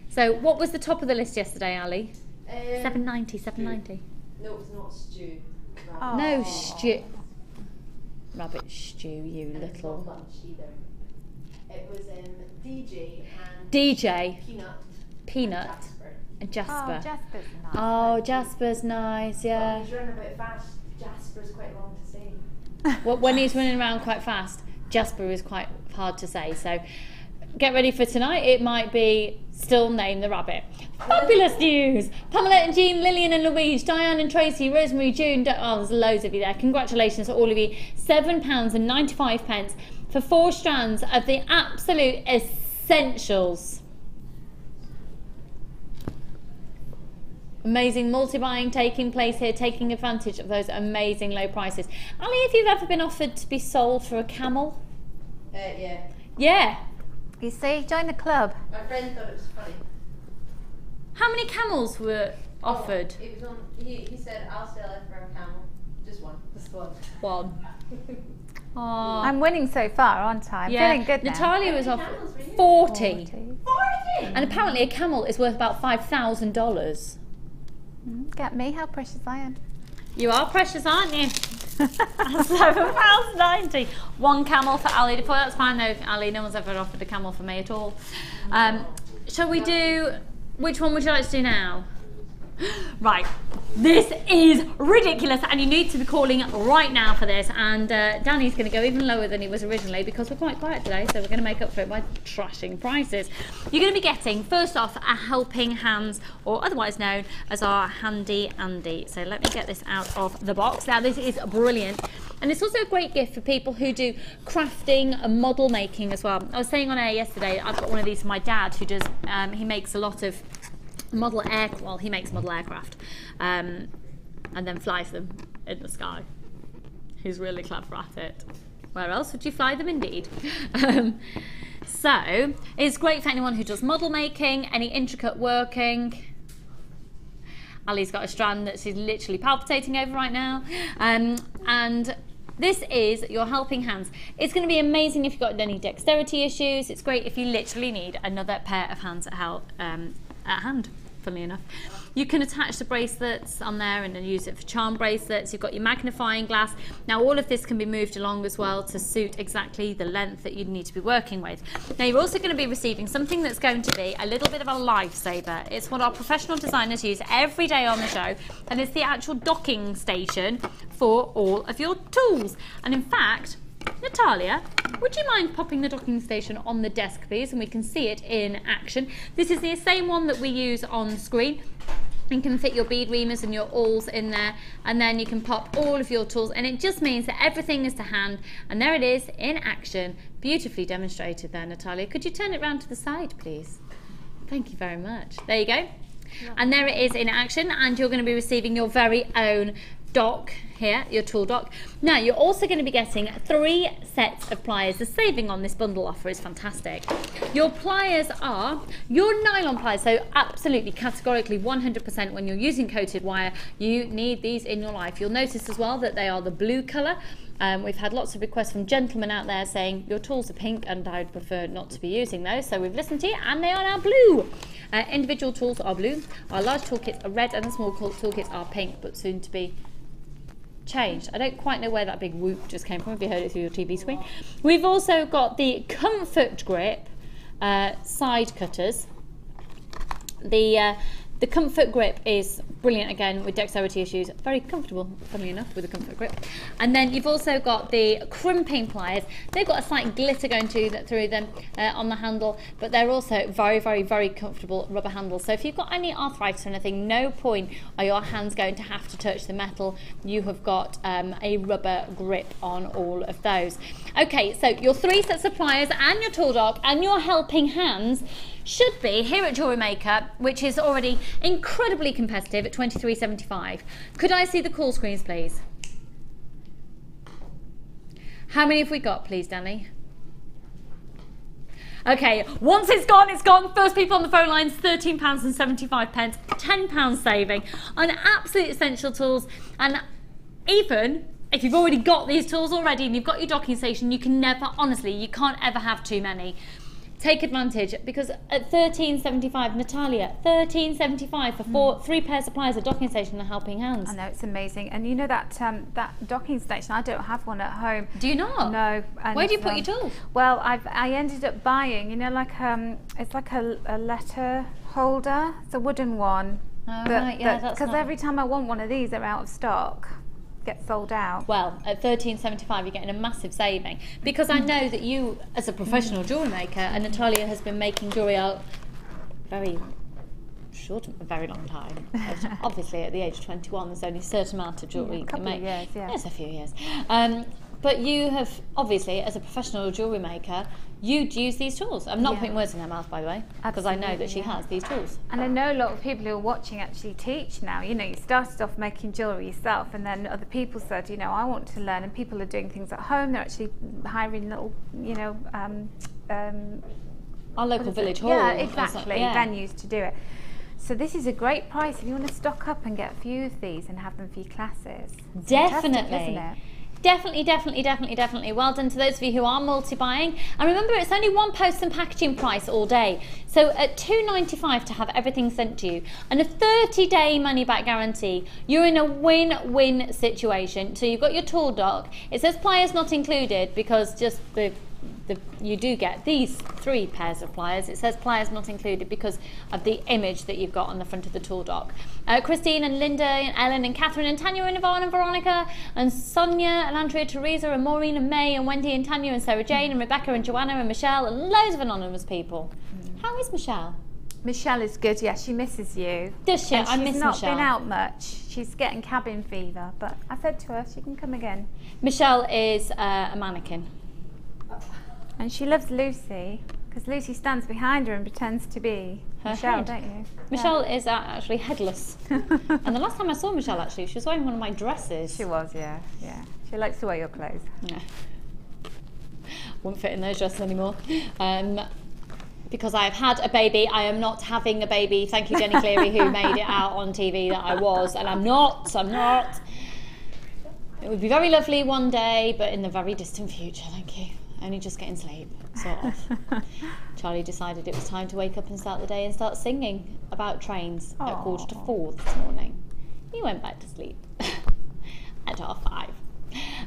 So what was the top of the list yesterday, Ali? 790, 790. No, it's not stew. Oh. No, stew. Rabbit stew, you and little... It's not lunch either. It was DJ and DJ. Peanut. And Jasper. Oh, Jasper's nice. Oh, Jasper's nice, yeah. He's running a bit fast. Jasper's quite long to say. Well, when he's running around quite fast, Jasper is quite hard to say. So get ready for tonight. It might be still name the rabbit. Fabulous news! Pamela and Jean, Lillian and Louise, Diane and Tracy, Rosemary, June. Oh, there's loads of you there. Congratulations to all of you. £7.95 for 4 strands of the absolute essentials. Amazing multi-buying taking place here, taking advantage of those amazing low prices. Ali, if you've ever been offered to be sold for a camel? Yeah. Yeah. You see, join the club. My friend thought it was funny. How many camels were offered? Oh, it was on. He said, "I'll sell it for a camel." Just one. Just one. One. Oh. I'm winning so far, aren't I? I'm feeling good now. Natalia was offered 40. 40. And apparently a camel is worth about $5,000. Get me, how precious I am. You are precious, aren't you? £7.90. One camel for Ali Defoy. That's fine though, Ali. No one's ever offered a camel for me at all. Shall we do... Which one would you like to do now? Right, this is ridiculous and you need to be calling right now for this, and Danny's going to go even lower than he was originally because we're quite quiet today, so we're going to make up for it by trashing prices. You're going to be getting, first off, a helping hands, or otherwise known as our Handy Andy. So let me get this out of the box. Now this is brilliant, and it's also a great gift for people who do crafting and model making as well. I was saying on air yesterday, I've got one of these for my dad who does, he makes a lot of he makes model aircraft and then flies them in the sky. He's really clever at it. Where else would you fly them, indeed? So it's great for anyone who does model making, any intricate working. Ali's got a strand that she's literally palpitating over right now, and this is your helping hands. It's going to be amazing if you've got any dexterity issues. It's great if you literally need another pair of hands at hand, funnily enough. You can attach the bracelets on there and then use it for charm bracelets. You've got your magnifying glass. Now all of this can be moved along as well to suit exactly the length that you need to be working with. Now you're also going to be receiving something that's going to be a little bit of a lifesaver. It's what our professional designers use every day on the show, and it's the actual docking station for all of your tools. And in fact, Natalia, would you mind popping the docking station on the desk, please, and we can see it in action. This is the same one that we use on screen. You can fit your bead reamers and your awls in there, and then you can pop all of your tools, and it just means that everything is to hand. And there it is in action, beautifully demonstrated there, Natalia. Could you turn it round to the side, please? Thank you very much. There you go. And there it is in action, and you're going to be receiving your very own dock here, your tool dock. Now you're also going to be getting 3 sets of pliers. The saving on this bundle offer is fantastic. Your pliers are your nylon pliers, so absolutely categorically 100% when you're using coated wire, you need these in your life. You'll notice as well that they are the blue colour. We've had lots of requests from gentlemen out there saying your tools are pink and I would prefer not to be using those, so we've listened to you and they are now blue. Individual tools are blue, our large toolkits are red, and the small toolkits are pink, but soon to be changed. I don't quite know where that big whoop just came from, if you heard it through your TV screen. We've also got the Comfort Grip side cutters. The Comfort Grip is brilliant, again, with dexterity issues. Very comfortable, funnily enough, with a Comfort Grip. And then you've also got the crimping pliers. They've got a slight glitter going through them on the handle, but they're also very, very, very comfortable rubber handles. So if you've got any arthritis or anything, no point are your hands going to have to touch the metal. You have got a rubber grip on all of those. Okay, so your 3 sets of pliers and your tool dog and your helping hands should be here at JewelleryMaker, which is already incredibly competitive at $23.75. Could I see the call screens, please? How many have we got, please, Danny? Okay, once it's gone, it's gone. First people on the phone lines, £13.75, £10 saving on absolute essential tools. And even if you've already got these tools already and you've got your docking station, you can never, honestly, you can't ever have too many. Take advantage, because at $13.75, Natalia, $13.75 for 3 pairs of pliers, a docking station and helping hands. I know, it's amazing. And you know that that docking station, I don't have one at home. Do you not? No. And where do you put your tools? Well, I ended up buying, you know, like it's like a letter holder. It's a wooden one. Oh, right, yeah, that's because every time I want one of these, they're out of stock. Get sold out. Well, at $13.75 you're getting a massive saving, because I know that you, as a professional jewellery maker, and Natalia has been making jewellery out very long time. Obviously at the age of 21 there's only a certain amount of jewellery you can make. Years, yeah. Yes, a few years. But you have, obviously, as a professional jewellery maker, you'd use these tools. I'm not putting words in her mouth, by the way, because I know that she has these tools. And I know a lot of people who are watching actually teach now. You know, you started off making jewellery yourself, and then other people said, you know, I want to learn, and people are doing things at home. They're actually hiring little, you know, our local village hall. Yeah, exactly, venues to do it. So this is a great price if you want to stock up and get a few of these and have them for your classes. Definitely. Fantastic, isn't it? Definitely. Well done to those of you who are multi-buying. And remember, it's only one post and packaging price all day. So at $2.95 to have everything sent to you, and a 30-day money-back guarantee, you're in a win-win situation. So you've got your tool dock. It says pliers not included, because just you do get these 3 pairs of pliers. It says pliers not included because of the image that you've got on the front of the tool dock. Christine and Linda and Ellen and Catherine and Tanya and Yvonne and Veronica and Sonia and Andrea, Teresa and Maureen and May and Wendy and Tanya and Sarah Jane and Rebecca and Joanna and Michelle and loads of anonymous people. How is Michelle? Michelle is good, yes, she misses you. Does she? I miss Michelle. She's not been out much. She's getting cabin fever, but I said to her she can come again. Michelle is a mannequin. And she loves Lucy, because Lucy stands behind her and pretends to be her Michelle, head. don't you? Michelle is actually headless. And the last time I saw Michelle, actually, she was wearing one of my dresses. She was, yeah. She likes to wear your clothes. Yeah. Won't fit in those dresses anymore. Because I've had a baby. I am not having a baby. Thank you, Jenny Cleary, who made it out on TV that I was, and I'm not. It would be very lovely one day, but in the very distant future, thank you. Only just getting sleep, sort of. Charlie decided it was time to wake up and start the day and start singing about trains at 4:45 this morning. He went back to sleep at 5:30.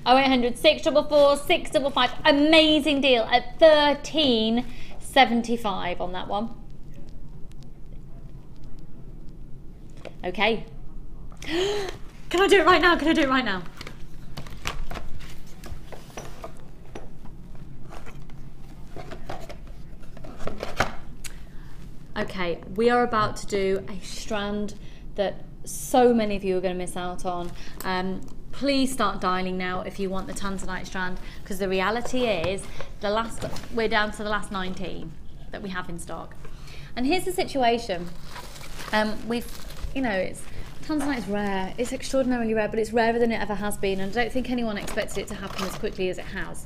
0800 644 655. Amazing deal at $13.75 on that one. Okay. Can I do it right now? Okay, we are about to do a strand that so many of you are going to miss out on. Please start dialing now if you want the Tanzanite strand, because the reality is we're down to the last 19 that we have in stock. And here's the situation. Tanzanite's rare. It's extraordinarily rare, but it's rarer than it ever has been, and I don't think anyone expected it to happen as quickly as it has.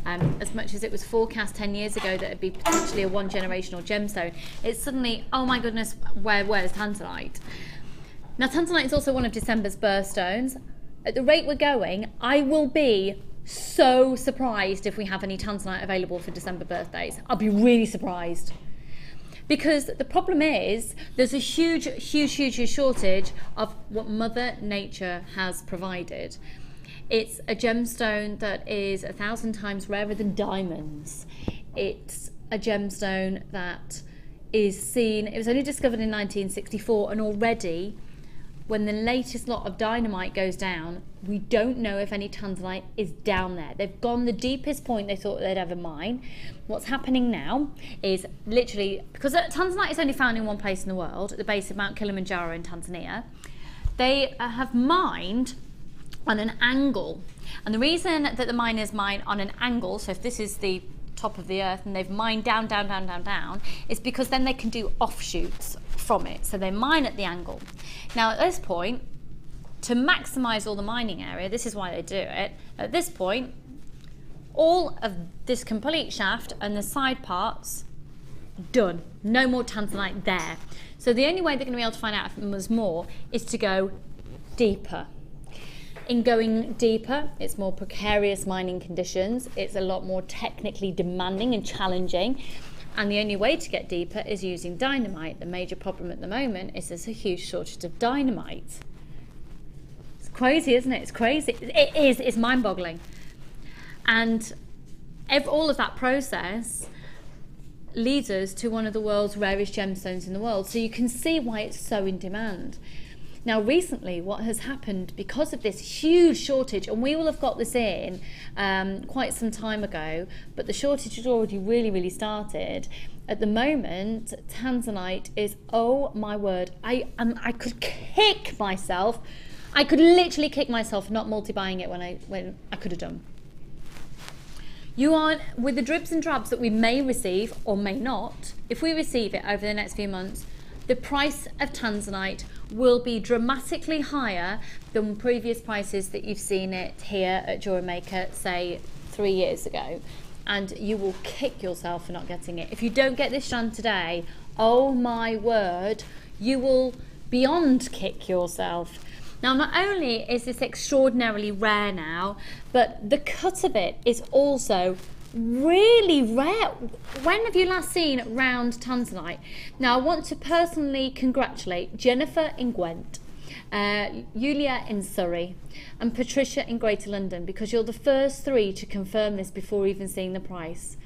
As much as it was forecast 10 years ago that it'd be potentially a one-generational gemstone, it's suddenly, oh my goodness, where's Tanzanite? Now, Tanzanite is also one of December's birthstones. At the rate we're going, I will be so surprised if we have any Tanzanite available for December birthdays. I'll be really surprised. Because the problem is, there's a huge shortage of what Mother Nature has provided. It's a gemstone that is 1,000 times rarer than diamonds. It's a gemstone that is seen, it was only discovered in 1964, and already when the latest lot of dynamite goes down, we don't know if any tanzanite is down there. They've gone the deepest point they thought they'd ever mine. What's happening now is literally, because tanzanite is only found in one place in the world, at the base of Mount Kilimanjaro in Tanzania, they have mined on an angle. And the reason that the miners mine on an angle, so if this is the top of the earth and they've mined down, down, down, down, down, is because then they can do offshoots from it. So they mine at the angle. Now at this point, to maximize all the mining area, this is why they do it, at this point, all of this complete shaft and the side parts, done. No more tanzanite there. So the only way they're going to be able to find out if there's more is to go deeper. In going deeper, it's more precarious mining conditions, it's a lot more technically demanding and challenging, and the only way to get deeper is using dynamite. The major problem at the moment is there's a huge shortage of dynamite. It's crazy, isn't it? It's crazy. It is, it's mind-boggling. And all of that process leads us to one of the world's rarest gemstones in the world, so you can see why it's so in demand. Now recently what has happened because of this huge shortage, and we will have got this in quite some time ago, but the shortage has already really started. At the moment, tanzanite is, oh my word, I could kick myself. I could literally kick myself for not multi-buying it when I could have done. You are, with the dribs and drabs that we may receive or may not, if we receive it over the next few months, the price of tanzanite will be dramatically higher than previous prices that you've seen it here at JewelleryMaker, say 3 years ago. And you will kick yourself for not getting it. If you don't get this strand today, oh my word, you will beyond kick yourself. Now, not only is this extraordinarily rare now, but the cut of it is also really rare. When have you last seen round tanzanite? Now, I want to personally congratulate Jennifer in Gwent, Julia in Surrey, and Patricia in Greater London, because you're the first 3 to confirm this before even seeing the price.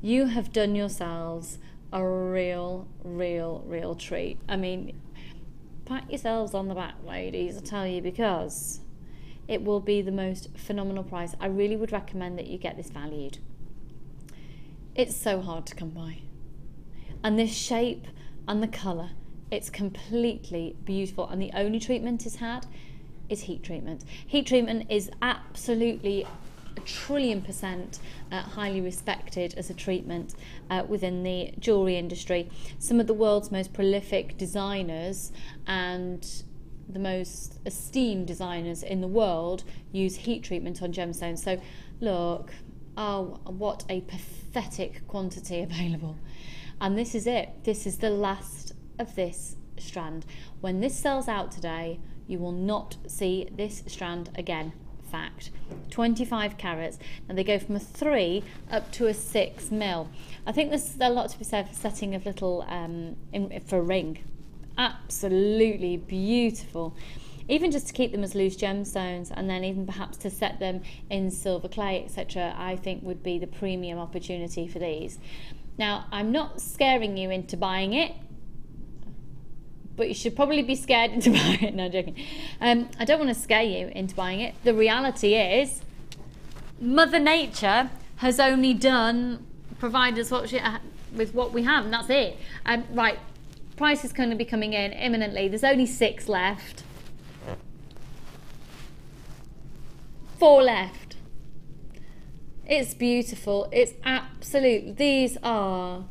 You have done yourselves a real treat. I mean, pat yourselves on the back, ladies, I tell you, because it will be the most phenomenal price. I really would recommend that you get this valued. It's so hard to come by. And this shape and the colour, it's completely beautiful. And the only treatment it's had is heat treatment. Heat treatment is absolutely 1,000,000,000% highly respected as a treatment within the jewellery industry. Some of the world's most prolific designers and the most esteemed designers in the world use heat treatment on gemstones. So look, oh, what a pathetic quantity available. And this is it. This is the last of this strand. When this sells out today, you will not see this strand again. Fact. 25 carats. Now they go from a 3 up to a 6 mil. I think there's a lot to be said for setting of little for a ring. Absolutely beautiful. Even just to keep them as loose gemstones, and then even perhaps to set them in silver clay, etc., I think would be the premium opportunity for these. Now, I'm not scaring you into buying it, but you should probably be scared into buying it. No, I'm joking. I don't want to scare you into buying it. The reality is, Mother Nature has only provided us with what we have, and that's it. Right, price is going to be coming in imminently. There's only 6 left. 4 left. It's beautiful. It's absolute. These are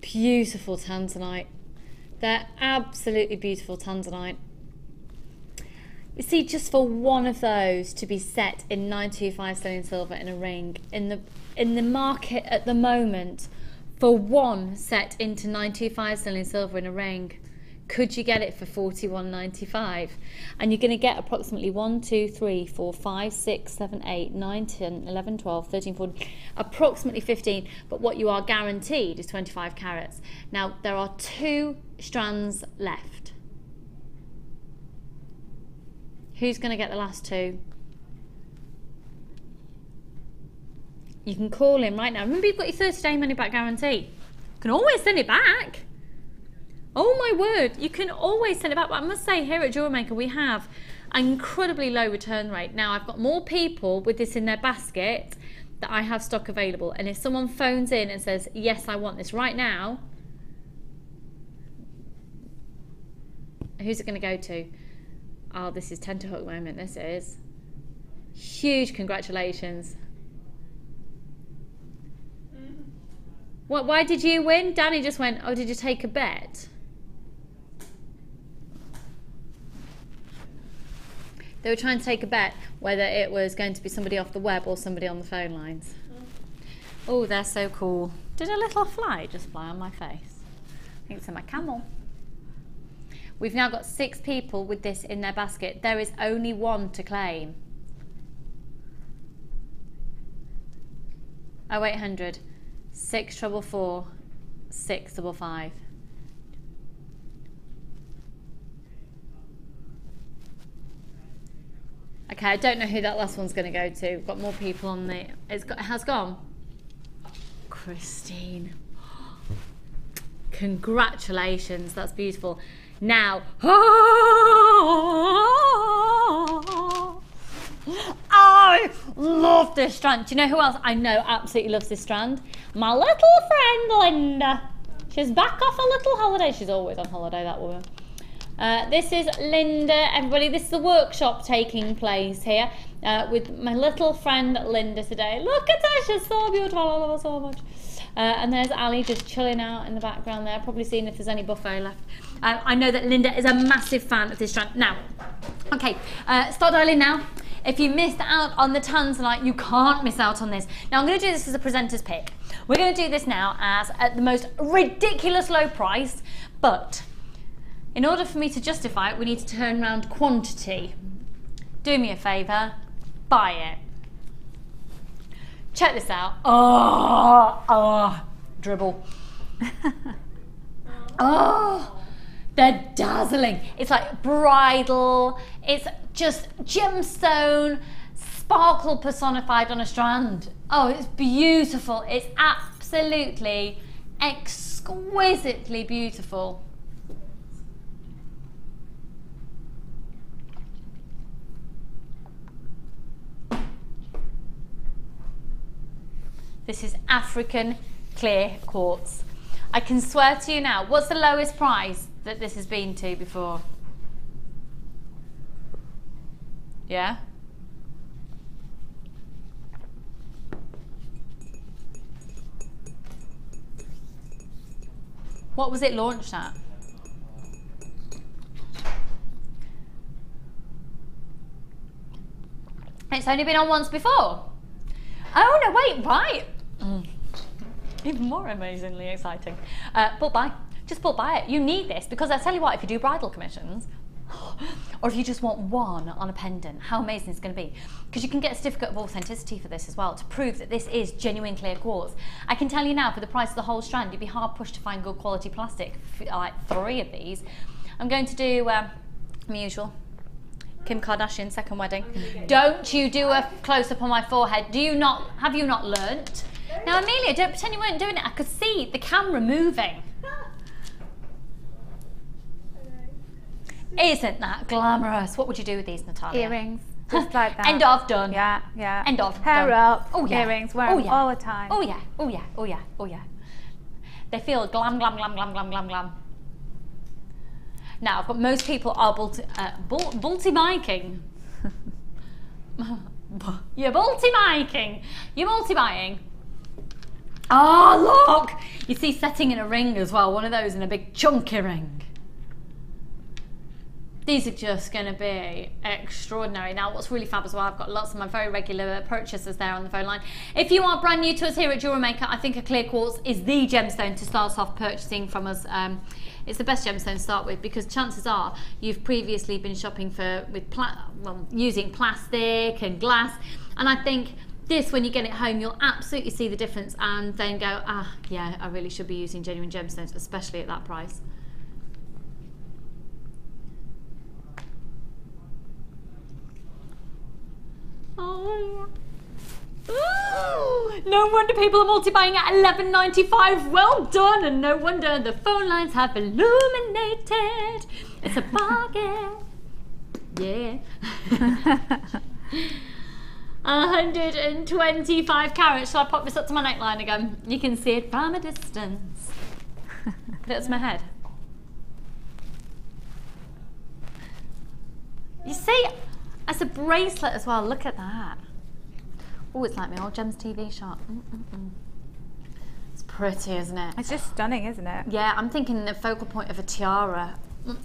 beautiful tanzanite. They're absolutely beautiful tanzanite. You see, just for one of those to be set in 925 sterling silver in a ring, in the market at the moment, for one set into 925 sterling silver in a ring, could you get it for £41.95? And you're going to get approximately 1, 2, 3, 4, 5, 6, 7, 8, 9, 10, 11, 12, 13, 14, approximately 15. But what you are guaranteed is 25 carats. Now, there are 2 strands left. Who's going to get the last 2? You can call in right now. Remember, you've got your 30-day money-back guarantee. You can always send it back. Oh my word, you can always send it back. But I must say, here at JewelleryMaker, we have an incredibly low return rate. Now, I've got more people with this in their basket that I have stock available. And if someone phones in and says, yes, I want this right now, who's it going to go to? Oh, this is tenterhook moment, this is. Huge congratulations. What? Why did you win? Danny just went, oh, did you take a bet? They were trying to take a bet whether it was going to be somebody off the web or somebody on the phone lines. Oh, they're so cool. Did a little fly just fly on my face? I think it's in my camel. We've now got 6 people with this in their basket. There is only one to claim. 0800 644 655. Okay, I don't know who that last one's going to go to. We've got more people on the... It has gone. Christine. Congratulations, that's beautiful. Now... I love this strand. Do you know who else I know absolutely loves this strand? My little friend Linda. She's back off a little holiday. She's always on holiday, that woman. This is Linda, everybody. This is the workshop taking place here with my little friend Linda today. Look at her, she's so beautiful. I love her so much. And there's Ali just chilling out in the background there, probably seeing if there's any buffet left. I know that Linda is a massive fan of this strand. Now, okay, start dialing now. If you missed out on the Tanzanite, you can't miss out on this. Now, I'm going to do this as a presenter's pick. We're going to do this now as at the most ridiculous low price, but in order for me to justify it, we need to turn around quantity. Do me a favour, buy it. Check this out. Oh, dribble. Oh, they're dazzling. It's like bridal. It's just gemstone, sparkle personified on a strand. Oh, it's beautiful. It's absolutely exquisitely beautiful. This is African clear quartz. I can swear to you now, what's the lowest price that this has been to before? Yeah? What was it launched at? It's only been on once before. Oh no, wait, right. Even more amazingly exciting. But buy, just buy it. You need this because I tell you what, if you do bridal commissions, or if you just want one on a pendant, how amazing it's going to be. Because you can get a certificate of authenticity for this as well to prove that this is genuine clear quartz. I can tell you now, for the price of the whole strand, you'd be hard pushed to find good quality plastic, like 3 of these. I'm going to do my usual. Kim Kardashian second wedding. Don't you do a close-up on my forehead. Do you not, have you not learnt? Now Amelia, don't pretend you weren't doing it. I could see the camera moving. Isn't that glamorous? What would you do with these, Natalia? Earrings, just like that. End of, done. Yeah, yeah. End of, hair done. up, oh, yeah. earrings, wear them all the time. Oh yeah, oh yeah, oh yeah, oh yeah. They feel glam, glam, glam, glam, glam, glam, glam. Now, I've got most people are multi-miking. You're multi-miking. You're multi-buying. Oh, look! You see setting in a ring as well, one of those in a big chunky ring. These are just going to be extraordinary. Now, what's really fab as well, I've got lots of my very regular purchasers there on the phone line. If you are brand new to us here at JewelleryMaker, I think a clear quartz is the gemstone to start off purchasing from us. It's the best gemstone to start with because chances are you've previously been shopping using plastic and glass, and I think this, when you get it home, you'll absolutely see the difference and then go, ah, yeah, I really should be using genuine gemstones, especially at that price. Oh. No wonder people are multi-buying at $11.95. Well done, and no wonder the phone lines have illuminated. It's a bargain. Yeah. 125 carats. Shall I pop this up to my neckline again? You can see it from a distance. That's my head. You see, as a bracelet as well. Look at that. Oh, it's like my old Gems TV shot. It's pretty, isn't it? It's just stunning, isn't it? Yeah, I'm thinking the focal point of a tiara,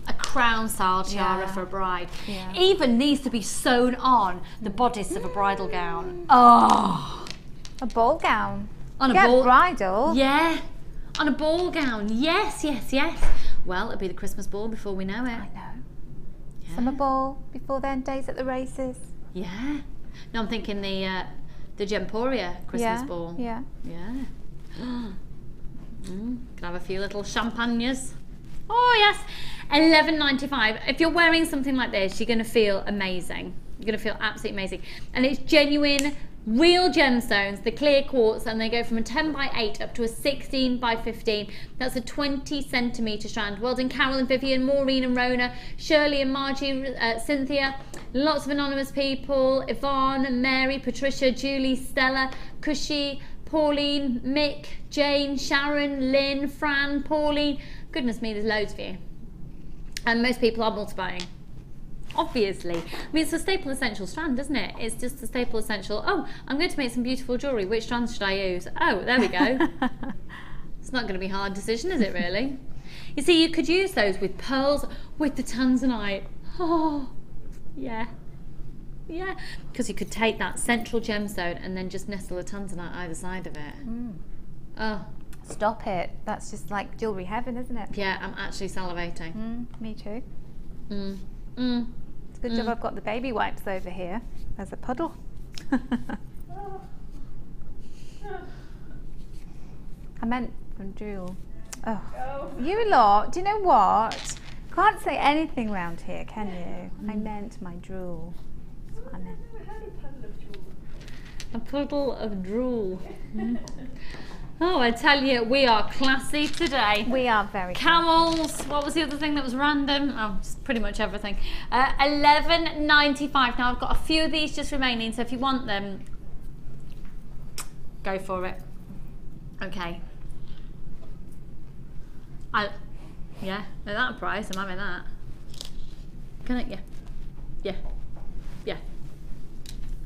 a crown style tiara for a bride. Yeah. Even needs to be sewn on the bodice of a bridal gown. Oh, a ball gown. On a Get ball bridal. Yeah, on a ball gown. Yes, yes, yes. Well, it'll be the Christmas ball before we know it. I know. Yeah. Summer ball before then. Days at the races. Yeah. No, I'm thinking the Gemporia Christmas ball. Yeah. Yeah. Can have a few little champagnes. Oh yes, $11.95. If you're wearing something like this, you're going to feel amazing. You're going to feel absolutely amazing. And it's genuine, real gemstones, the clear quartz, and they go from a 10 by 8 up to a 16 by 15. That's a 20 centimetre strand. Well done, Carol and Vivian, Maureen and Rona, Shirley and Margie, Cynthia, lots of anonymous people, Yvonne, Mary, Patricia, Julie, Stella, Cushy, Pauline, Mick, Jane, Sharon, Lynn, Fran, Pauline. Goodness me, there's loads for you. And most people are multi-buying. Obviously. I mean, it's a staple essential strand, isn't it? It's just a staple essential. Oh, I'm going to make some beautiful jewellery. Which strands should I use? Oh, there we go. It's not going to be a hard decision, is it really? You see, you could use those with pearls, with the tanzanite. Oh, yeah. Yeah. Because you could take that central gemstone and then just nestle a tanzanite either side of it. Oh. Stop it. That's just like jewellery heaven, isn't it? Yeah, I'm actually salivating. Me too. It's a good job I've got the baby wipes over here. There's a puddle. I meant from jewel. Oh. You lot, do you know what? Can't say anything round here, can you? I meant my drool. That's what I meant. A puddle of drool. Oh, I tell you, we are classy today. We are very Camels. What was the other thing that was random? Oh, just pretty much everything. $11.95. Now, I've got a few of these just remaining, so if you want them, go for it. Okay. Yeah, at that price, I'm having that. Can I? Yeah. Yeah. Yeah.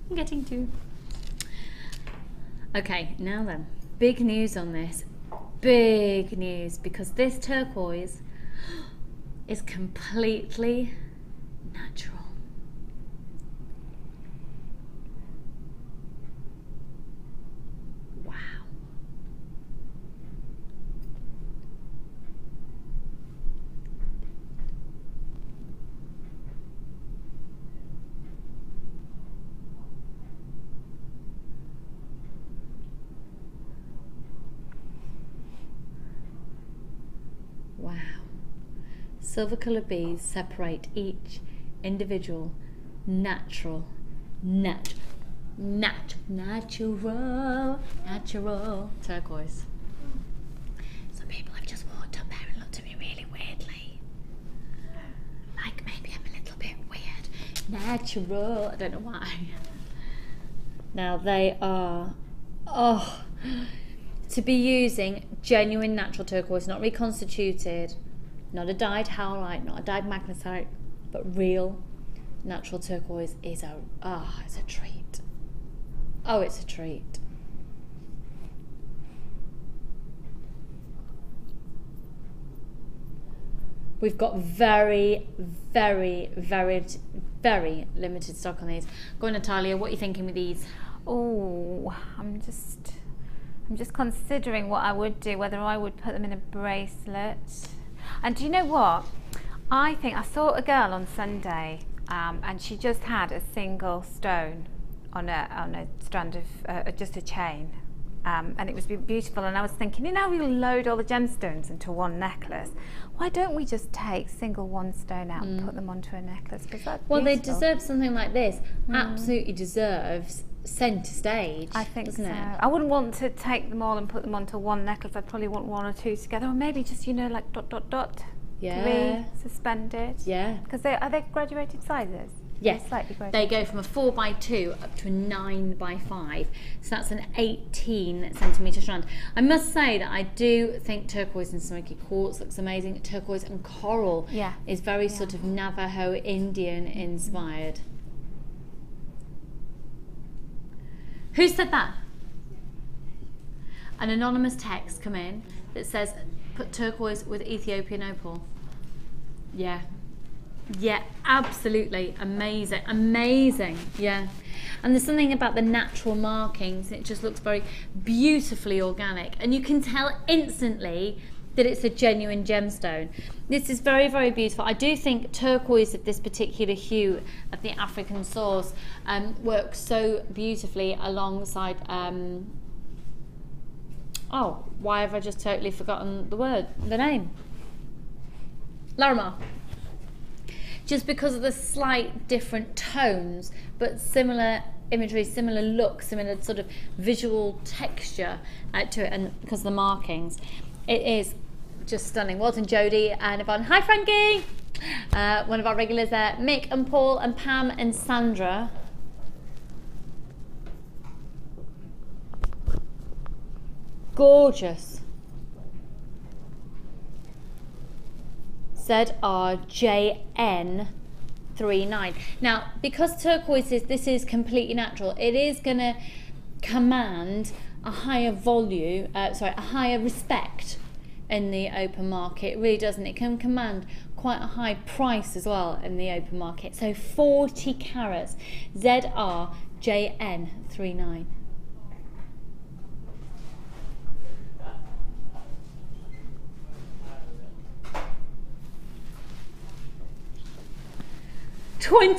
I'm getting two. Okay, now then. Big news on this. Big news, because this turquoise is completely natural. Wow. Wow. Silver coloured beads separate each individual natural turquoise. Some people have just walked up there and looked at me really weirdly. Like maybe I'm a little bit weird. Natural. I don't know why. Now they are, to be using genuine natural turquoise, not reconstituted, not a dyed howlite, not a dyed magnetite, but real natural turquoise is it's a treat. Oh, it's a treat. We've got very, very, very, very limited stock on these. Go on, Natalia, what are you thinking with these? Oh, I'm just considering what I would do, whether I would put them in a bracelet. And do you know what? I think I saw a girl on Sunday, and she just had a single stone on a strand of just a chain, and it was beautiful. And I was thinking, you know, we'll load all the gemstones into one necklace. Why don't we just take single one stone out and put them onto a necklace? Because that's well, beautiful. they deserve something like this. Absolutely deserves centre stage. I think doesn't so. it? I wouldn't want to take them all and put them onto one necklace. I'd probably want one or two together, or maybe just, you know, like dot dot dot. Yeah. 3 suspended. Yeah. Because are they graduated sizes? Yes, They're slightly they graduated. go from a 4x2 up to a 9x5, so that's an 18 centimetre strand. I must say that I do think turquoise and smoky quartz looks amazing. Turquoise and coral is very sort of Navajo Indian inspired. Who said that? An anonymous text come in that says, put turquoise with Ethiopian opal. Yeah. Yeah, absolutely. Amazing. Amazing. Yeah. And there's something about the natural markings. It just looks very beautifully organic. And you can tell instantly that it's a genuine gemstone. This is very, very beautiful. I do think turquoise of this particular hue of the African source works so beautifully alongside oh, why have I just totally forgotten the name? Larimar. Just because of the slight different tones, but similar imagery, similar look, similar sort of visual texture to it, and because of the markings. It is just stunning. Well done, Jodie and Yvonne. Hi, Frankie! One of our regulars there. Mick and Paul and Pam and Sandra. Gorgeous. ZRJN39. Now, because turquoise this is completely natural, it is going to command a higher volume, a higher respect in the open market. It really doesn't. It can command quite a high price as well in the open market. So 40 carats, ZRJN39.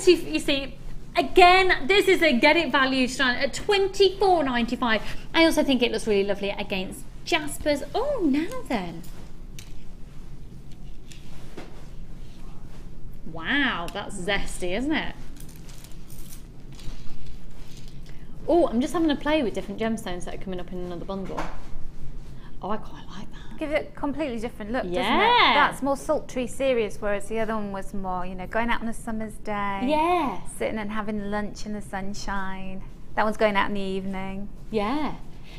You see, again, this is a get it value strand at $24.95. I also think it looks really lovely against Jaspers. Oh, now then. Wow, that's zesty, isn't it? Oh, I'm just having a play with different gemstones that are coming up in another bundle. Oh, I quite like that. Gives it a completely different look, doesn't it? Yeah. That's more sultry, serious, whereas the other one was more, you know, going out on a summer's day. Yeah. Sitting and having lunch in the sunshine. That one's going out in the evening. Yeah.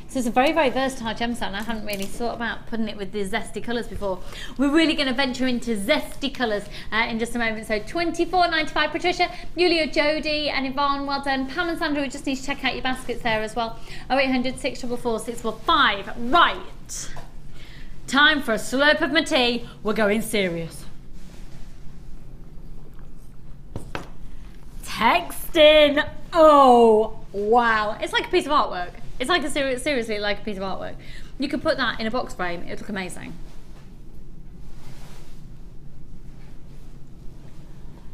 So it's a very, very versatile gemstone. I hadn't really thought about putting it with the zesty colours before. We're really going to venture into zesty colours in just a moment. So $24.95. Patricia, Yulia, Jodie and Yvonne, well done. Pam and Sandra, we just need to check out your baskets there as well. 0800 644 645. Right. Time for a slurp of my tea. We're going serious. Texting. Oh, wow. It's like a piece of artwork. It's like seriously like a piece of artwork. You could put that in a box frame. It would look amazing.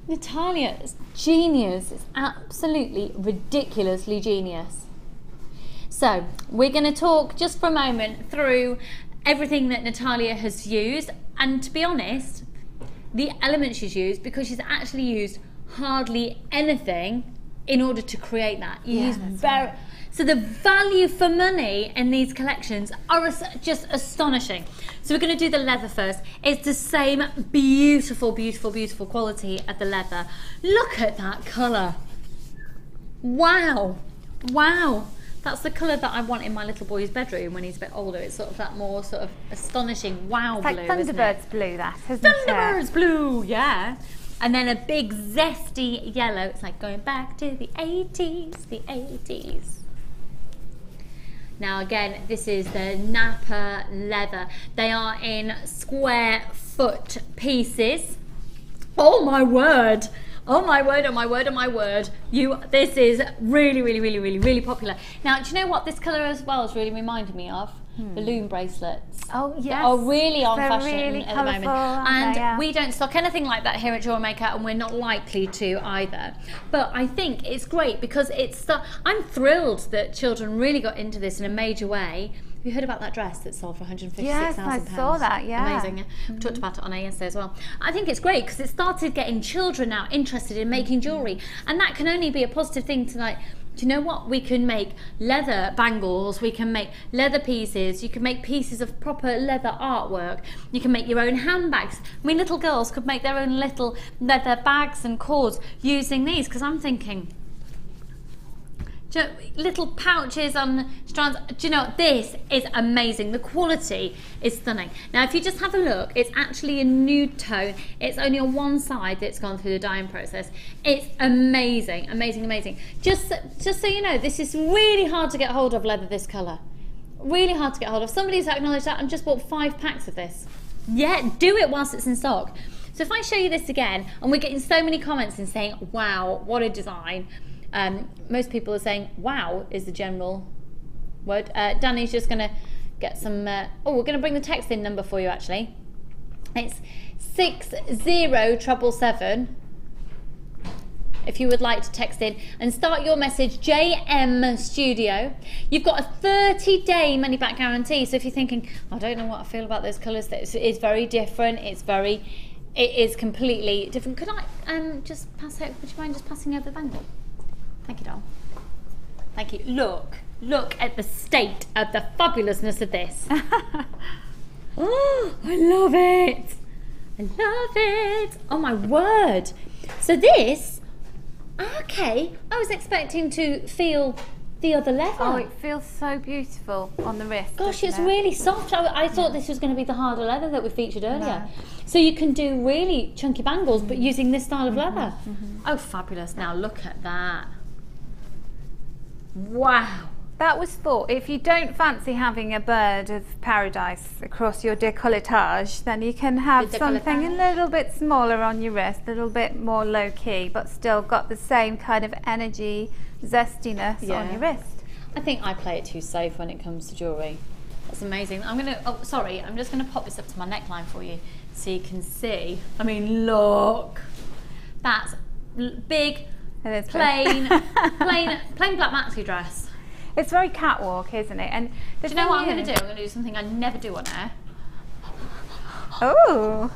Natalia is genius. It's absolutely ridiculously genius. So we're going to talk just for a moment through everything that Natalia has used, and to be honest, the elements she's used, because she's actually used hardly anything in order to create that. So the value for money in these collections are just astonishing. So we're going to do the leather first. It's the same beautiful, beautiful, beautiful quality of the leather. Look at that colour. Wow. Wow. That's the colour that I want in my little boy's bedroom when he's a bit older. It's sort of that more sort of astonishing wow blue, It's like Thunderbird's blue, that, isn't it? Thunderbird's blue, yeah. And then a big zesty yellow. It's like going back to the 80s, the 80s. Now again, this is the Napa leather. They are in square foot pieces. Oh my word. Oh my word, oh my word, oh my word. This is really, really, really, really, really popular. Now, do you know what this colour as well has really reminded me of? Balloon bracelets. Oh yes. Are really on They're fashion really at the moment. And yeah. we don't stock anything like that here at JewelleryMaker, and we're not likely to either. But I think it's great because I'm thrilled that children really got into this in a major way. We heard about that dress that sold for £156,000. Yes, I saw that, yeah. Amazing. We talked about it on ASA as well. I think it's great because it started getting children now interested in making jewellery, and that can only be a positive thing to Do you know what? We can make leather bangles, we can make leather pieces, you can make pieces of proper leather artwork, you can make your own handbags. I mean, little girls could make their own little leather bags and cords using these, because I'm thinking, little pouches on strands. Do you know, this is amazing. The quality is stunning. Now, if you just have a look, it's actually a nude tone. It's only on one side that's gone through the dyeing process. It's amazing, amazing, amazing. Just so you know, this is really hard to get hold of, leather this colour. Really hard to get hold of. Somebody's acknowledged that and just bought 5 packs of this. Yeah, do it whilst it's in stock. So if I show you this again, and we're getting so many comments and saying, wow, what a design. Most people are saying, wow, is the general word. Danny's just going to get some, we're going to bring the text in number for you, actually. It's 60777, if you would like to text in and start your message, JM Studio. You've got a 30-day money-back guarantee, so if you're thinking, I don't know what I feel about those colours, it's very different, it is completely different. Could I just pass out, would you mind just passing over the bangle? Thank you, doll. Thank you. Look at the state of the fabulousness of this. Oh, I love it. I love it. Oh my word. So this, okay, I was expecting to feel the other leather. Oh, it feels so beautiful on the wrist. Gosh, it's really soft. I thought this was going to be the harder leather that we featured earlier. No. So you can do really chunky bangles, but using this style of leather. Oh, fabulous. Now look at that. Wow. That was thought. If you don't fancy having a bird of paradise across your décolletage, then you can have something a little bit smaller on your wrist, a little bit more low-key, but still got the same kind of energy, zestiness on your wrist. I think I play it too safe when it comes to jewellery. That's amazing. I'm just going to pop this up to my neckline for you so you can see. I mean, look. That's big, plain black maxi dress. It's very catwalk, isn't it? And do you know what I'm going to do? I'm going to do something I never do on air. Oh.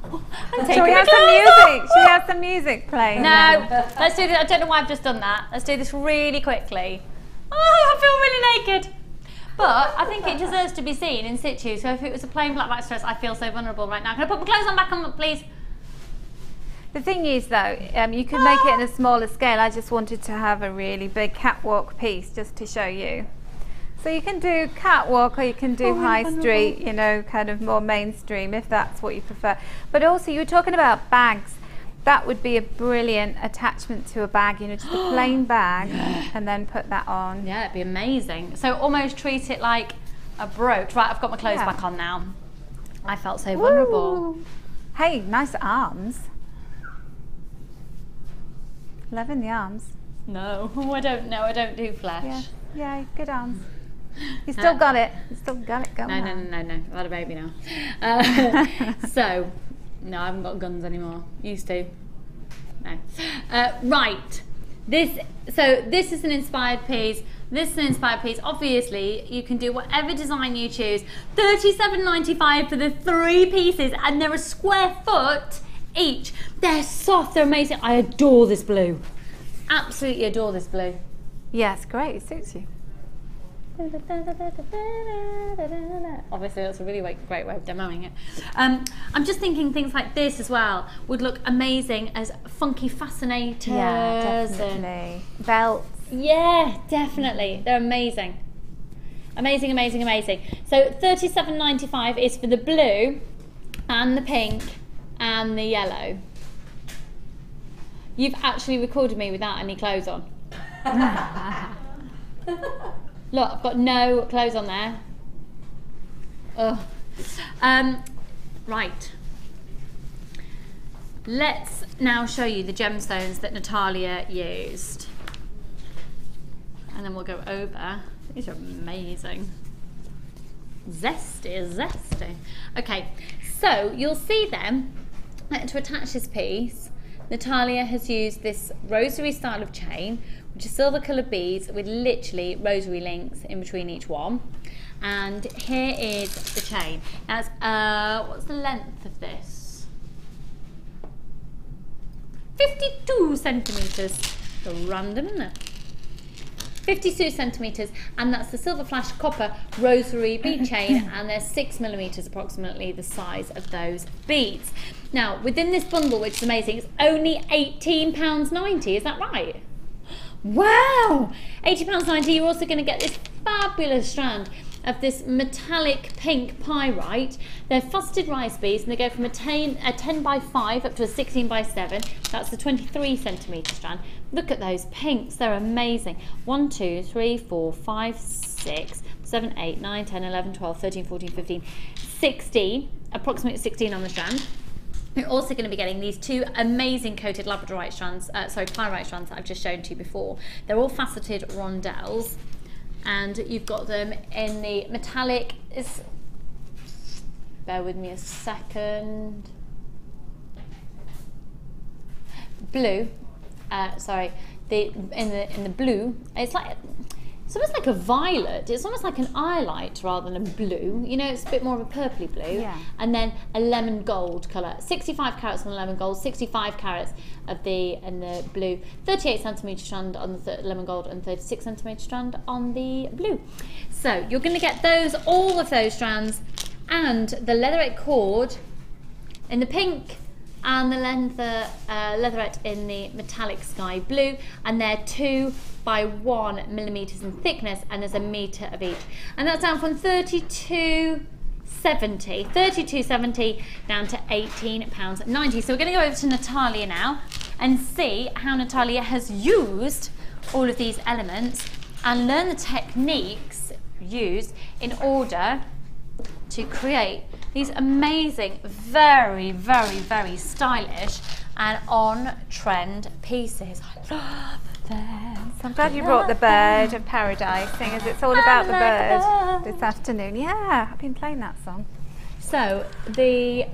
Shall we have some music? Should we have some music playing? No. Let's do this. I don't know why I've just done that. Let's do this really quickly. Oh, I feel really naked. But I think it deserves to be seen in situ. So if it was a plain black maxi dress, I feel so vulnerable right now. Can I put my clothes on back on, please? The thing is, though, you could make it in a smaller scale. I just wanted to have a really big catwalk piece just to show you. So you can do catwalk or you can do high street, you know, kind of more mainstream if that's what you prefer. But also, you were talking about bags. That would be a brilliant attachment to a bag, you know, just a plain bag and then put that on. Yeah, it'd be amazing. So almost treat it like a brooch. Right, I've got my clothes back on now. I felt so vulnerable. Hey, nice arms. Loving the arms. No, I don't know. I don't do flesh. Yeah, good arms. You still got it. You still got it going on. No. I've had a baby now. So, no, I haven't got guns anymore. Used to. No. Right. This is an inspired piece. This is an inspired piece. Obviously, you can do whatever design you choose. $37.95 for the 3 pieces, and they're a square foot each. They're soft, they're amazing. I adore this blue. Absolutely adore this blue. Yes, great, it suits you. Obviously that's a really great way of demoing it. I'm just thinking things like this as well would look amazing as funky fascinators. Yeah, definitely. Belts. Yeah, definitely. They're amazing. Amazing, amazing, amazing. So $37.95 is for the blue and the pink and the yellow. You've actually recorded me without any clothes on. Look, I've got no clothes on there. Ugh. Right. Let's now show you the gemstones that Natalia used. And then we'll go over. These are amazing. Zesty, zesty. Okay, so you'll see then that to attach this piece, Natalia has used this rosary style of chain, which is silver coloured beads with literally rosary links in between each one. And here is the chain. Now it's, what's the length of this? 52 centimetres. So random, isn't it? 52 centimetres, and that's the Silver Flash Copper Rosary bead chain, and they're 6mm approximately the size of those beads. Now, within this bundle, which is amazing, it's only £18.90, is that right? Wow! £80.90, you're also going to get this fabulous strand of this metallic pink pyrite. They're fusted rice beads, and they go from a 10 by 5 up to a 16 by 7. That's the 23 centimetre strand. Look at those pinks, they're amazing. 1, 2, 3, 4, 5, 6, 7, 8, 9, 10, 11, 12, 13, 14, 15, 16, approximately 16 on the strand. You're also going to be getting these two amazing coated labradorite strands, pyrite strands that I've just shown to you before. They're all faceted rondelles, and you've got them in the metallic, bear with me a second, blue, in the blue. It's almost like a violet. It's almost like an iolite rather than a blue. You know, it's a bit more of a purpley blue. Yeah. And then a lemon gold colour. 65 carats on the lemon gold, 65 carats of the blue. 38 centimetre strand on the lemon gold, and 36 centimetre strand on the blue. So you're going to get all of those strands, and the leatherette cord in the pink, and the leatherette in the metallic sky blue, and they're 2 by 1 millimetres in thickness, and there's a metre of each, and that's down from £32.70 down to £18.90. So we're going to go over to Natalia now and see how Natalia has used all of these elements and learn the techniques used in order to create these amazing, very, very, very stylish and on-trend pieces. I love them. So I'm glad you brought the bird of paradise, seeing as it's all about the bird this afternoon. Yeah, I've been playing that song. So the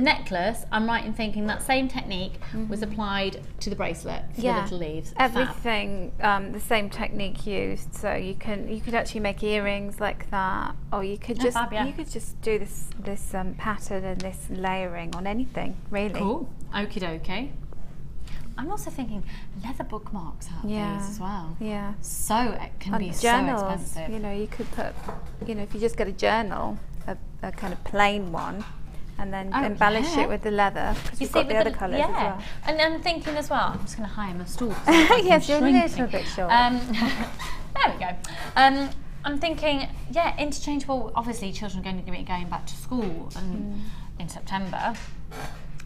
necklace, I'm right in thinking that same technique was applied to the bracelet for the little leaves. Everything, the same technique used. So you could actually make earrings like that, or you could just do this pattern and this layering on anything, really. Cool. Okie dokie. I'm also thinking leather bookmarks out of these as well. Yeah. So it can be journals, so expensive. You know, you could put, you know, if you just get a journal, a kind of plain one, and then embellish it with the leather, because you've got the other colours as well. And I'm thinking as well, I'm just going to hire my stool. Yes, you're a little bit short. There we go. I'm thinking, interchangeable. Obviously, children are going to be going back to school in September,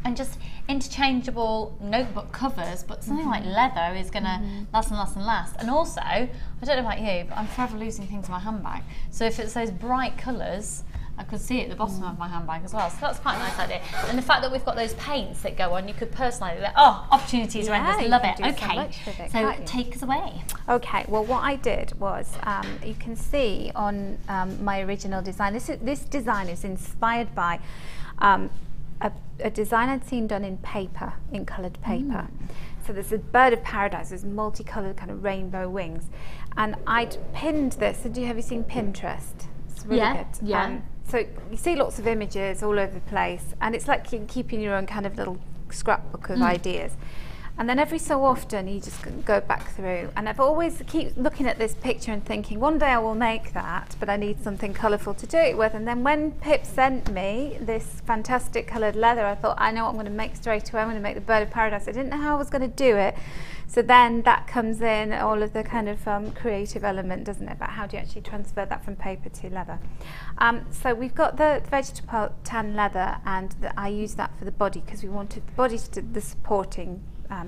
and just interchangeable notebook covers, but something like leather is going to last and last and last. And also, I don't know about you, but I'm forever losing things in my handbag. So if it's those bright colours, I could see it at the bottom of my handbag as well. So that's quite a nice idea. And the fact that we've got those paints that go on, you could personalise it. Oh, opportunities are endless. Love it. Okay, so take us away. Okay, well what I did was, you can see on my original design, this design is inspired by a design I'd seen done in paper, in coloured paper. So there's a bird of paradise, there's multicoloured kind of rainbow wings. And I'd pinned this. Have you seen Pinterest? It's really good. Yeah. So you see lots of images all over the place, and it's like you're keeping your own kind of little scrapbook of ideas. And then every so often you just go back through, and I've always keep looking at this picture and thinking, one day I will make that, but I need something colourful to do it with. And then when Pip sent me this fantastic coloured leather, I thought, I know what I'm going to make straight away. I'm going to make the bird of paradise. I didn't know how I was going to do it. So then that comes in, all of the kind of creative element, doesn't it, about how do you actually transfer that from paper to leather. So we've got the vegetable tan leather, and I used that for the body because we wanted the body to do the supporting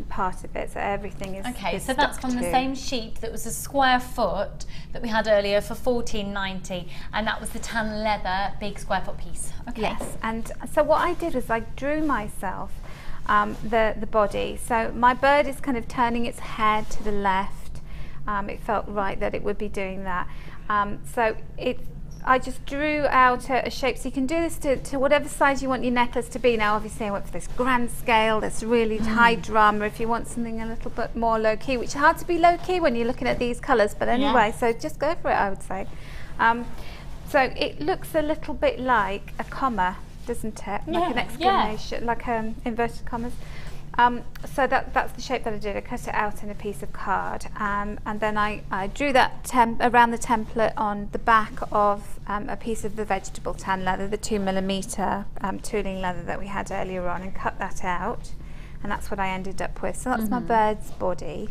part of it, so everything is so that's from the same sheet that was a square foot that we had earlier for $14.90, and that was the tan leather big square foot piece. Yes, and so what I did was I drew myself the body. So my bird is kind of turning its head to the left. It felt right that it would be doing that. So I just drew out a shape. So you can do this to whatever size you want your necklace to be. Now obviously I went for this grand scale, this really high drama. If you want something a little bit more low key, which is hard to be low key when you're looking at these colours, but anyway, so just go for it, I would say. So it looks a little bit like a comma, doesn't it? Like an exclamation, like inverted commas. So that's the shape that I did. I cut it out in a piece of card, and then I drew that around the template on the back of a piece of the vegetable tan leather, the 2mm tooling leather that we had earlier on, and cut that out, and that's what I ended up with. So that's my bird's body.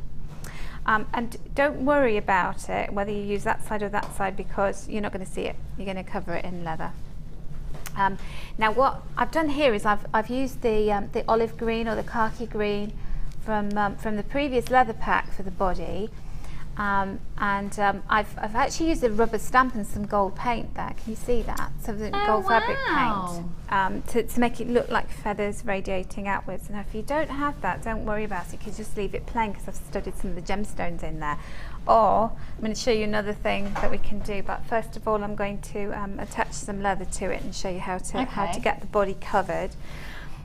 And don't worry about it, whether you use that side or that side, because you're not going to see it. You're going to cover it in leather. Now what I've done here is I've used the olive green or the khaki green from the previous leather pack for the body, and I've actually used a rubber stamp and some gold paint there. Can you see that? So the gold fabric paint to make it look like feathers radiating outwards. Now if you don't have that, don't worry about it. You can just leave it plain, because I've studied some of the gemstones in there. Or I'm going to show you another thing that we can do, but first of all I'm going to attach some leather to it and show you how to get the body covered.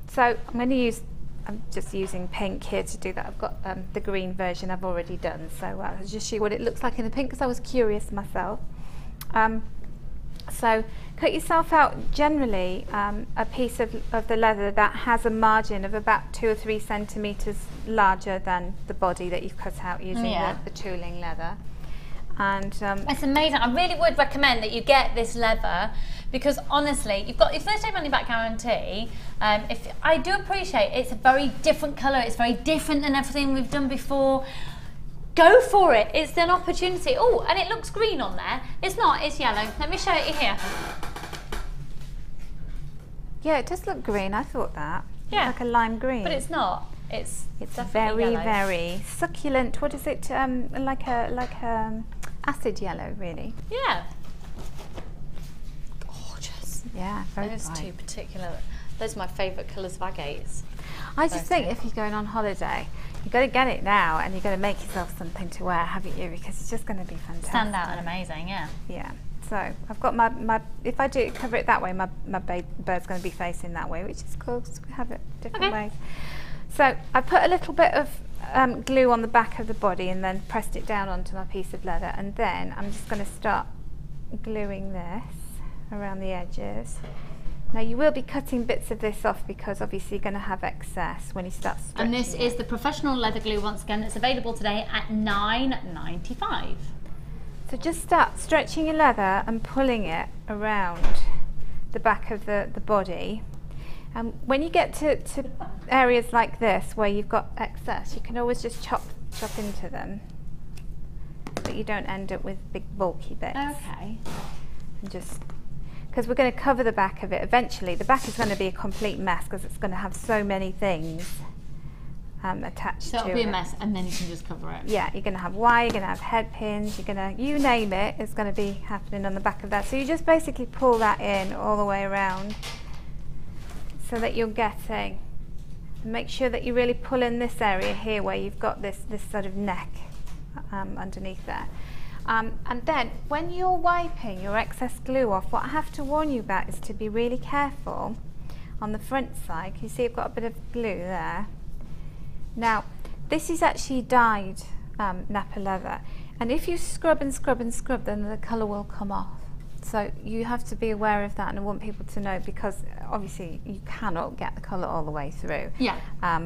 So I'm going to use, I'm just using pink here to do that. I've got the green version I've already done, so I'll just show you what it looks like in the pink, because I was curious myself. So cut yourself out generally a piece of the leather that has a margin of about 2 or 3 centimetres larger than the body that you've cut out using the tooling leather. And it's amazing. I really would recommend that you get this leather, because honestly, you've got your 30-day money back guarantee. If I do appreciate it's a very different colour, it's very different than everything we've done before. Go for it. It's an opportunity. Oh, and it looks green on there. It's not, it's yellow. Let me show it here. Yeah, it does look green. I thought that. Yeah. Like a lime green. But it's not. It's very, yellow. very succulent. What is it? Like a acid yellow, really. Yeah. Gorgeous. Yeah, very Those bright. two particular, those are my favourite colours of agates. I just think if you're going on holiday, you've got to get it now, and you've got to make yourself something to wear, haven't you? Because it's just going to be fantastic. Stand out and amazing, yeah. Yeah. So I've got my if I do cover it that way, my bird's going to be facing that way, which is cool, because we have it different ways. So I put a little bit of glue on the back of the body and then pressed it down onto my piece of leather, and then I'm just going to start gluing this around the edges. Now you will be cutting bits of this off, because obviously you're going to have excess when you start stretching. And this is the professional leather glue, once again. It's available today at $9.95. So just start stretching your leather and pulling it around the back of the body. And when you get to areas like this where you've got excess, you can always just chop into them, but you don't end up with big bulky bits. Okay. And just, because we're going to cover the back of it eventually. The back is going to be a complete mess, because it's going to have so many things attached to it. So it'll be a mess, and then you can just cover it. Yeah, you're going to have wire, you're going to have head pins, you're going to, you name it, it's going to be happening on the back of that. So you just basically pull that in all the way around, so that you're getting, make sure that you really pull in this area here where you've got this sort of neck underneath there. And then when you're wiping your excess glue off, what I have to warn you about is to be really careful on the front side. You see I've got a bit of glue there. Now this is actually dyed Napa leather, and if you scrub and scrub and scrub, then the colour will come off. So you have to be aware of that, and I want people to know, because obviously you cannot get the colour all the way through. Yeah.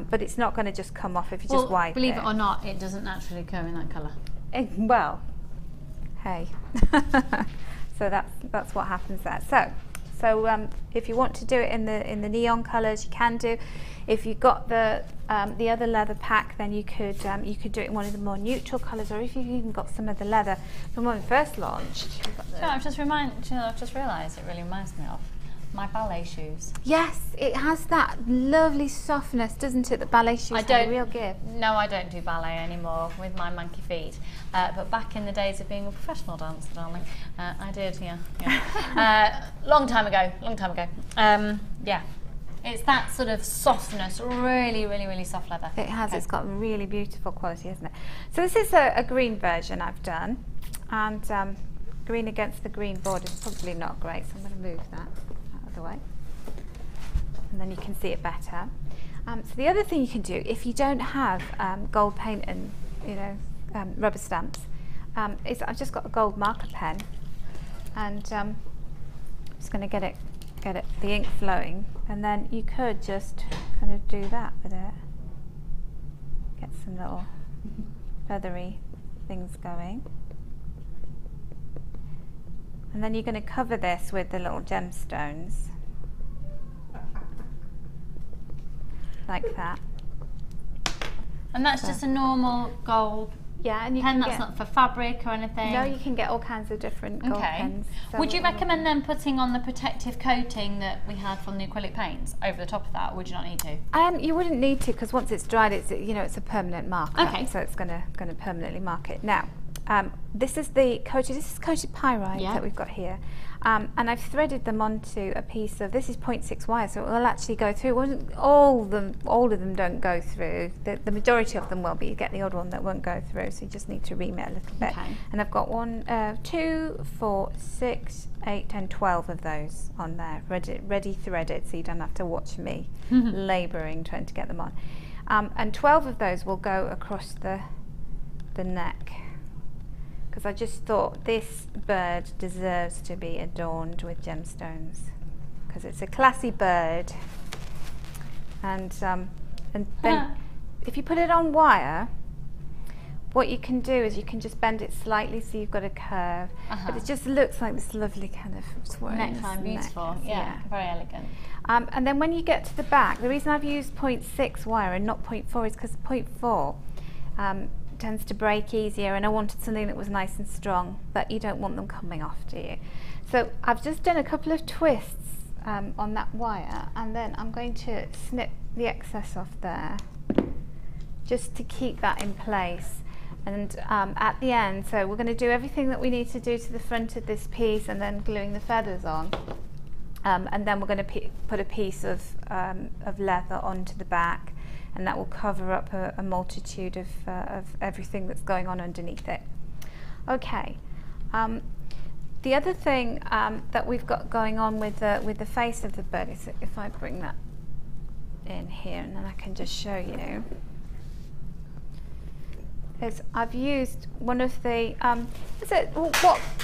But it's not going to just come off if you just wipe it. Believe it or not, it doesn't naturally occur in that colour. Well, hey. So that's what happens there. So if you want to do it in the neon colours, you can do. If you've got the other leather pack, then you could do it in one of the more neutral colours, or if you've even got some of the leather from when we first launched. I've just realised it really reminds me of my ballet shoes. Yes, it has that lovely softness, doesn't it? The ballet shoes have a real give. No, I don't do ballet anymore with my monkey feet. But back in the days of being a professional dancer, darling, I did. Yeah. Long time ago. Yeah. It's that sort of softness, really, really, really soft leather. It has. It's got really beautiful quality, hasn't it? So this is a green version I've done, and green against the green border is probably not great, so I'm going to move that out of the way, and then you can see it better. So the other thing you can do, if you don't have gold paint and rubber stamps, is I've just got a gold marker pen, and I'm just going to get the ink flowing, and then you could just kind of do that with it. some little feathery things going. And then you're going to cover this with the little gemstones. Like that. And that's just a normal gold and you pen, can that's not for fabric or anything? No, you can get all kinds of different gold pens. So would you recommend then putting on the protective coating that we had from the acrylic paints over the top of that, or would you not need to? You wouldn't need to, because once it's dried, it's it's a permanent marker. Okay. So it's going to permanently mark it. Now, this is coated pyrite that we've got here. And I've threaded them onto a piece of, this is 0.6 wire, so it will actually go through. All of them don't go through. The majority of them will, but you get the odd one that won't go through, so you just need to ream it a little bit. Okay. And I've got 1, 2, 4, 6, 8, 10, 12 of those on there, ready threaded, so you don't have to watch me labouring trying to get them on. And 12 of those will go across the neck, because I just thought this bird deserves to be adorned with gemstones, because it's a classy bird. And then if you put it on wire, what you can do is you can just bend it slightly so you've got a curve, but it just looks like this lovely kind of neckline, beautiful, yeah, very elegant. And then when you get to the back, the reason I've used 0.6 wire and not 0.4 is because 0.4 tends to break easier, and I wanted something that was nice and strong, but you don't want them coming off, do you? So I've just done a couple of twists on that wire, and then I'm going to snip the excess off there just to keep that in place. And at the end, so we're going to do everything that we need to do to the front of this piece, and then gluing the feathers on, and then we're going to put a piece of leather onto the back, and that will cover up a multitude of everything that's going on underneath it. Okay. The other thing that we've got going on with the face of the bird is, if I bring that in here, and then I can just show you, is I've used one of the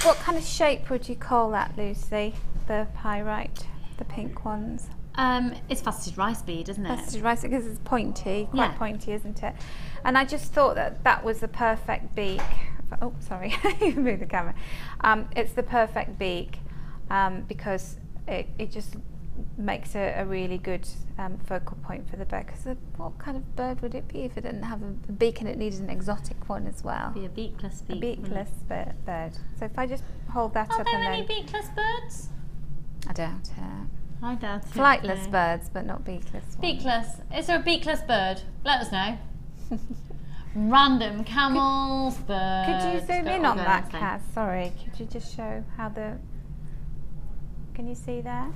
what kind of shape would you call that, Lucy? The pyrite, the pink ones. It's faceted rice bead, isn't it? Faceted rice, because it's pointy, quite pointy, isn't it? And I just thought that was the perfect beak. Oh, sorry, you moved the camera. It's the perfect beak because it just makes a really good focal point for the bird. Because what kind of bird would it be if it didn't have a beak and it needed an exotic one as well? It'd be a beakless beak. A beakless bird. So if I just hold that up and then... Are there any beakless birds? I doubt it. I doubt it. Flightless birds, but not beakless ones. Beakless. Is there a beakless bird? Let us know. Random camels, birds. Could you zoom in on that, Kaz? Sorry, could you just show how the... Can you see there?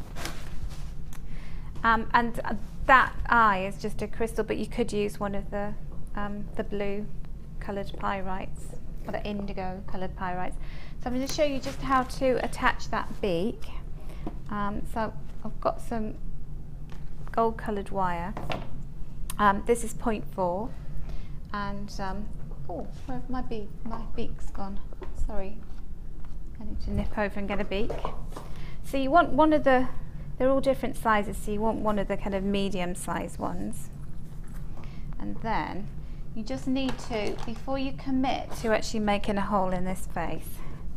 And that eye is just a crystal, but you could use one of the blue coloured pyrites, or the indigo coloured pyrites. So I'm going to show you just how to attach that beak. So I've got some gold coloured wire. This is 0.4, and oh, where have my beak's gone? Sorry, I need to nip over and get a beak. So you want one of the, they're all different sizes, so you want one of the kind of medium sized ones. And then you just need to, before you commit to actually making a hole in this face,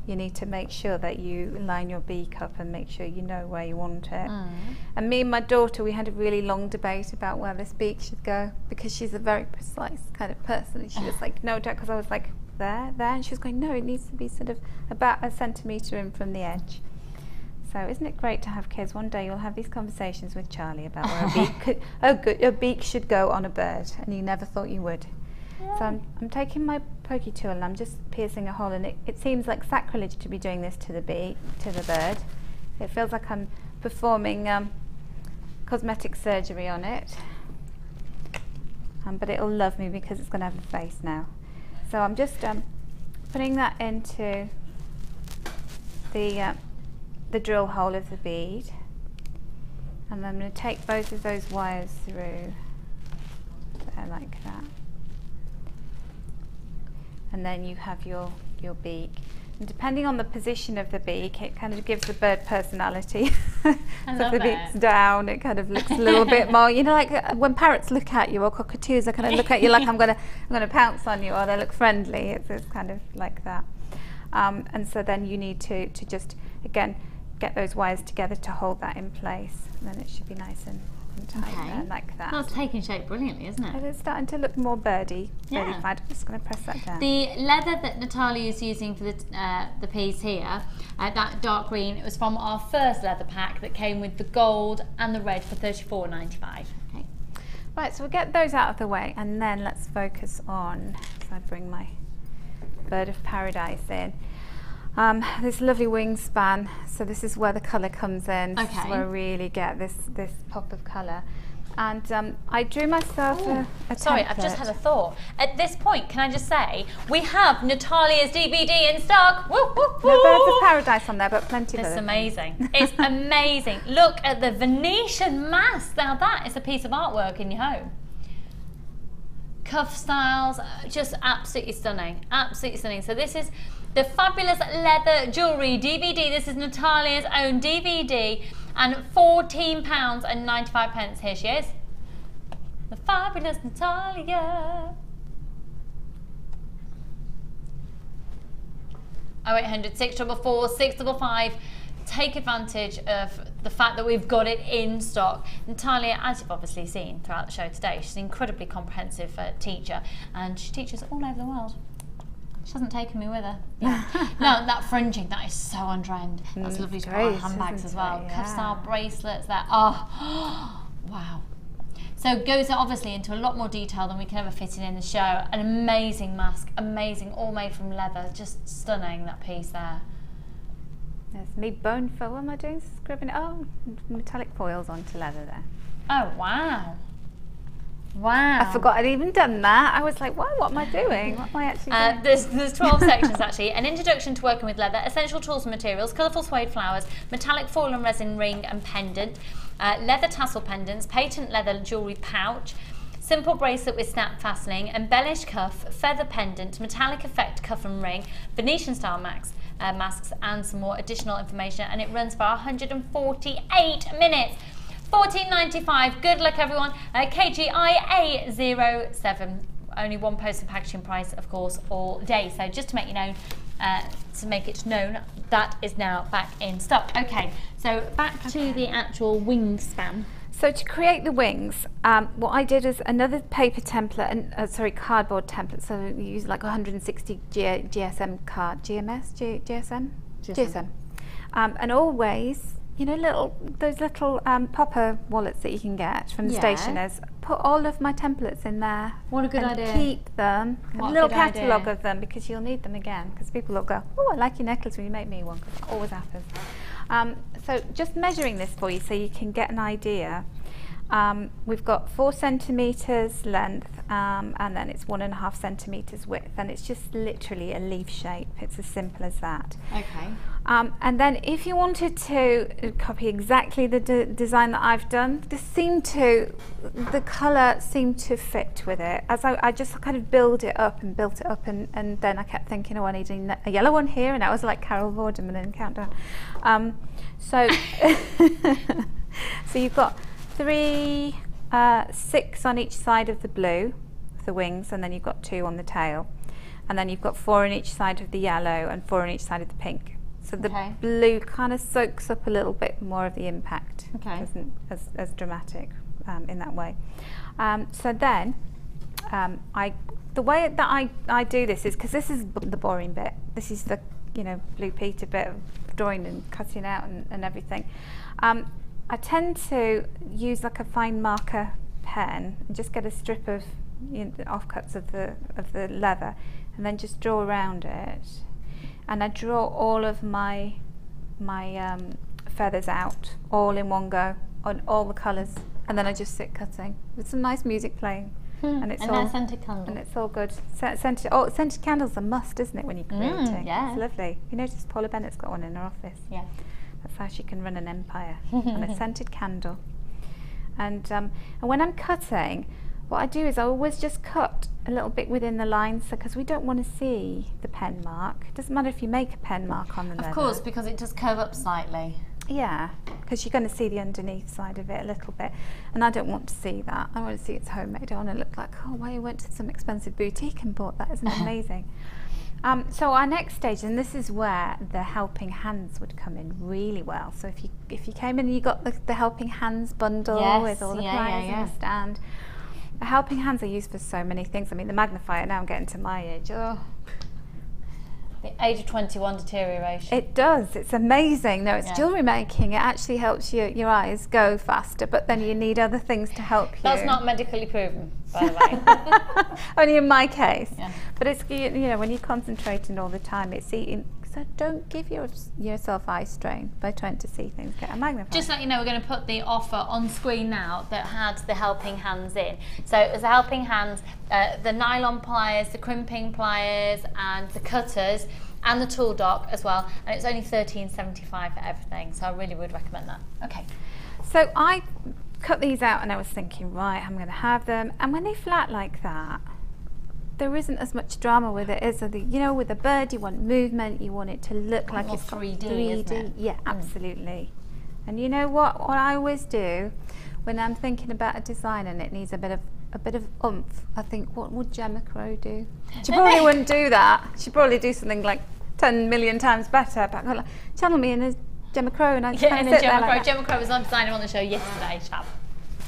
you need to make sure that you line your beak up and make sure you know where you want it. And me and my daughter, we had a really long debate about where this beak should go, because she's a very precise kind of person, and she was like, no, because I was like, there, and she was going, no, it needs to be sort of about 1 centimetre in from the edge. So isn't it great to have kids? One day you'll have these conversations with Charlie about where a beak could, a beak should go on a bird, and you never thought you would. Yeah. So I'm taking my pokey tool and I'm just piercing a hole, and it seems like sacrilege to be doing this to the bird. It feels like I'm performing cosmetic surgery on it, but it'll love me because it's going to have a face now. So I'm just putting that into the drill hole of the bead, and I'm going to take both of those wires through there like that, and then you have your beak. And depending on the position of the beak, it kind of gives the bird personality. So if the beak's down, it kind of looks a little bit more, you know, like when parrots look at you, or cockatoos, they kind of look at you like I'm gonna pounce on you, or they look friendly. It's kind of like that. And so then you need to just, again, get those wires together to hold that in place. And then it should be nice and tight there, like that. That's taking shape brilliantly, isn't it? And it's starting to look more birdy. Yeah. I'm just going to press that down. The leather that Natalia is using for the piece here, that dark green, it was from our first leather pack that came with the gold and the red for $34.95. Okay. Right, so we'll get those out of the way, and then let's focus on, so I bring my bird of paradise in. This lovely wingspan, so this is where the colour comes in. This is where I really get this pop of colour. And I drew myself a Sorry, I've just had a thought. At this point, can I just say, we have Natalia's DVD in stock. Woo, woo, woo. No birds of paradise on there, but plenty of It's other amazing. things. It's amazing. Look at the Venetian mask. Now that is a piece of artwork in your home. Cuff styles, just absolutely stunning. Absolutely stunning. So this is the fabulous leather jewellery DVD. This is Natalia's own DVD, and £14.95. Here she is, the fabulous Natalia. 0800 644 655. Take advantage of the fact that we've got it in stock. Natalia, as you've obviously seen throughout the show today, she's an incredibly comprehensive teacher, and she teaches all over the world. She hasn't taken me with her. Yeah. No, that fringing, that is so on trend. That's lovely to put on handbags as well. Cuff style bracelets, that, oh, wow. So it goes obviously into a lot more detail than we can ever fit in the show. An amazing mask, amazing, all made from leather, just stunning, that piece there. There's me bone foil. What am I doing? Scribbling. Oh, metallic foils onto leather there. Oh, wow. Wow. I forgot I'd even done that. I was like, what am I doing? What am I actually doing? There's 12 sections actually. An introduction to working with leather, essential tools and materials, colourful suede flowers, metallic foil and resin ring and pendant, leather tassel pendants, patent leather jewellery pouch, simple bracelet with snap fastening, embellished cuff, feather pendant, metallic effect cuff and ring, Venetian style masks, and some more additional information, and it runs for 148 minutes. $14.95. Good luck, everyone. KGIA07. Only one post and packaging price, of course, all day. So just to make you know, it known, that is now back in stock. Okay, so back to the actual wingspan. So to create the wings, what I did is another paper template, and cardboard template. So you use like 160 GSM card, GSM, and always, you know, those little popper wallets that you can get from the stationers. Put all of my templates in there. What a good idea. Keep them. Have a little catalogue of them, because you'll need them again. Because people will go, oh, I like your necklace when you make me one, because it always happens. So just measuring this for you so you can get an idea. We've got 4 centimetres length, and then it's 1.5 centimetres width, and it's just literally a leaf shape. It's as simple as that. Okay. And then if you wanted to copy exactly the design that I've done, the colour seemed to fit with it. As I just kind of built it up, and then I kept thinking, oh, I need a yellow one here, and that was like Carol Vorderman in Countdown. So you've got 6 on each side of the blue, the wings, and then you've got 2 on the tail, and then you've got 4 on each side of the yellow and 4 on each side of the pink. So the blue kind of soaks up a little bit more of the impact. It isn't as dramatic in that way. So then the way that I do this is, because this is the boring bit. This is the Blue Peter bit of drawing and cutting out and everything. I tend to use like a fine marker pen and just get a strip of offcuts of the leather, and then just draw around it. And I draw all of my feathers out all in one go on all the colours, and then I just sit cutting with some nice music playing. And it's all scented candle. And it's all good. Scented candles are a must, isn't it, when you're creating? Yeah. It's lovely. You notice Paula Bennett's got one in her office. Yeah. That's how she can run an empire on a scented candle. And when I'm cutting, what I do is I always just cut a little bit within the lines, because we don't want to see the pen mark. It doesn't matter if you make a pen mark on the leather. Of course, because it does curve up slightly. Yeah, because you're going to see the underneath side of it a little bit, and I don't want to see that. I want to see it's homemade. I want to look like, oh, well, you went to some expensive boutique and bought that. Isn't it amazing? So our next stage, and this is where the helping hands would come in really well. So if you came in and you got the helping hands bundle with all the pliers and the stand. The helping hands are used for so many things. I mean, the magnifier, now I'm getting to my age. Oh. The age of 21 deterioration. It does. It's amazing. No, it's jewellery making. It actually helps your eyes go faster, but then you need other things to help you. That's not medically proven, by the way. Only in my case. Yeah. But it's, you know, when you're concentrating all the time, it's eating. So don't give yourself eye strain by trying to see things. Get a magnifier. Just to let you know, we're going to put the offer on screen now that had the helping hands in. So it was the helping hands, the nylon pliers, the crimping pliers, and the cutters, and the tool dock as well. And it's only $13.75 for everything. So I really would recommend that. Okay. So I cut these out, and I was thinking, right, I'm going to have them. And when they flat like that, there isn't as much drama with it, is there? You know, with a bird, you want movement, you want it to look like it's 3D, isn't it? Yeah, absolutely. And you know what I always do when I'm thinking about a design and it needs a bit of oomph, I think, what would Gemma Crow do? She probably wouldn't do that. She'd probably do something like 10 million times better. But I'm like, channel me in a Gemma Crow, and I just kind of sit there like that. Gemma Crow was on designer on the show yesterday, chap.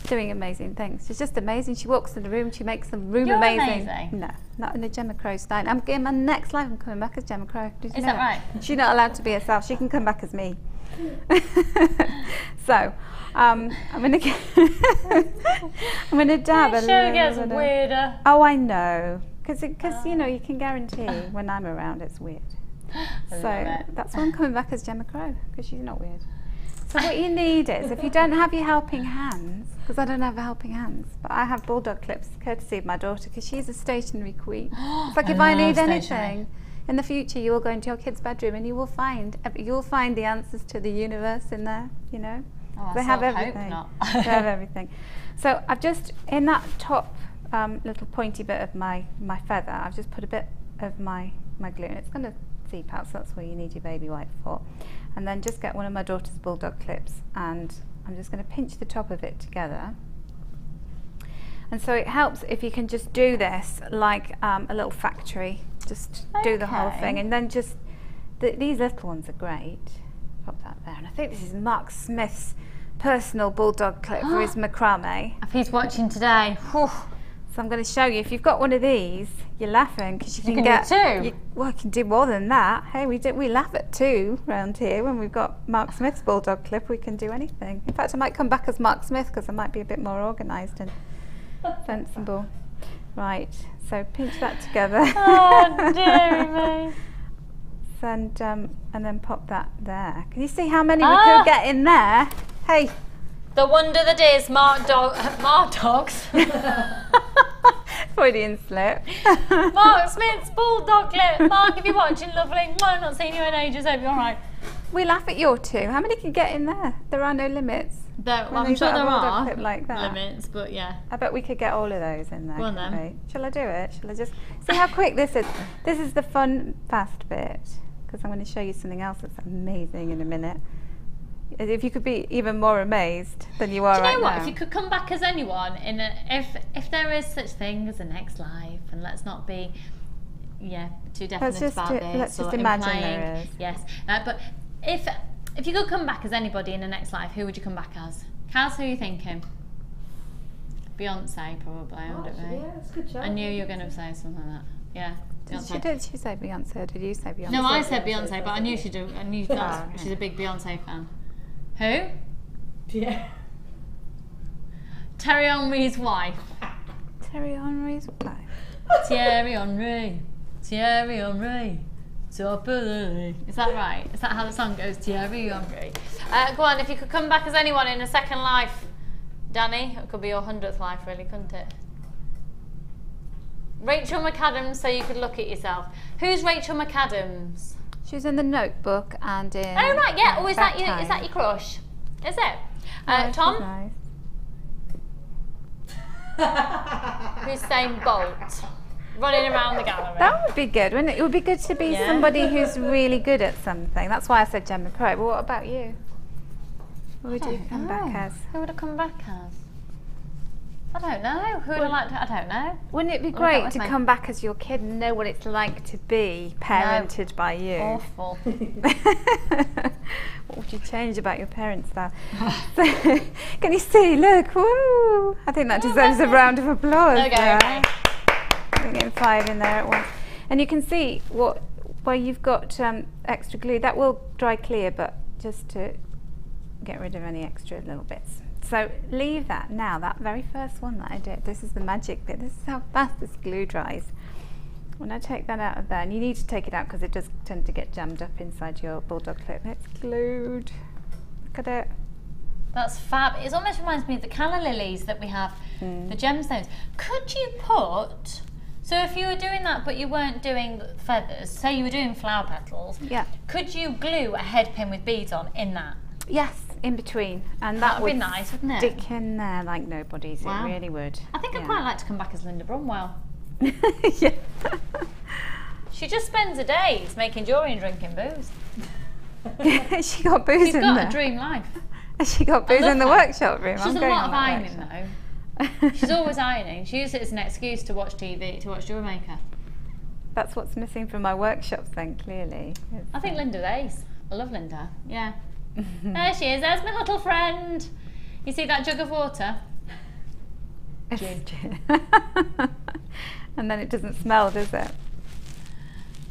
Doing amazing things. She's just amazing. She walks in the room, she makes the room amazing. No, not in a Gemma Crow style. I'm getting my next life, I'm coming back as Gemma Crow. Did you know that right? She's not allowed to be herself. She can come back as me. So, I'm gonna get I'm gonna dab a little. Show gets weirder. Oh, I know, because you know, you can guarantee when I'm around it's weird. So that's why I'm coming back as Gemma Crow, because she's not weird. So what you need is, if you don't have your helping hands, because I don't have helping hands, but I have bulldog clips, courtesy of my daughter, because she's a stationery queen. It's like if I need anything, in the future you will go into your kid's bedroom and you will find the answers to the universe in there, you know. Oh, they have everything. They have everything. So I've just, in that top little pointy bit of my feather, I've just put a bit of my glue, and it's going to seep out, so that's where you need your baby wipe for. And then just get one of my daughter's bulldog clips, and I'm just going to pinch the top of it together. And so it helps if you can just do this like a little factory, just do the whole thing, and then just these little ones are great. Pop that there, and I think this is Mark Smith's personal bulldog clip for his macrame. If he's watching today, whew. So I'm going to show you. If you've got one of these, you're laughing because you can get do 2. Well, I can do more than that. Hey, we laugh at 2 around here when we've got Mark Smith's bulldog clip. We can do anything. In fact, I might come back as Mark Smith because I might be a bit more organised and sensible. Right. So pinch that together. Oh, dearie me. And then pop that there. Can you see how many we could get in there? Hey. The wonder that is Mark Dogs. Freudian slip. Mark Smith's bulldog clip. Mark, if you're watching, lovely. I've not seen you in ages. Hope you're all right. We laugh at your 2. How many can get in there? There are no limits. Well, I'm sure there are clip like that. limits, but yeah. I bet we could get all of those in there. Go on then. Shall I do it? Shall I just see how quick this is? This is the fun, fast bit, because I'm going to show you something else that's amazing in a minute. If you could be even more amazed than you are right now. Do you know what? If you could come back as anyone, if there is such thing as a next life, and let's not be, too definite about this. Let's just imagine there is. Yes, but if you could come back as anybody in the next life, who would you come back as? Kaz, who are you thinking? Beyonce, probably, wouldn't it be? Yeah, that's a good job. I knew you were going to say something like that. Yeah. Did she say Beyonce, or did you say Beyonce? No, I said Beyonce, but I knew she'd do. I knew she's a big Beyonce fan. Who? Yeah. Thierry Henry's wife. Thierry Henry's wife. Thierry Henry. Thierry Henry. Top of the league. Is that right? Is that how the song goes? Thierry Henry. Go on, if you could come back as anyone in a second life, Danny, it could be your 100th life, really, couldn't it? Rachel McAdams, so you could look at yourself. Who's Rachel McAdams? She was in The Notebook and in. Oh right, yeah. Oh, is that your crush? Is it? Tom? Nice. Usain Bolt running around the gallery. That would be good, wouldn't it? It would be good to be somebody who's really good at something. That's why I said Gemma Pro. But what about you? What would you come back as? Who would I come back as? I don't know. Who would I like to? I don't know. Wouldn't it be great to come back as your kid and know what it's like to be parented by you? Awful. What would you change about your parents now? So, can you see? Look, woo! I think that deserves a round of applause. Okay. We're getting 5 in there at once, and you can see where you've got extra glue. That will dry clear, but just to get rid of any extra little bits. So leave that now, that very first one that I did, this is the magic bit, this is how fast this glue dries. When I take that out of there, and you need to take it out because it does tend to get jammed up inside your bulldog clip, it's glued. Look at it. That's fab. It almost reminds me of the calla lilies that we have, the gemstones. Could you put, so if you were doing that but you weren't doing feathers, say you were doing flower petals, could you glue a head pin with beads on in that? Yes, in between, and that would be nice, wouldn't it? Stick in there like nobody's. Wow. It really would. I think I'd quite like to come back as Linda Bromwell. Yeah. She just spends her days making jewellery and drinking booze. She got booze She's in got there. a dream life. She got booze in the workshop room. She does a lot of ironing though. She's always ironing. She uses it as an excuse to watch TV, to watch JewelleryMaker. That's what's missing from my workshops then, clearly. I think Linda's ace. I love Linda. Yeah. There she is. There's my little friend. You see that jug of water? And then it doesn't smell, does it?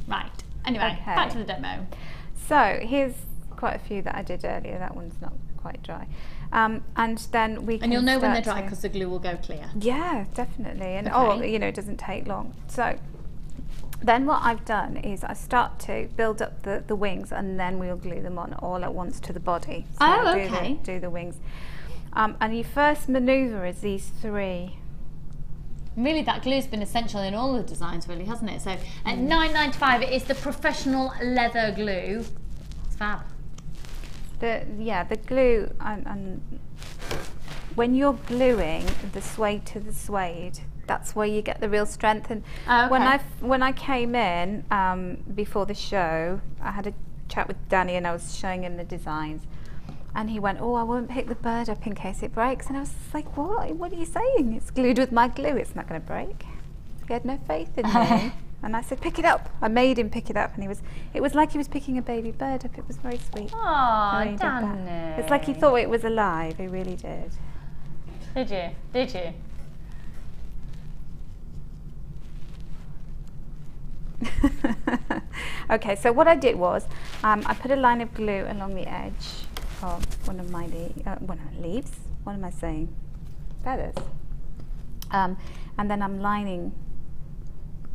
Right. Anyway, back to the demo. So here's quite a few that I did earlier. That one's not quite dry. And then we can And you'll know when they're start dry because the glue will go clear. Yeah, definitely. And you know, it doesn't take long. So then what I've done is I start to build up the wings, and then we'll glue them on all at once to the body. So do the wings. And your first manoeuvre is these 3. Really, that glue's been essential in all the designs, really, hasn't it? So at $9.95, it is the professional leather glue. It's fab. The glue, and when you're gluing the suede to the suede, that's where you get the real strength. And when I came in before the show, I had a chat with Danny and I was showing him the designs, and he went, "Oh, I won't pick the bird up in case it breaks." And I was like, "What are you saying? It's glued with my glue. It's not going to break." He had no faith in me. And I said, "Pick it up." I made him pick it up, and it was like he was picking a baby bird up. It was very sweet. Oh, Danny. It's like he thought it was alive. He really did. Did you? Did you? Okay, so what I did was I put a line of glue along the edge of one of my leaves. What am I saying? Feathers. And then I'm lining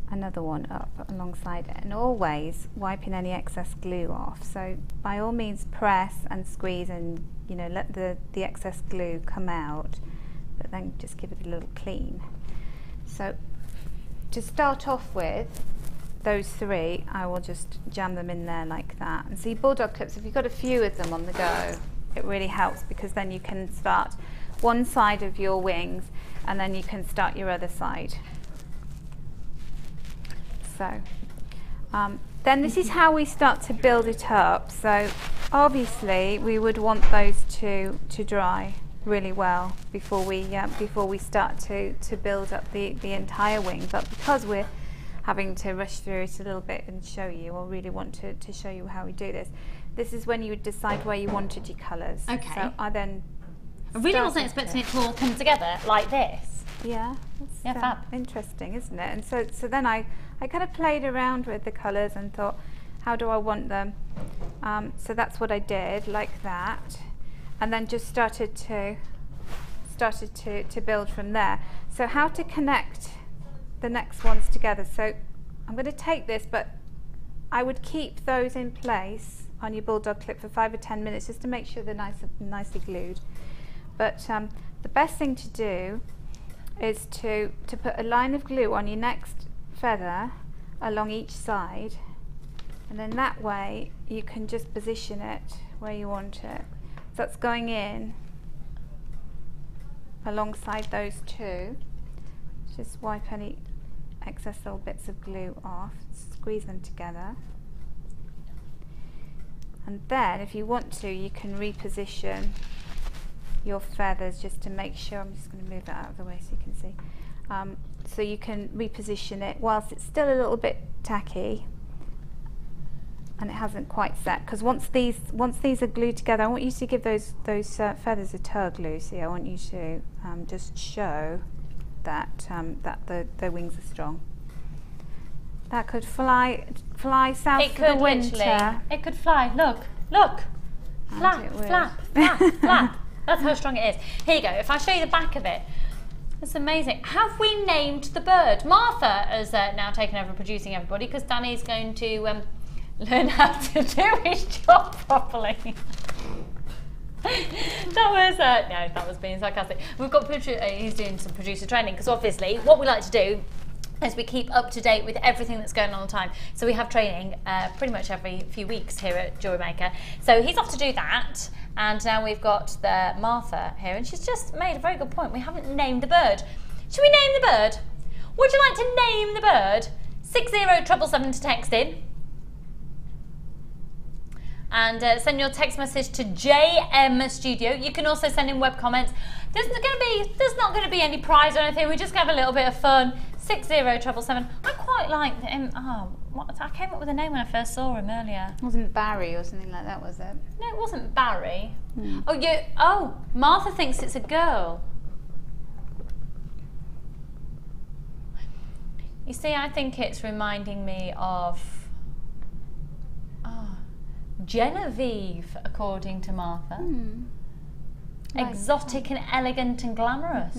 another one up alongside it, and always wiping any excess glue off. So by all means press and squeeze and let the excess glue come out, but then just give it a little clean. So to start off with, those 3, I will just jam them in there like that. And see, bulldog clips, if you've got a few of them on the go, it really helps, because then you can start one side of your wings and then you can start your other side. So then this is how we start to build it up. So obviously we would want those to dry really well before we start to build up the entire wing. But because we're having to rush through it a little bit and show you, or really want to show you how we do this, this is when you would decide where you wanted your colours. Okay. So I really wasn't expecting it to all come together like this. Yeah. Yeah, fab. Interesting, isn't it? And so then I kind of played around with the colours and thought, how do I want them? So that's what I did, like that, and then just started to build from there. So how to connect the next ones together. So I'm going to take this, but I would keep those in place on your bulldog clip for 5 or 10 minutes just to make sure they're nicely glued. But the best thing to do is to put a line of glue on your next feather along each side, and then that way you can just position it where you want it. So that's going in alongside those 2. Just wipe any excess little bits of glue off, squeeze them together. And then if you want to, you can reposition your feathers just to make sure. I'm just going to move that out of the way so you can see. So you can reposition it whilst it's still a little bit tacky and it hasn't quite set, because once these are glued together, I want you to give those feathers a tug, Lucy. I want you to just show that the wings are strong. That could fly south for the winter. It could fly. Look. Flap, flap, flap, flap. That's how strong it is. Here you go. If I show you the back of it, it's amazing. Have we named the bird? Martha has now taken over producing everybody because Danny's going to learn how to do his job properly. That was being sarcastic. We've got he's doing some producer training because obviously what we like to do is we keep up to date with everything that's going on all the time. So we have training pretty much every few weeks here at JewelleryMaker. So he's off to do that. And now we've got the Martha here, and she's just made a very good point. We haven't named the bird. Should we name the bird? Would you like to name the bird? 60777 to text in. And send your text message to JM Studio. You can also send in web comments. There's not going to be any prize or anything. We're just going to have a little bit of fun. 60777. I quite like him. I came up with a name when I first saw him earlier. Wasn't Barry or something like that, was it? No, it wasn't Barry. Martha thinks it's a girl. You see, I think it's reminding me of Genevieve, according to Martha. Exotic and elegant and glamorous.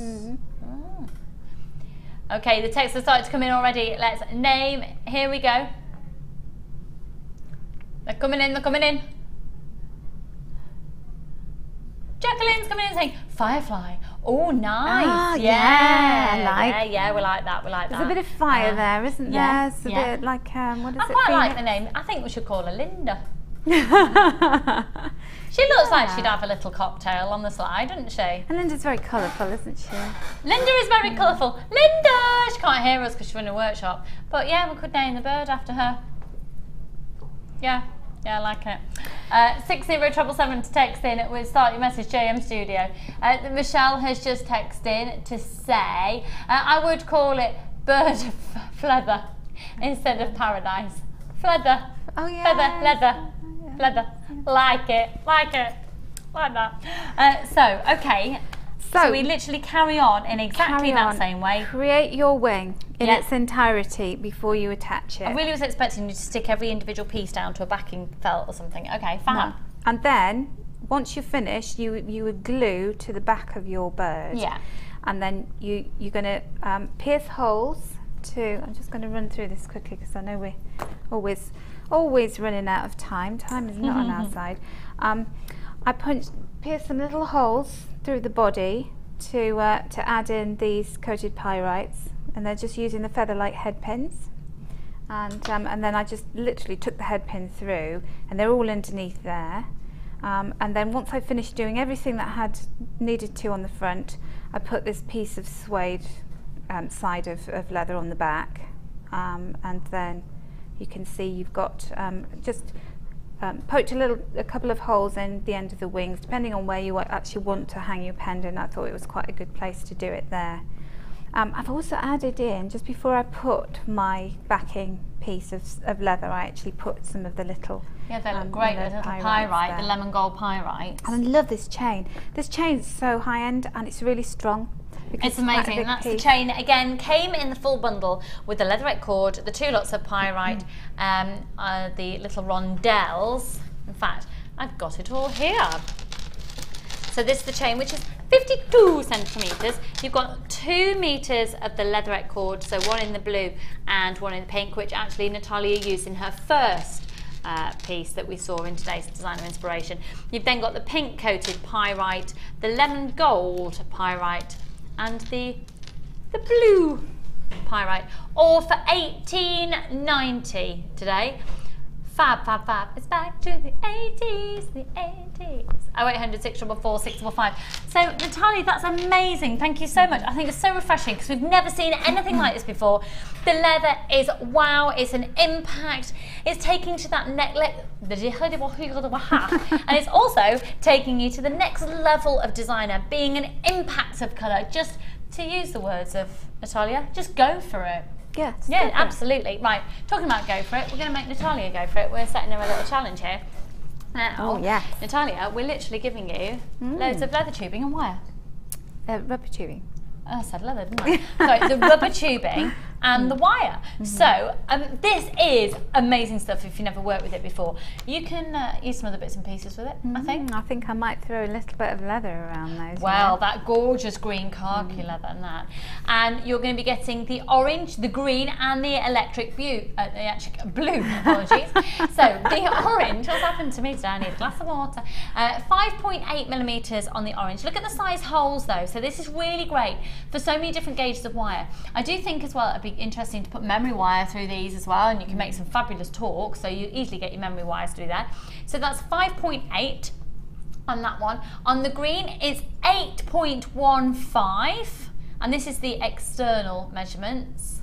Okay, the texts have started to come in already. Let's name. Here we go. They're coming in. Jacqueline's coming in saying Firefly. Oh, nice. Yeah, we like that. There's a bit of fire there, isn't there? It's a bit like, what is it? I quite like the name. I think we should call her Linda. She looks like she'd have a little cocktail on the slide, doesn't she? And Linda's very colourful, isn't she? Linda is very colourful. Linda! She can't hear us because she's in a workshop. But yeah, we could name the bird after her. Yeah, I like it. 60777 to text in with start your message, JM Studio. Michelle has just texted in to say, I would call it bird of leather instead of paradise. Feather. Oh yeah. Feather, leather. Leather. Like it. Like that. So we literally carry on in exactly that same way. Create your wing in its entirety before you attach it. I really was expecting you to stick every individual piece down to a backing felt or something. Okay, fab. No. And then, once you're finished, you would glue to the back of your bird. Yeah. And then you're going to pierce holes to, I'm just going to run through this quickly because I know we're always running out of time. Time is not on our side. I pierce some little holes through the body to add in these coated pyrites, and they're just using the feather-like head pins. And then I just literally took the head pin through, and they're all underneath there. And then once I finished doing everything that I had needed to on the front, I put this piece of suede side of leather on the back, and then you can see you've got just poked a couple of holes in the end of the wings, depending on where you actually want to hang your pendant. I thought it was quite a good place to do it there. I've also added in, just before I put my backing piece of leather, I actually put some of the little they look great, the little pyrite, the lemon gold pyrite. And I love this chain. This chain is so high end and it's really strong. It's amazing. That's the chain. Again, came in the full bundle with the leatherette cord, the 2 lots of pyrite, the little rondelles. In fact, I've got it all here. So this is the chain, which is 52 centimetres. You've got 2 metres of the leatherette cord, so 1 in the blue and 1 in the pink, which actually Natalia used in her first piece that we saw in today's Designer Inspiration. You've then got the pink coated pyrite, the lemon gold pyrite, and the blue pyrite, all for $18.90 today. Fab, fab, fab. It's back to the 80s, the 80s. 0800 644 655. So, Natalia, that's amazing. Thank you so much. I think it's so refreshing because we've never seen anything like this before. The leather is wow. It's an impact. It's taking to that neck, and it's also taking you to the next level of designer, being an impact of colour. Just to use the words of Natalia, just go for it. Yes. Yeah, absolutely. Right, talking about go for it, we're going to make Natalia go for it. We're setting her a little challenge here. Now, Natalia, we're literally giving you loads of leather tubing and wire. Rubber tubing. I said leather, didn't I? Sorry, the rubber tubing and the wire. So this is amazing stuff if you've never worked with it before. You can use some other bits and pieces with it, I think. I think I might throw a little bit of leather around those. Well, that gorgeous green khaki leather and that. And you're going to be getting the orange, the green and the electric blue, apologies. So the orange, what's happened to me today? I need a glass of water. 5.8 millimetres on the orange. Look at the size holes though. So this is really great for so many different gauges of wire. I do think as well it'd be interesting to put memory wire through these as well, and you can make some fabulous talk, so you easily get your memory wires to do that. So that's 5.8 on that one. On the green it's 8.15, and this is the external measurements.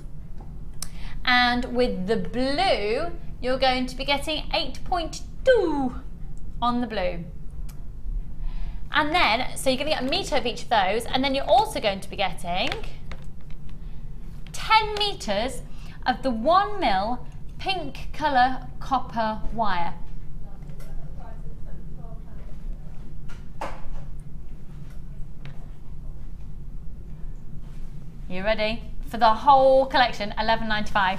And with the blue you're going to be getting 8.2 on the blue. And then, so you're going to get a metre of each of those, and then you're also going to be getting 10 metres of the 1mm pink colour copper wire. You ready? For the whole collection, $11.95.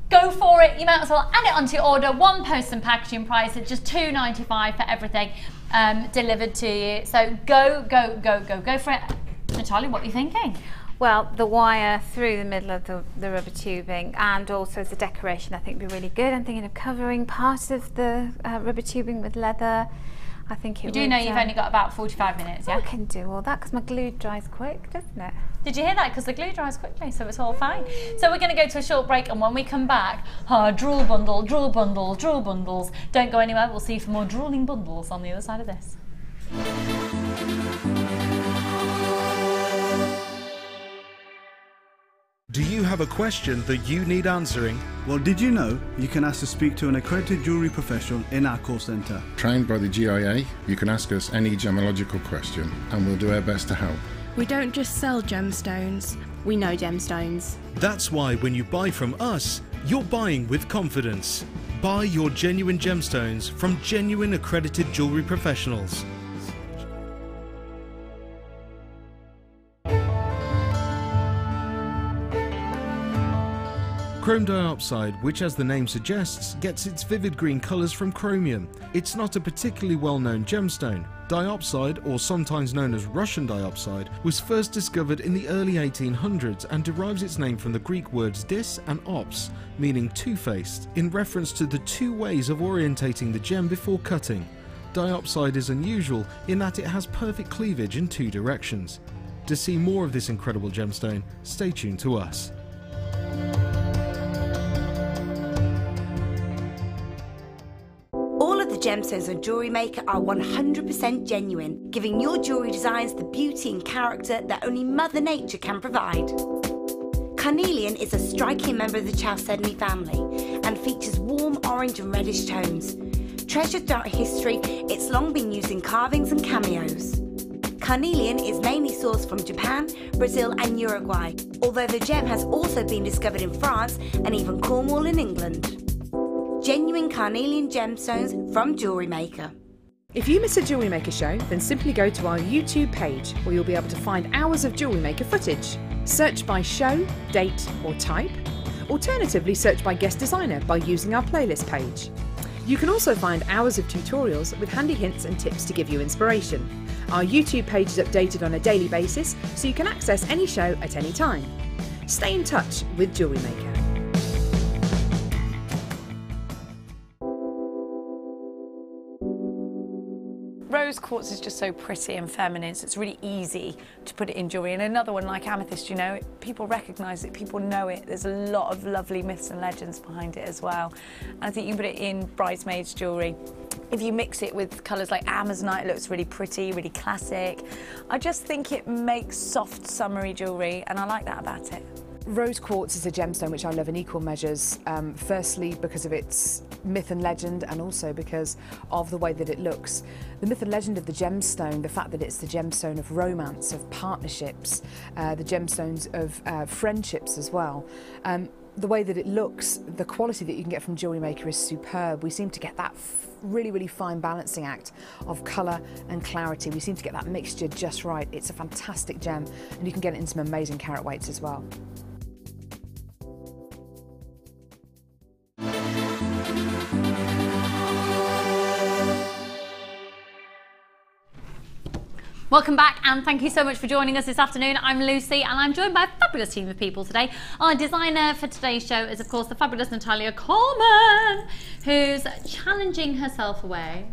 Go for it. You might as well add it onto your order. One post and packaging price at just $2.95 for everything delivered to you. So go for it. Natalia, what are you thinking? Well, the wire through the middle of the rubber tubing, and also as a decoration, I think would be really good. I'm thinking of covering part of the rubber tubing with leather. I think you do know you've only got about 45 minutes, yeah? I can do all that because my glue dries quick, doesn't it? Did you hear that? Because the glue dries quickly, so it's all fine. So we're going to go to a short break, and when we come back, drool bundle, drool bundle, drool bundles. Don't go anywhere, we'll see you for more drooling bundles on the other side of this. Do you have a question that you need answering? Well, did you know you can ask to speak to an accredited jewellery professional in our call centre? Trained by the GIA, you can ask us any gemological question and we'll do our best to help. We don't just sell gemstones, we know gemstones. That's why when you buy from us, you're buying with confidence. Buy your genuine gemstones from genuine accredited jewellery professionals. Chrome diopside, which as the name suggests, gets its vivid green colours from chromium. It's not a particularly well-known gemstone. Diopside, or sometimes known as Russian diopside, was first discovered in the early 1800s and derives its name from the Greek words dis and ops, meaning two-faced, in reference to the two ways of orientating the gem before cutting. Diopside is unusual in that it has perfect cleavage in two directions. To see more of this incredible gemstone, stay tuned to us. Gemstones on JewelleryMaker are 100% genuine, giving your jewellery designs the beauty and character that only Mother Nature can provide. Carnelian is a striking member of the Chalcedony family and features warm orange and reddish tones. Treasured throughout history, it's long been used in carvings and cameos. Carnelian is mainly sourced from Japan, Brazil and Uruguay, although the gem has also been discovered in France and even Cornwall in England. Genuine carnelian gemstones from JewelleryMaker. If you miss a JewelleryMaker show, then simply go to our YouTube page where you'll be able to find hours of JewelleryMaker footage. Search by show, date or type. Alternatively, search by guest designer by using our playlist page. You can also find hours of tutorials with handy hints and tips to give you inspiration. Our YouTube page is updated on a daily basis, so you can access any show at any time. Stay in touch with JewelleryMaker. rose quartz is just so pretty and feminine, so it's really easy to put it in jewellery. And another one like amethyst, you know, people recognise it, people know it. There's a lot of lovely myths and legends behind it as well. And I think you can put it in bridesmaids jewellery. If you mix it with colours like amazonite, it looks really pretty, really classic. I just think it makes soft, summery jewellery, and I like that about it. Rose quartz is a gemstone which I love in equal measures, firstly because of its myth and legend, and also because of the way that it looks. The myth and legend of the gemstone, the fact that it's the gemstone of romance, of partnerships, the gemstones of friendships as well. The way that it looks, the quality that you can get from JewelleryMaker is superb. We seem to get that really, really fine balancing act of colour and clarity. We seem to get that mixture just right. It's a fantastic gem, and you can get it in some amazing carat weights as well. Welcome back, and thank you so much for joining us this afternoon. I'm Lucy, and I'm joined by a fabulous team of people today. Our designer for today's show is, of course, the fabulous Natalia Coleman, who's challenging herself away.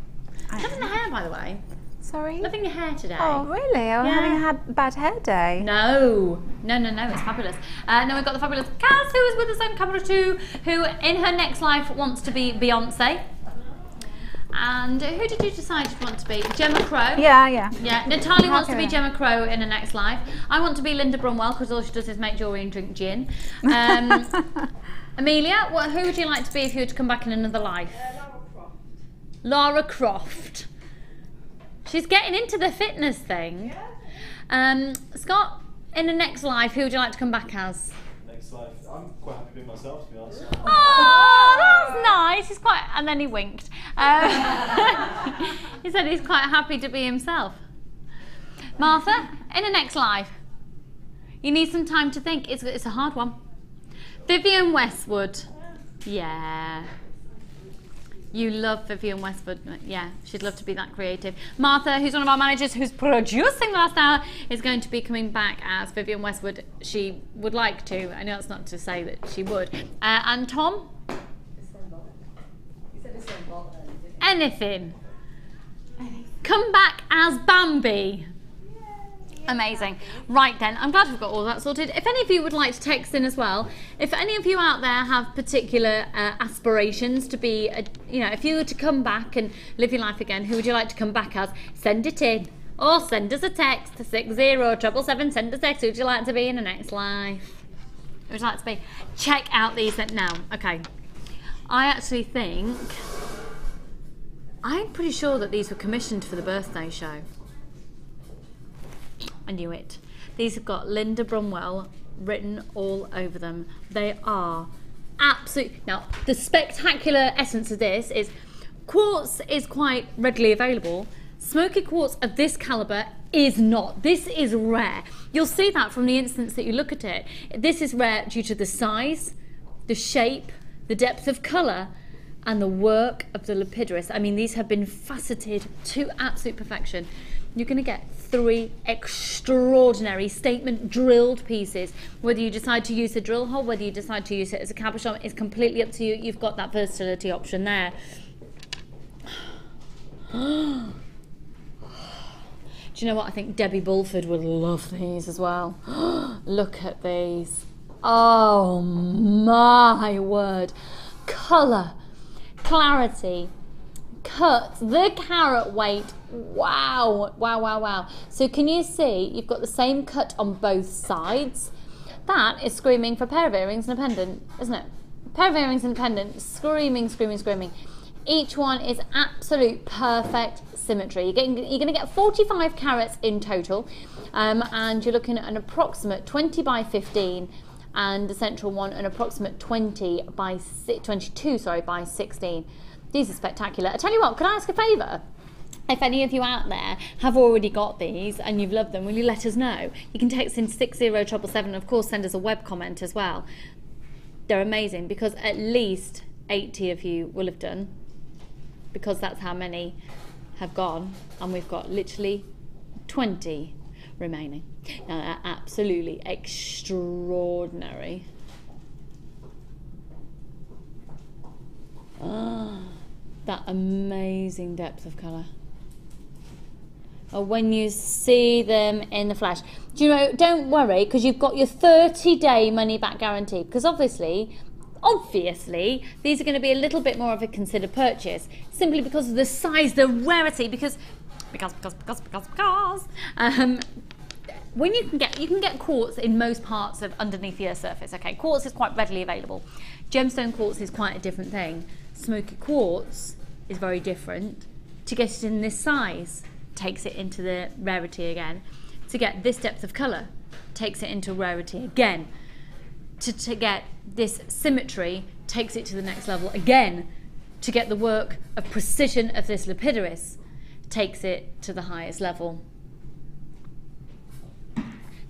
Loving the hair, by the way. Sorry? Loving your hair today. Oh, really? I'm having a bad hair day. No, it's fabulous. Now we've got the fabulous Cass, who is with us on camera too, who in her next life wants to be Beyonce. And who did you decide you want to be? Gemma Crow? Yeah. Natalia wants to be Gemma Crow in her next life. I want to be Linda Brunwell because all she does is make jewellery and drink gin. Amelia, who would you like to be if you were to come back in another life? Lara Croft. She's getting into the fitness thing. Scott, in the next life, who would you like to come back as? Next life, I'm quite happy being myself, to be honest. Oh, that's nice. He's quite, and then he winked. He said he's quite happy to be himself. Martha, in the next life, you need some time to think. It's a hard one. Vivienne Westwood. Yeah. You love Vivienne Westwood. Yeah, she'd love to be that creative. Martha, who's one of our managers who's producing the last hour, is going to be coming back as Vivienne Westwood. She would like to. I know it's not to say that she would. And Tom? Anything. Come back as Bambi. Amazing. Right then, I'm glad we've got all that sorted. If any of you would like to text in as well, if any of you out there have particular aspirations to be, if you were to come back and live your life again, who would you like to come back as? Send it in. Or send us a text to 60777. Send us a text. Who would you like to be in the next life? Who would you like to be? Check out these now. Okay. I actually think, I'm pretty sure that these were commissioned for the birthday show. I knew it. These have got Linda Brunwell written all over them. They are absolute. Now, the spectacular essence of this is quartz is quite readily available. Smoky quartz of this caliber is not. This is rare. You'll see that from the instance that you look at it. This is rare due to the size, the shape, the depth of colour, and the work of the lapidary. I mean, these have been faceted to absolute perfection. You're going to get 3 extraordinary statement drilled pieces. Whether you decide to use a drill hole, whether you decide to use it as a cabochon, is completely up to you. You've got that versatility option there. Do you know what? I think Debbie Bulford would love these as well. Look at these. Oh my word. Colour, clarity, cut, the carat weight. Wow, wow, wow, wow. So can you see you've got the same cut on both sides? That is screaming for a pair of earrings and a pendant, isn't it? A pair of earrings and a pendant, screaming, screaming, screaming. Each one is absolute perfect symmetry. You're going to get 45 carats in total, and you're looking at an approximate 20 by 15, and the central one an approximate 22 by 16. These are spectacular. I tell you what, can I ask a favour? If any of you out there have already got these and you've loved them, will you let us know? You can text in 60777, of course send us a web comment as well. They're amazing because at least 80 of you will have done, because that's how many have gone, and we've got literally 20 remaining. Now they're absolutely extraordinary. That amazing depth of colour. or when you see them in the flesh. Do you know, don't worry, because you've got your 30-day money-back guarantee, because obviously, these are going to be a little bit more of a considered purchase, simply because of the size, the rarity, because when you can get quartz in most parts of underneath the Earth's surface. Okay, quartz is quite readily available. Gemstone quartz is quite a different thing. Smoky quartz is very different. To get it in this size takes it into the rarity again. To get this depth of colour takes it into rarity again. To get this symmetry takes it to the next level again. To get the work of precision of this lapidaris takes it to the highest level.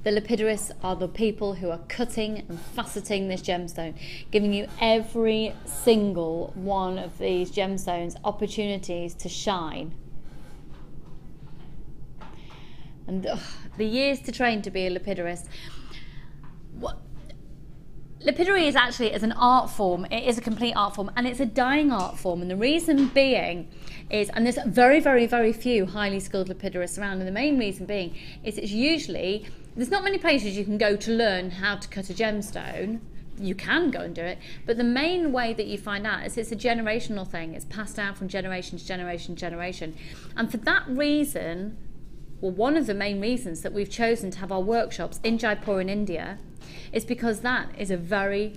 The lapidaris are the people who are cutting and faceting this gemstone, giving you every single one of these gemstones opportunities to shine. And the years to train to be a lapidarist. Lapidary is actually as an art form, it is a complete art form, and it's a dying art form. And the reason being is, and there's very, very, very few highly skilled lapidarists around, and the main reason being is it's usually, there's not many places you can go to learn how to cut a gemstone. You can go and do it, but the main way that you find out is it's a generational thing. It's passed down from generation to generation to generation. And for that reason, well, one of the main reasons that we've chosen to have our workshops in Jaipur in India is because that is a very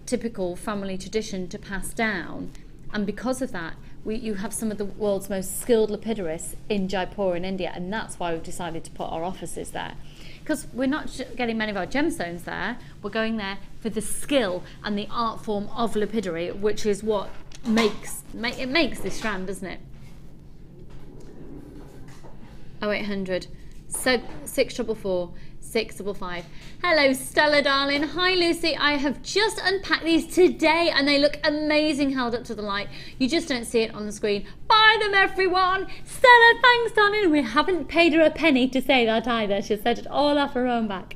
typical family tradition to pass down. And because of that, you have some of the world's most skilled lapidarists in Jaipur in India, and that's why we've decided to put our offices there. Because we're not getting many of our gemstones there, we're going there for the skill and the art form of lapidary, which is what makes this strand, doesn't it? 0800 644 655. Hello Stella darling. Hi Lucy. I have just unpacked these today and they look amazing held up to the light. You just don't see it on the screen. Buy them everyone. Stella, thanks darling. We haven't paid her a penny to say that either. She said it all off her own back.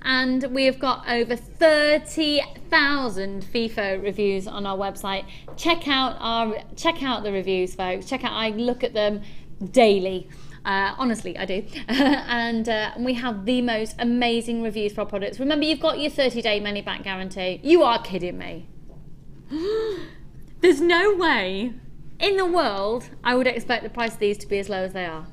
And we have got over 30,000 FIFO reviews on our website. Check out the reviews, folks. I look at them daily. Honestly, I do. And we have the most amazing reviews for our products. Remember, you've got your 30-day money-back guarantee. You are kidding me. There's no way in the world I would expect the price of these to be as low as they are.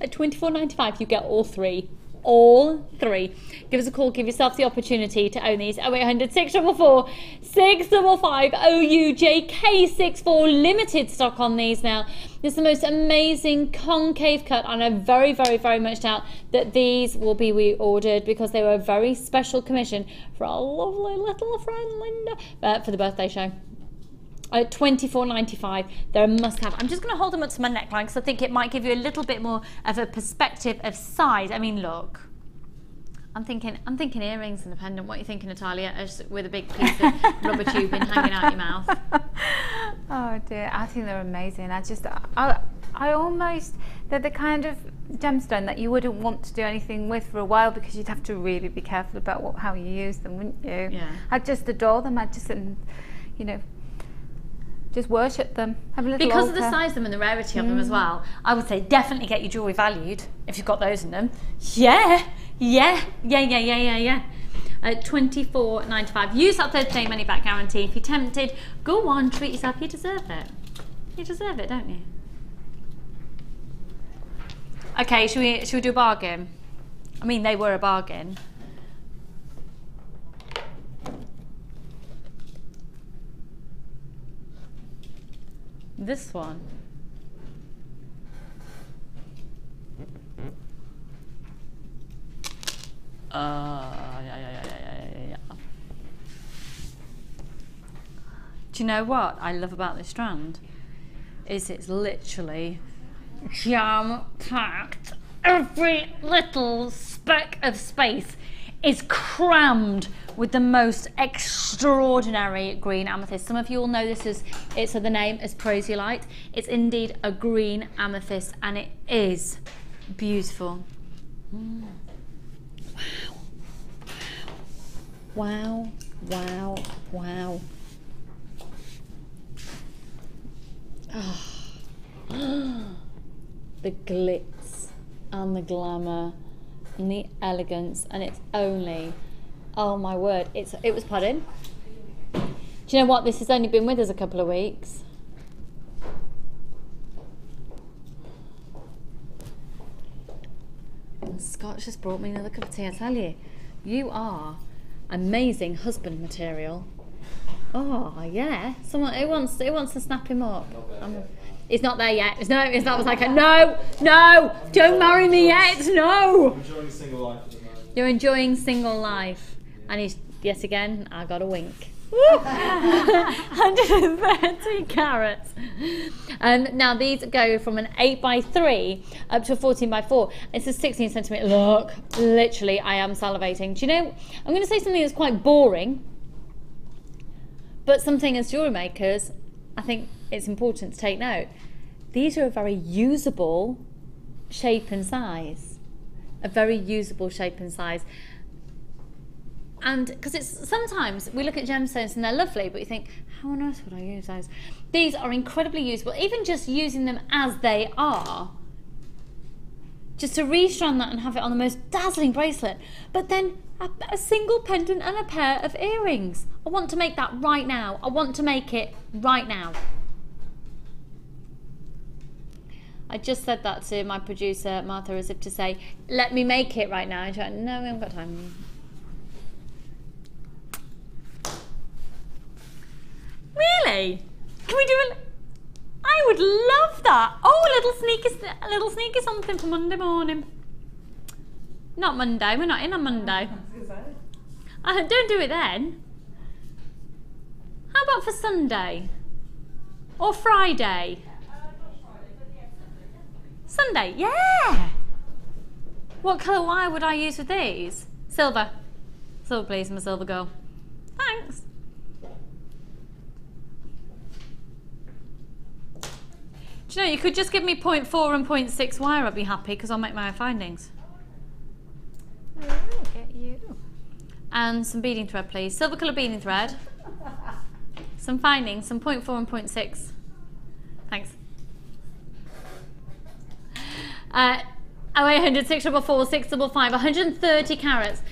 At £24.95, you get all three. All three. Give us a call, give yourself the opportunity to own these. 0800 644 655 OUJK64. Limited stock on these now. This is the most amazing concave cut, and I very, very, very much doubt that these will be reordered because they were a very special commission for our lovely little friend Linda for the birthday show. At £24.95, they're a must-have. I'm just going to hold them up to my neckline because I think it might give you a little bit more of a perspective of size. I mean, look, I'm thinking earrings and a pendant. What are you thinking, Natalia? With a big piece of rubber tubing hanging out your mouth. Oh dear, I think they're amazing. I almost, they're the kind of gemstone that you wouldn't want to do anything with for a while because you'd have to really be careful about how you use them, wouldn't you? Yeah. I just adore them. Just worship them. Have a little because altar. Of the size of them and the rarity of them as well. I would say definitely get your jewellery valued if you've got those in them. Yeah. At £24.95. Use that 30-day money-back guarantee. If you're tempted, go on, treat yourself. You deserve it. You deserve it, don't you? Okay, should we do a bargain? I mean, they were a bargain. This one. Yeah. Do you know what I love about this strand? Is it's literally jam-packed. Every little speck of space is crammed with the most extraordinary green amethyst. Some of you all know this as the name is prosiolite. It's indeed a green amethyst and it is beautiful. Wow. Oh. the glitz and the glamour and the elegance, and it's only, oh my word, it was pudding. Do you know what? This has only been with us a couple of weeks. And Scott's just brought me another cup of tea. I tell you, you are amazing husband material. Oh yeah, someone who wants to snap him up. It's not there yet. It's not. I was like, no, don't marry me yet. No. I'm enjoying single life at the moment. You're enjoying single life, and he's yet again. I got a wink. 130 carats. Now these go from an 8x3 up to a 14x4. It's a 16 centimetre. Look, literally, I am salivating. Do you know? I'm going to say something that's quite boring, but something as jewellery makers, I think it's important to take note. These are a very usable shape and size. A very usable shape and size. And because it's sometimes we look at gemstones and they're lovely, but you think, how on earth would I use those? These are incredibly usable, even just using them as they are. Just to restrand that and have it on the most dazzling bracelet, but then a single pendant and a pair of earrings. I want to make that right now. I want to make it right now. I just said that to my producer, Martha, as if to say, let me make it right now. And she went, no, we haven't got time. Really? Can we do a... I would love that. Oh, a little sneaky something for Monday morning. Not Monday. We're not in on Monday. Don't do it then. How about for Sunday? Or Friday? Sunday, yeah. What colour wire would I use with these? Silver. Silver, please. I'm a silver girl. Thanks. Do you know, you could just give me 0.4 and 0.6 wire, I'd be happy, because I'll make my own findings. Get you. And some beading thread, please. Silver colour beading thread. Some findings, some 0.4 and 0.6. Thanks. 0800 644 655, 130 carats.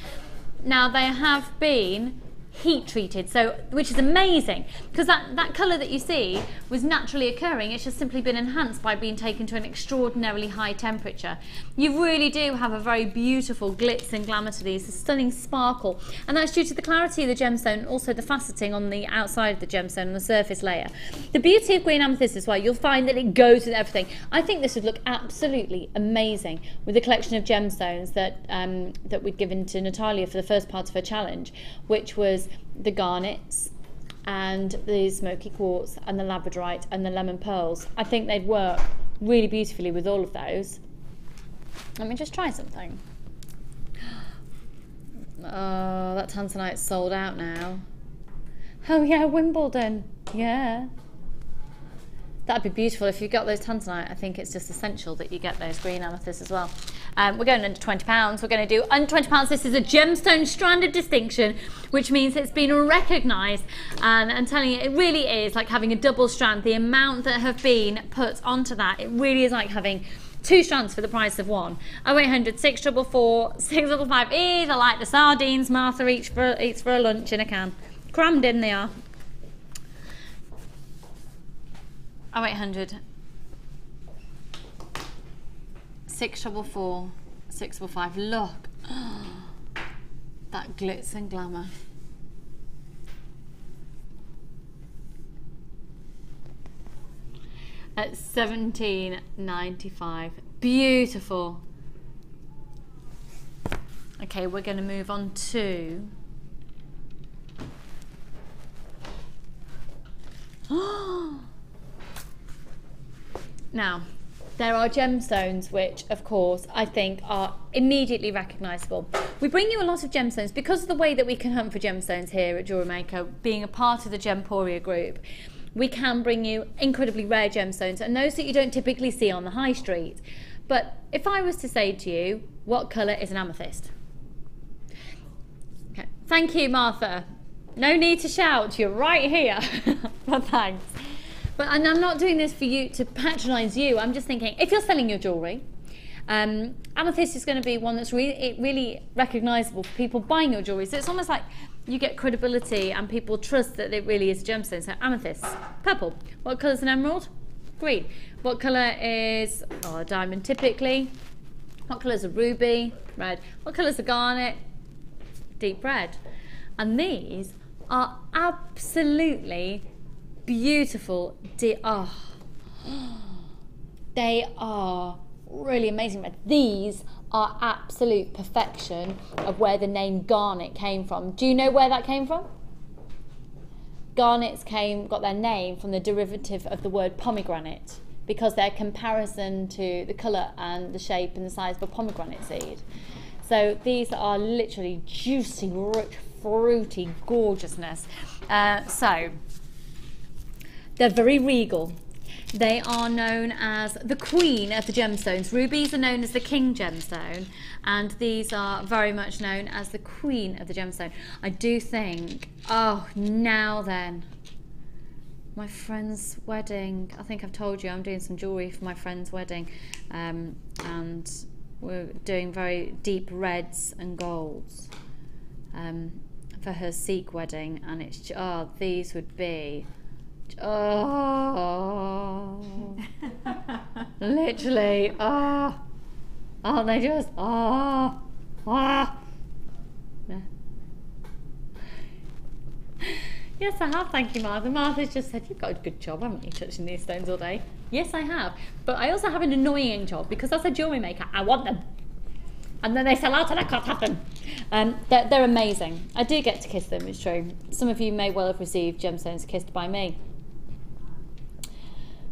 Now they have been heat treated, so which is amazing, because that colour that you see was naturally occurring. It's just simply been enhanced by being taken to an extraordinarily high temperature. You really do have a very beautiful glitz and glamour to these, a stunning sparkle, and that's due to the clarity of the gemstone and also the faceting on the outside of the gemstone on the surface layer. The beauty of green amethyst as well, you'll find that it goes with everything. I think this would look absolutely amazing with the collection of gemstones that that we'd given to Natalia for the first part of her challenge, which was the garnets and the smoky quartz and the labradorite and the lemon pearls. I think they'd work really beautifully with all of those. Let me just try something. Oh, that tanzanite's sold out now. Oh yeah, Wimbledon. Yeah. That'd be beautiful if you got those tanzanite. I think it's just essential that you get those green amethysts as well. We're going under £20. We're going to do under £20. This is a gemstone stranded distinction, which means it's been recognised. And I'm telling you, it really is like having a double strand. The amount that have been put onto that, it really is like having 2 strands for the price of 1. 0800 644 655. They're like the sardines Martha eats for a lunch in a can. Crammed in they are. 0800 644 655. Look, that glitz and glamour. At £17.95. Beautiful. Okay, we're going to move on to now, there are gemstones which, of course, I think are immediately recognisable. We bring you a lot of gemstones because of the way that we can hunt for gemstones here at JewelleryMaker, being a part of the Gemporia group. We can bring you incredibly rare gemstones and those that you don't typically see on the high street. But if I was to say to you, what colour is an amethyst? Okay. Thank you, Martha. No need to shout, you're right here. But thanks. and I'm not doing this for you to patronise you. I'm just thinking, if you're selling your jewellery, amethyst is going to be one that's really recognisable for people buying your jewellery. So it's almost like you get credibility and people trust that it really is a gemstone. So amethyst, purple. What colour is an emerald? Green. What colour is a diamond typically? What colour is a ruby? Red. What colour is a garnet? Deep red. And these are absolutely beautiful. They are really amazing red. These are absolute perfection of where the name garnet came from. Do you know where that came from? Garnets got their name from the derivative of the word pomegranate, because they're comparison to the colour and the shape and the size of a pomegranate seed. So these are literally juicy, rich, fruity gorgeousness. So they're very regal. They are known as the queen of the gemstones. Rubies are known as the king gemstone, and these are very much known as the queen of the gemstone. I do think, oh, now then, my friend's wedding. I think I've told you I'm doing some jewellery for my friend's wedding, and we're doing very deep reds and golds for her Sikh wedding, and it's, oh, these would be, oh, literally, oh, aren't they just, oh, ah. Yeah. Yes, I have, thank you, Martha. Martha's just said, you've got a good job, haven't you, touching these stones all day? Yes, I have. But I also have an annoying job, because as a jewellery maker, I want them. And then they sell out and I can't have them. They're amazing. I do get to kiss them, it's true. Some of you may well have received gemstones kissed by me.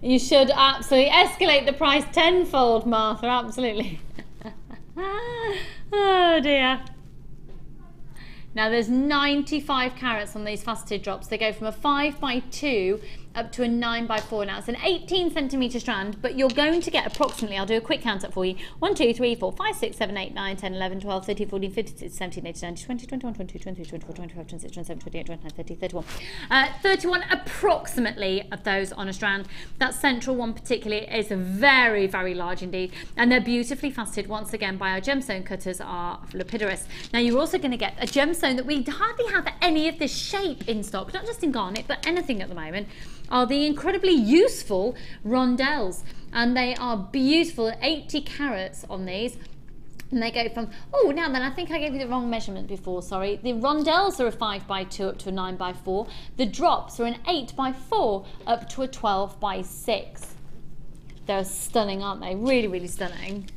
You should absolutely escalate the price tenfold, Martha, absolutely. Oh dear. Now there's 95 carats on these faceted drops. They go from a 5x2 up to a 9x4. Now it's an 18 centimetre strand, but you're going to get approximately, I'll do a quick count up for you, 1, 2, 3, 4, 5, 6, 7, 8, 9, 10, 11, 12, 13, 14, 15, 16, 17, 18, 19, 20, 21, 22, 23, 24, 25, 26, 27, 28, 29, 30, 31. 31 approximately of those on a strand. That central one particularly is very, very large indeed. And they're beautifully faceted once again by our gemstone cutters, our lapidarists. Now you're also going to get a gemstone that we hardly have any of this shape in stock, not just in garnet, but anything at the moment, are the incredibly useful rondelles. And they are beautiful, 80 carats on these. And they go from, oh, now then, I think I gave you the wrong measurement before, sorry. The rondelles are a 5x2 up to a 9x4. The drops are an 8x4 up to a 12x6. They're stunning, aren't they? Really, really stunning.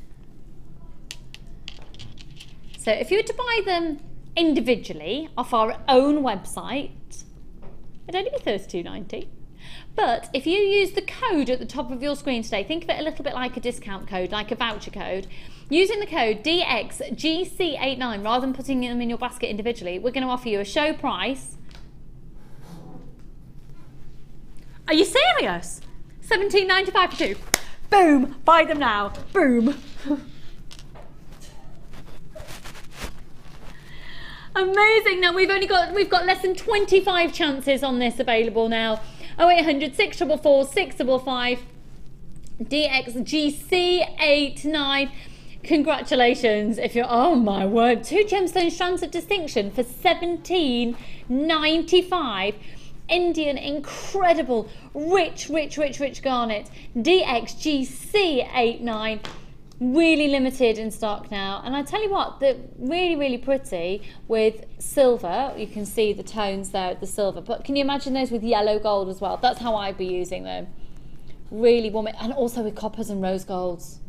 So if you were to buy them individually off our own website, it'd only be $32.90. But if you use the code at the top of your screen today, think of it a little bit like a discount code, like a voucher code. Using the code DXGC89, rather than putting them in your basket individually, we're going to offer you a show price. Are you serious? $17.95 for two. Boom! Buy them now. Boom! Amazing. Now we've got less than 25 chances on this available now. 0800 644 655 DXGC89. Congratulations if you're, oh my word, 2 gemstone strands of distinction for $17.95. Indian, incredible, rich garnet. DXGC89. Really limited in stock now, and I tell you what, they're really pretty with silver. You can see the tones there at the silver, but can you imagine those with yellow gold as well? That's how I'd be using them. Really warm, and also with coppers and rose golds.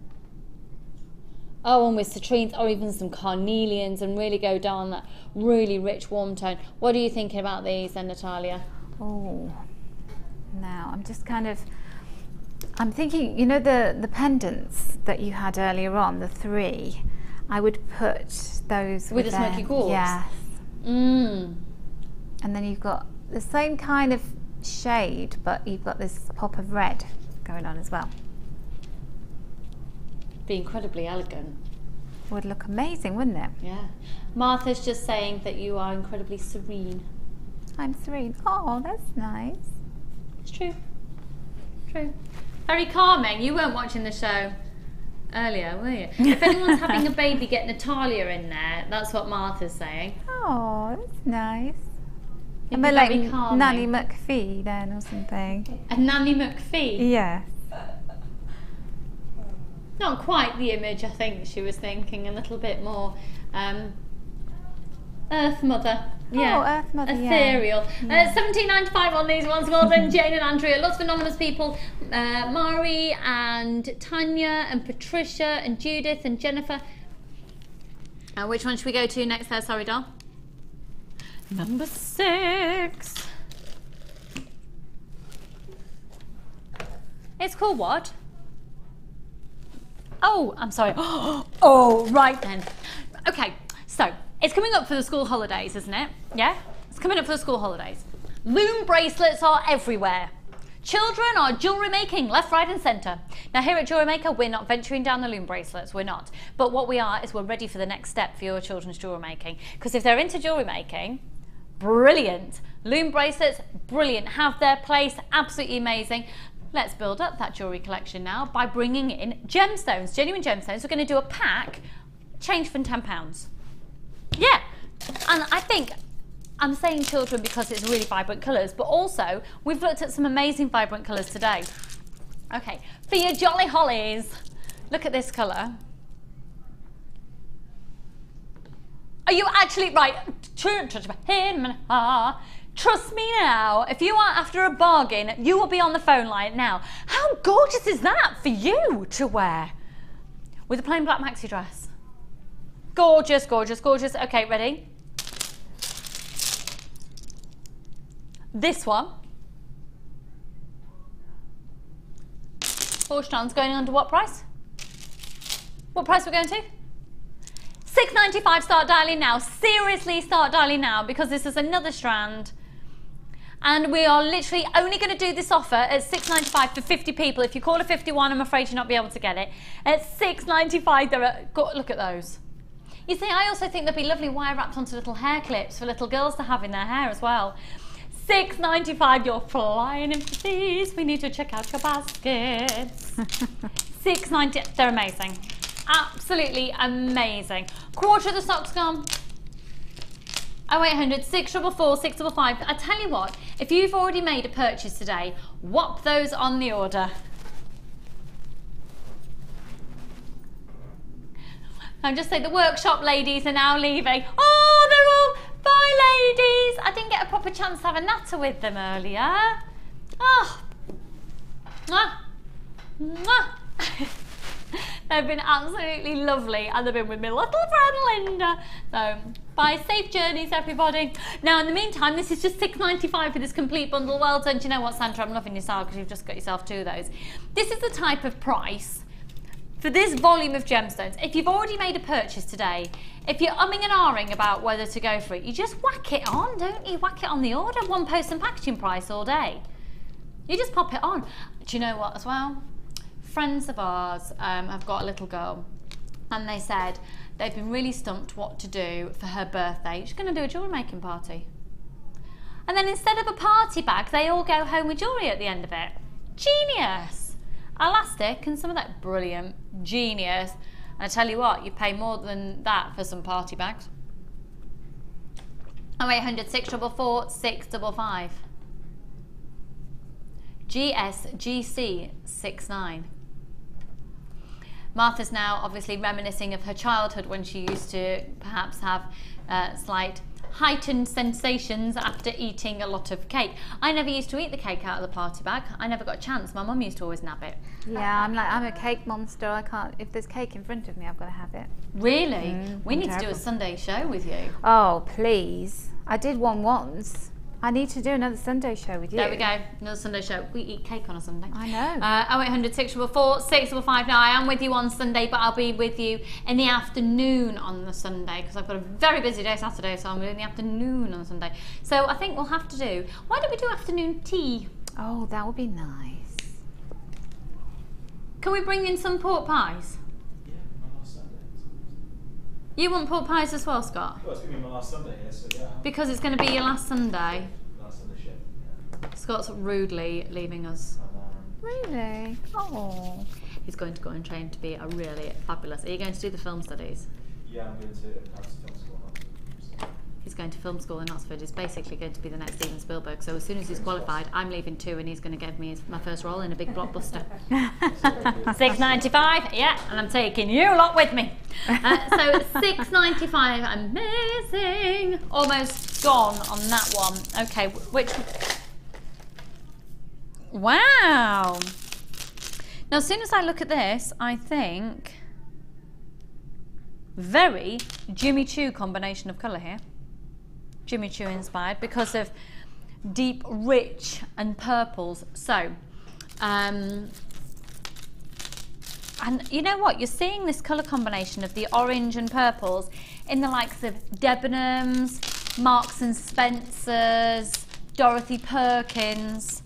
Oh, and with citrines or even some carnelians, and really go down that really rich warm tone. What are you thinking about these then, Natalia? Oh, now I'm just kind of, I'm thinking, you know, the pendants that you had earlier on, the 3, I would put those with the smoky quartz. Yes. And then you've got the same kind of shade, but you've got this pop of red going on as well. Be incredibly elegant. Would look amazing, wouldn't it? Yeah. Martha's just saying that you are incredibly serene. I'm serene. Oh, that's nice. It's true. True. Very calming. You weren't watching the show earlier, were you? If anyone's having a baby, get Natalia in there. That's what Martha's saying. Oh, that's nice. It'd Am I be like very calming. Nanny McPhee then or something? A Nanny McPhee? Yes. Not quite the image I think she was thinking, a little bit more Earth Mother. Yeah. Oh, Earth Mother, ethereal. yeah. $17.95 on these ones. Well done, Jane and Andrea. Lots of anonymous people. Mari and Tanya and Patricia and Judith and Jennifer. Which one should we go to next there? Sorry, doll. Number 6. It's called what? Oh, I'm sorry. Oh, right then. Okay, so it's coming up for the school holidays, isn't it? Yeah? It's coming up for the school holidays. Loom bracelets are everywhere. Children are jewellery making left, right and centre. Now here at JewelleryMaker, we're not venturing down the loom bracelets, we're not. But what we are is we're ready for the next step for your children's jewellery making. Because if they're into jewellery making, brilliant. Loom bracelets, brilliant. Have their place, absolutely amazing. Let's build up that jewellery collection now by bringing in gemstones, genuine gemstones. We're going to do a pack, change from £10. Yeah, and I think I'm saying children because it's really vibrant colours, but also we've looked at some amazing vibrant colours today. Okay, for your jolly hollies, look at this colour. Are you actually right? Trust me now, if you are after a bargain, you will be on the phone line now. How gorgeous is that for you to wear? With a plain black maxi dress. Gorgeous, gorgeous, gorgeous. Okay, ready? This one. 4 strands going under what price? What price we're going to? $6.95. Start dialing now. Seriously, start dialing now because this is another strand. And we are literally only going to do this offer at $6.95 for 50 people. If you call a 51, I'm afraid you're not be able to get it. At $6.95, there are, look at those. You see, I also think they'd be lovely wire wrapped onto little hair clips for little girls to have in their hair as well. $6.95, you're flying in for these. We need to check out your baskets. $6.90, they're amazing. Absolutely amazing. Quarter of the stock's gone. 0800 644 655. I tell you what, if you've already made a purchase today, whop those on the order. I'm just saying the workshop ladies are now leaving. Oh, they're all, bye ladies. I didn't get a proper chance to have a natter with them earlier. Oh. Mwah. Mwah. They've been absolutely lovely and they've been with my little friend Linda. So, bye, safe journeys everybody. Now in the meantime, this is just $6.95 for this complete bundle. Well done. Do you know what, Sandra? I'm loving your style because you've just got yourself 2 of those. This is the type of price for this volume of gemstones. If you've already made a purchase today, if you're umming and ahhing about whether to go for it, you just whack it on, don't you? Whack it on the order. One post and packaging price all day. You just pop it on. Do you know what as well? Friends of ours have got a little girl and they said they've been really stumped what to do for her birthday. She's going to do a jewellery making party. And then instead of a party bag, they all go home with jewellery at the end of it. Genius! Elastic and some of that, brilliant. Genius. And I tell you what, you pay more than that for some party bags. 0800 644 655. GSGC 69. Martha's now obviously reminiscing of her childhood when she used to perhaps have slight heightened sensations after eating a lot of cake. I never used to eat the cake out of the party bag. I never got a chance. My mum used to always nab it. Yeah, I'm a cake monster. I can't, if there's cake in front of me, I've got to have it. Really? We need to do a Sunday show with you. Oh, please. I did one once. I need to do another Sunday show with you. There we go, another Sunday show. We eat cake on a Sunday. I know. 0800 644 655. Now, I am with you on Sunday, but I'll be with you in the afternoon on the Sunday because I've got a very busy day Saturday, so I'm in the afternoon on Sunday. So I think we'll have to do, why don't we do afternoon tea? Oh, that would be nice. Can we bring in some pork pies? Yeah, my last Sunday. You want pork pies as well, Scott? Well, it's going to be my last Sunday here, so yeah. Because it's going to be your last Sunday. Last Sunday shift, yeah. Scott's rudely leaving us. Really? Oh. He's going to go and train to be a really fabulous. Are you going to do the film studies? Yeah, I'm going to Paris Film School. He's going to film school in Oxford. He's basically going to be the next Steven Spielberg. So as soon as he's qualified, I'm leaving too, and he's going to give me my first role in a big blockbuster. $6.95, yeah, and I'm taking you lot with me. So $6.95, amazing. Almost gone on that one. Okay, which? Wow. Now, as soon as I look at this, I think very Jimmy Choo combination of colour here. Jimmy Choo inspired because of deep, rich and purples. So, and you know what? You're seeing this colour combination of the orange and purples in the likes of Debenhams, Marks and Spencer's, Dorothy Perkins.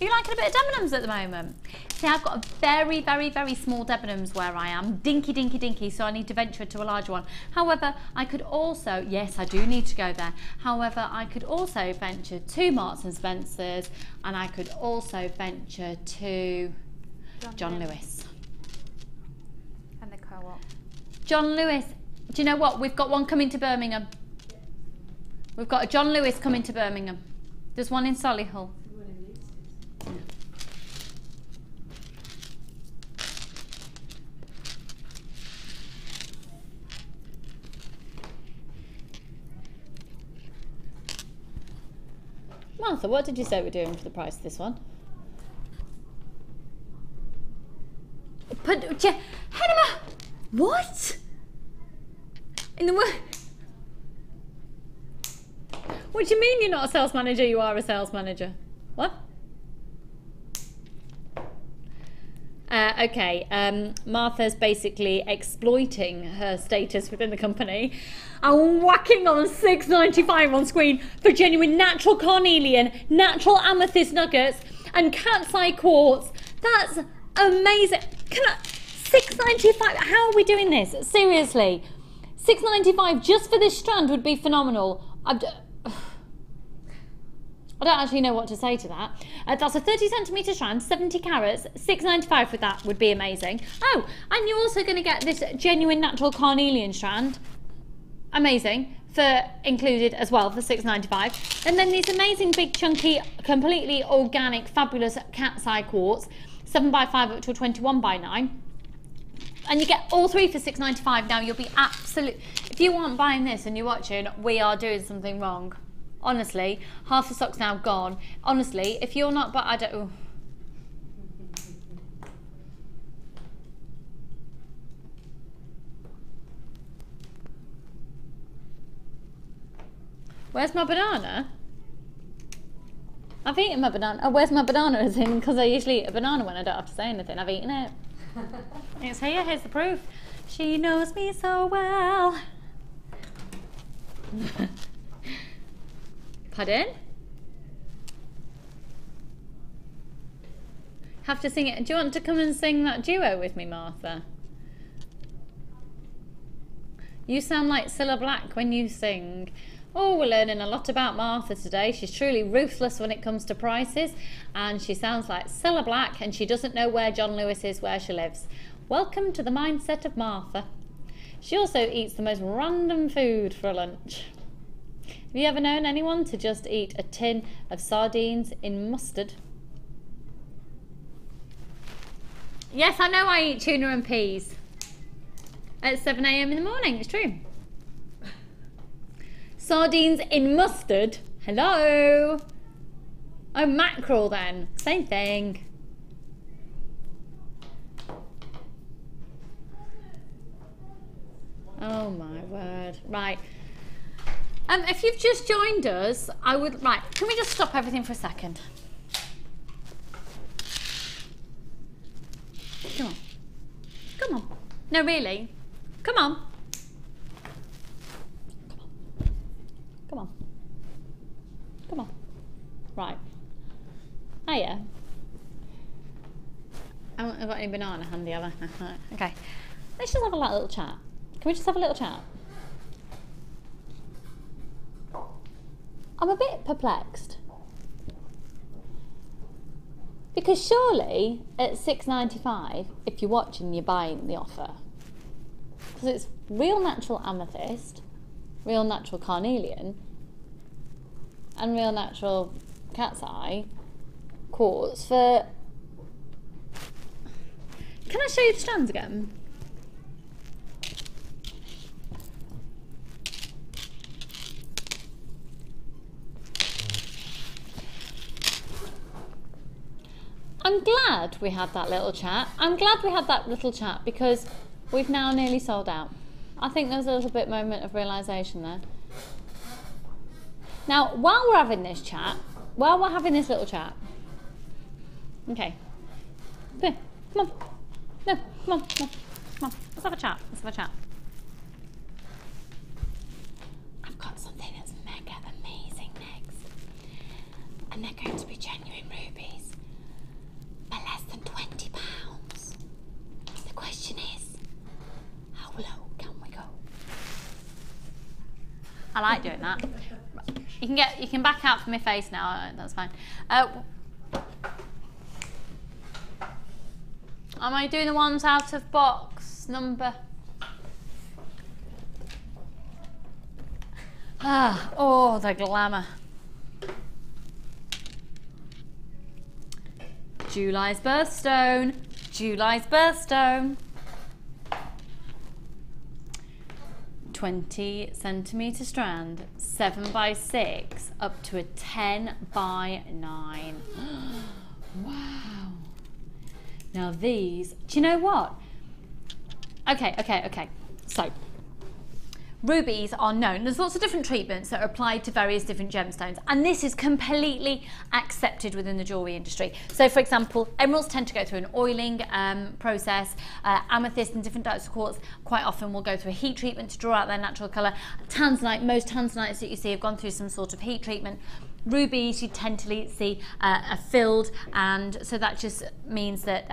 Are you liking a bit of Debenhams at the moment? See, I've got a very, very, very small Debenhams where I am. Dinky, dinky, dinky, so I need to venture to a large one. However, I could also, yes, I do need to go there. However, I could also venture to Marks and Spencer's, and I could also venture to John Lewis. And the Co-op. John Lewis, do you know what? We've got one coming to Birmingham. We've got a John Lewis coming to Birmingham. There's one in Solihull. Martha, what did you say we're doing for the price of this one? But, Henema, what? In the world? What do you mean you're not a sales manager? You are a sales manager. What? Okay, Martha's basically exploiting her status within the company and whacking on $6.95 on screen for genuine natural carnelian, natural amethyst nuggets and cat's eye quartz. That's amazing. Can I, $6.95? How are we doing this? Seriously, $6.95 just for this strand would be phenomenal. I don't actually know what to say to that. That's a 30 centimetre strand, 70 carats, $6.95 for that would be amazing. Oh, and you're also going to get this genuine natural carnelian strand. Amazing. For included as well for $6.95. And then these amazing big chunky, completely organic, fabulous cat's eye quartz, 7x5 up to a 21x9. And you get all three for $6.95. Now you'll be absolute. If you aren't buying this and you're watching, we are doing something wrong. Honestly, half the stock's now gone. Honestly, if you're not, but I don't. Ooh. Where's my banana? I've eaten my banana. Oh, where's my banana? As in, because I usually eat a banana when I don't have to say anything. I've eaten it. It's here. Here's the proof. She knows me so well. Pardon? Have to sing it. Do you want to come and sing that duo with me, Martha? You sound like Cilla Black when you sing. Oh, we're learning a lot about Martha today. She's truly ruthless when it comes to prices, and she sounds like Cilla Black, and she doesn't know where John Lewis is, where she lives. Welcome to the mindset of Martha. She also eats the most random food for lunch. Have you ever known anyone to just eat a tin of sardines in mustard? Yes, I know I eat tuna and peas at 7 AM in the morning, it's true. Sardines in mustard? Hello? Oh, mackerel then, same thing. Oh my word, right. If you've just joined us, I would, right, can we just stop everything for a second? Come on. Come on. No, really. Come on. Come on. Come on. Right. Hiya. I haven't got any banana handy, have I? Right. Okay. Let's just have a little chat. Can we just have a little chat? I'm a bit perplexed. Because surely at £6.95, if you're watching, you're buying the offer. Because it's real natural amethyst, real natural carnelian, and real natural cat's eye quartz for... Can I show you the strands again? I'm glad we had that little chat. I'm glad we had that little chat because we've now nearly sold out. I think there was a little bit moment of realisation there. Now, while we're having this chat, while we're having this little chat, okay, come on, no, come on, come on, let's have a chat, let's have a chat. I've got something that's mega amazing next, and they're going to be genuine rubies for less than £20. The question is, how low can we go? I like doing that. You can back out from my face now. That's fine. Am I doing the ones out of box number? Oh, the glamour. July's birthstone. July's birthstone. 20 centimetre strand, 7 by 6, up to a 10 by 9. Wow. Now these, do you know what? Okay. So, rubies are known. There's lots of different treatments that are applied to various different gemstones, and this is completely accepted within the jewellery industry. So, for example, emeralds tend to go through an oiling process. Amethyst and different types of quartz quite often will go through a heat treatment to draw out their natural colour. Tanzanite, most tanzanites that you see have gone through some sort of heat treatment. Rubies you tend to see are filled, and so that just means that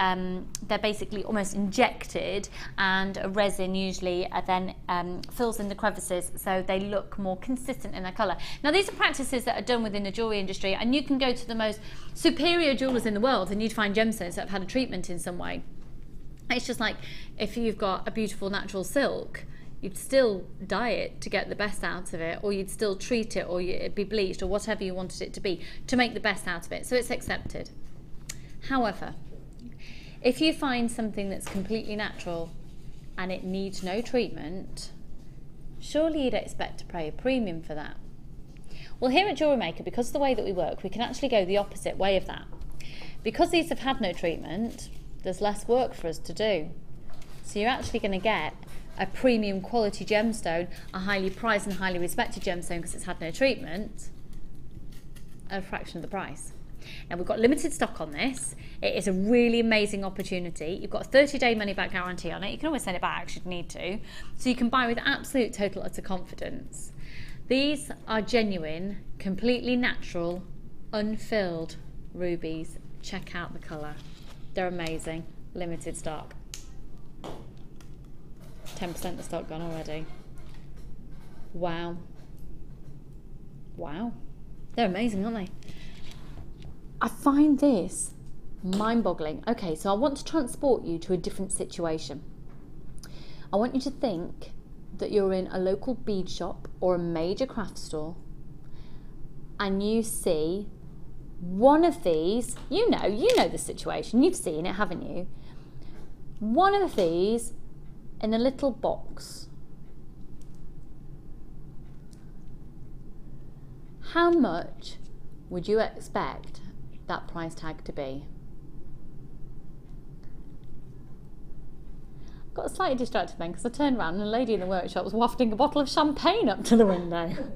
they're basically almost injected, and a resin usually then fills in the crevices so they look more consistent in their colour. Now these are practices that are done within the jewellery industry, and you can go to the most superior jewellers in the world and you'd find gemstones that have had a treatment in some way. It's just like if you've got a beautiful natural silk, you'd still dye it to get the best out of it, or you'd still treat it, or it'd be bleached, or whatever you wanted it to be to make the best out of it. So it's accepted. However, if you find something that's completely natural and it needs no treatment, surely you'd expect to pay a premium for that. Well, here at JewelleryMaker, because of the way that we work, we can actually go the opposite way of that. Because these have had no treatment, there's less work for us to do. So you're actually going to get a premium quality gemstone, a highly prized and highly respected gemstone because it's had no treatment, at a fraction of the price. Now we've got limited stock on this. It is a really amazing opportunity. You've got a 30-day money-back guarantee on it. You can always send it back should you need to. So you can buy with absolute total utter confidence. These are genuine, completely natural, unfilled rubies. Check out the colour. They're amazing. Limited stock. 10% of the stock gone already. Wow. Wow. They're amazing, aren't they? I find this mind-boggling. Okay, so I want to transport you to a different situation. I want you to think that you're in a local bead shop or a major craft store, and you see one of these, you know the situation, you've seen it, haven't you? One of these in a little box. How much would you expect that price tag to be? Got slightly distracted then because I turned around and a lady in the workshop was wafting a bottle of champagne up to the window.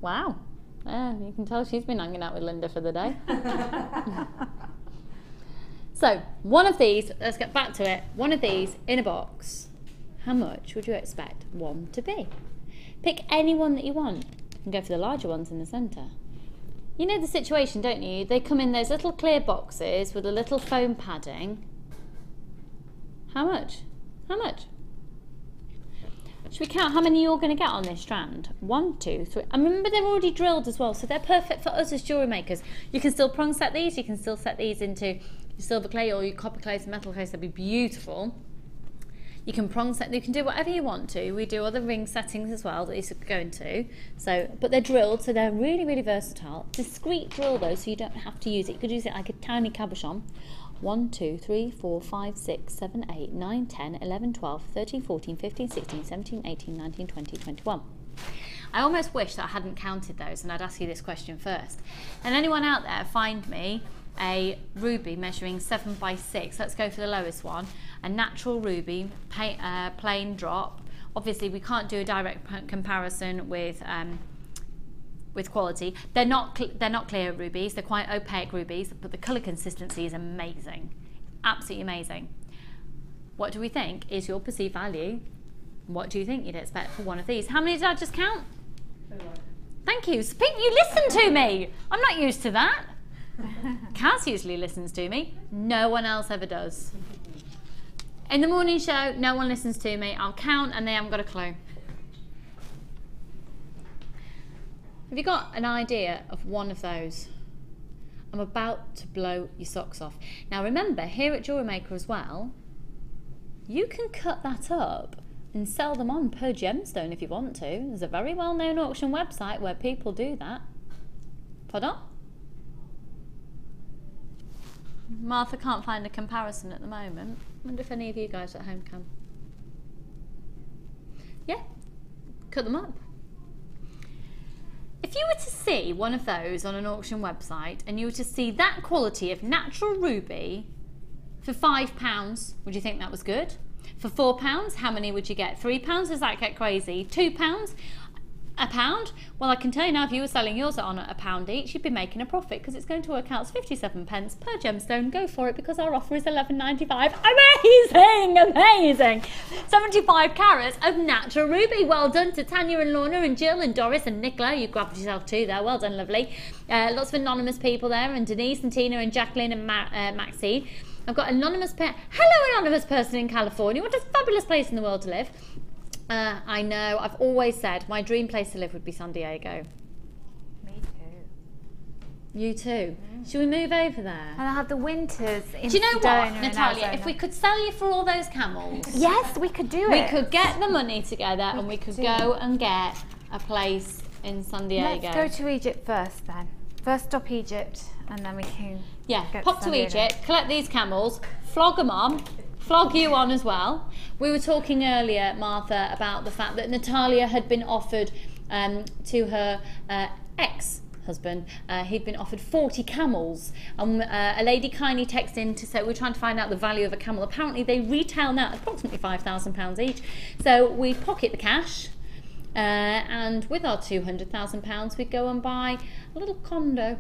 Wow. Yeah, you can tell she's been hanging out with Linda for the day. So, one of these, let's get back to it, one of these in a box, how much would you expect one to be? Pick any one that you want and go for the larger ones in the centre. You know the situation, don't you? They come in those little clear boxes with a little foam padding. How much? How much? Should we count how many you're going to get on this strand? 1, 2, 3. And remember, they're already drilled as well, so they're perfect for us as jewellery makers. You can still prong set these. You can still set these into your silver clay or your copper clays and metal clays. They'll be beautiful. You can prong set. You can do whatever you want to. We do other ring settings as well that you could go into. So, but they're drilled, so they're really, really versatile. Discreet drill though, so you don't have to use it. You could use it like a tiny cabochon. 1, 2, 3, 4, 5, 6, 7, 8, 9, 10, 11, 12, 13, 14, 15, 16, 17, 18, 19, 20, 21. I almost wish that I hadn't counted those and I'd ask you this question first. And anyone out there, find me a ruby measuring 7 by 6. Let's go for the lowest one. A natural ruby, plain drop. Obviously, we can't do a direct comparison with quality. They're not clear rubies. They're quite opaque rubies, but the colour consistency is amazing, absolutely amazing. What do we think is your perceived value? What do you think you'd expect for one of these? How many did I just count? Thank you. Pete, you listen to me. I'm not used to that. Kaz usually listens to me. No one else ever does. In the morning show, no one listens to me. I'll count and they haven't got a clue. Have you got an idea of one of those? I'm about to blow your socks off. Now remember, here at JewelleryMaker as well, you can cut that up and sell them on per gemstone if you want to. There's a very well-known auction website where people do that. Pardon? Martha can't find a comparison at the moment. I wonder if any of you guys at home can. Yeah, cut them up. If you were to see one of those on an auction website and you were to see that quality of natural ruby for £5, would you think that was good? For £4, how many would you get? £3? Does that get crazy? £2? A pound? Well, I can tell you now, if you were selling yours on at £1 each, you'd be making a profit because it's going to work out as 57 pence per gemstone. Go for it because our offer is £11.95. Amazing, amazing. 75 carats of natural ruby. Well done to Tanya and Lorna and Jill and Doris and Nicola. You grabbed yourself two there. Well done, lovely. Lots of anonymous people there, and Denise and Tina and Jacqueline and Maxine. I've got anonymous hello, anonymous person in California. What a fabulous place in the world to live. I know, I've always said my dream place to live would be San Diego. Me too. You too? Should we move over there? And I'll have the winters in Do you know Sedona what, Natalia? If we could sell you for all those camels. Yes, we could do We it. could get the money together and we could go and get a place in San Diego. Let's go to Egypt first then. First stop Egypt and then we can pop to Egypt, collect these camels, flog them on. Flog you on as well. We were talking earlier, Martha, about the fact that Natalia had been offered to her ex-husband, he'd been offered 40 camels. A lady kindly texted in to say, we're trying to find out the value of a camel. Apparently they retail now at approximately £5,000 each. So we pocket the cash, and with our £200,000 we'd go and buy a little condo.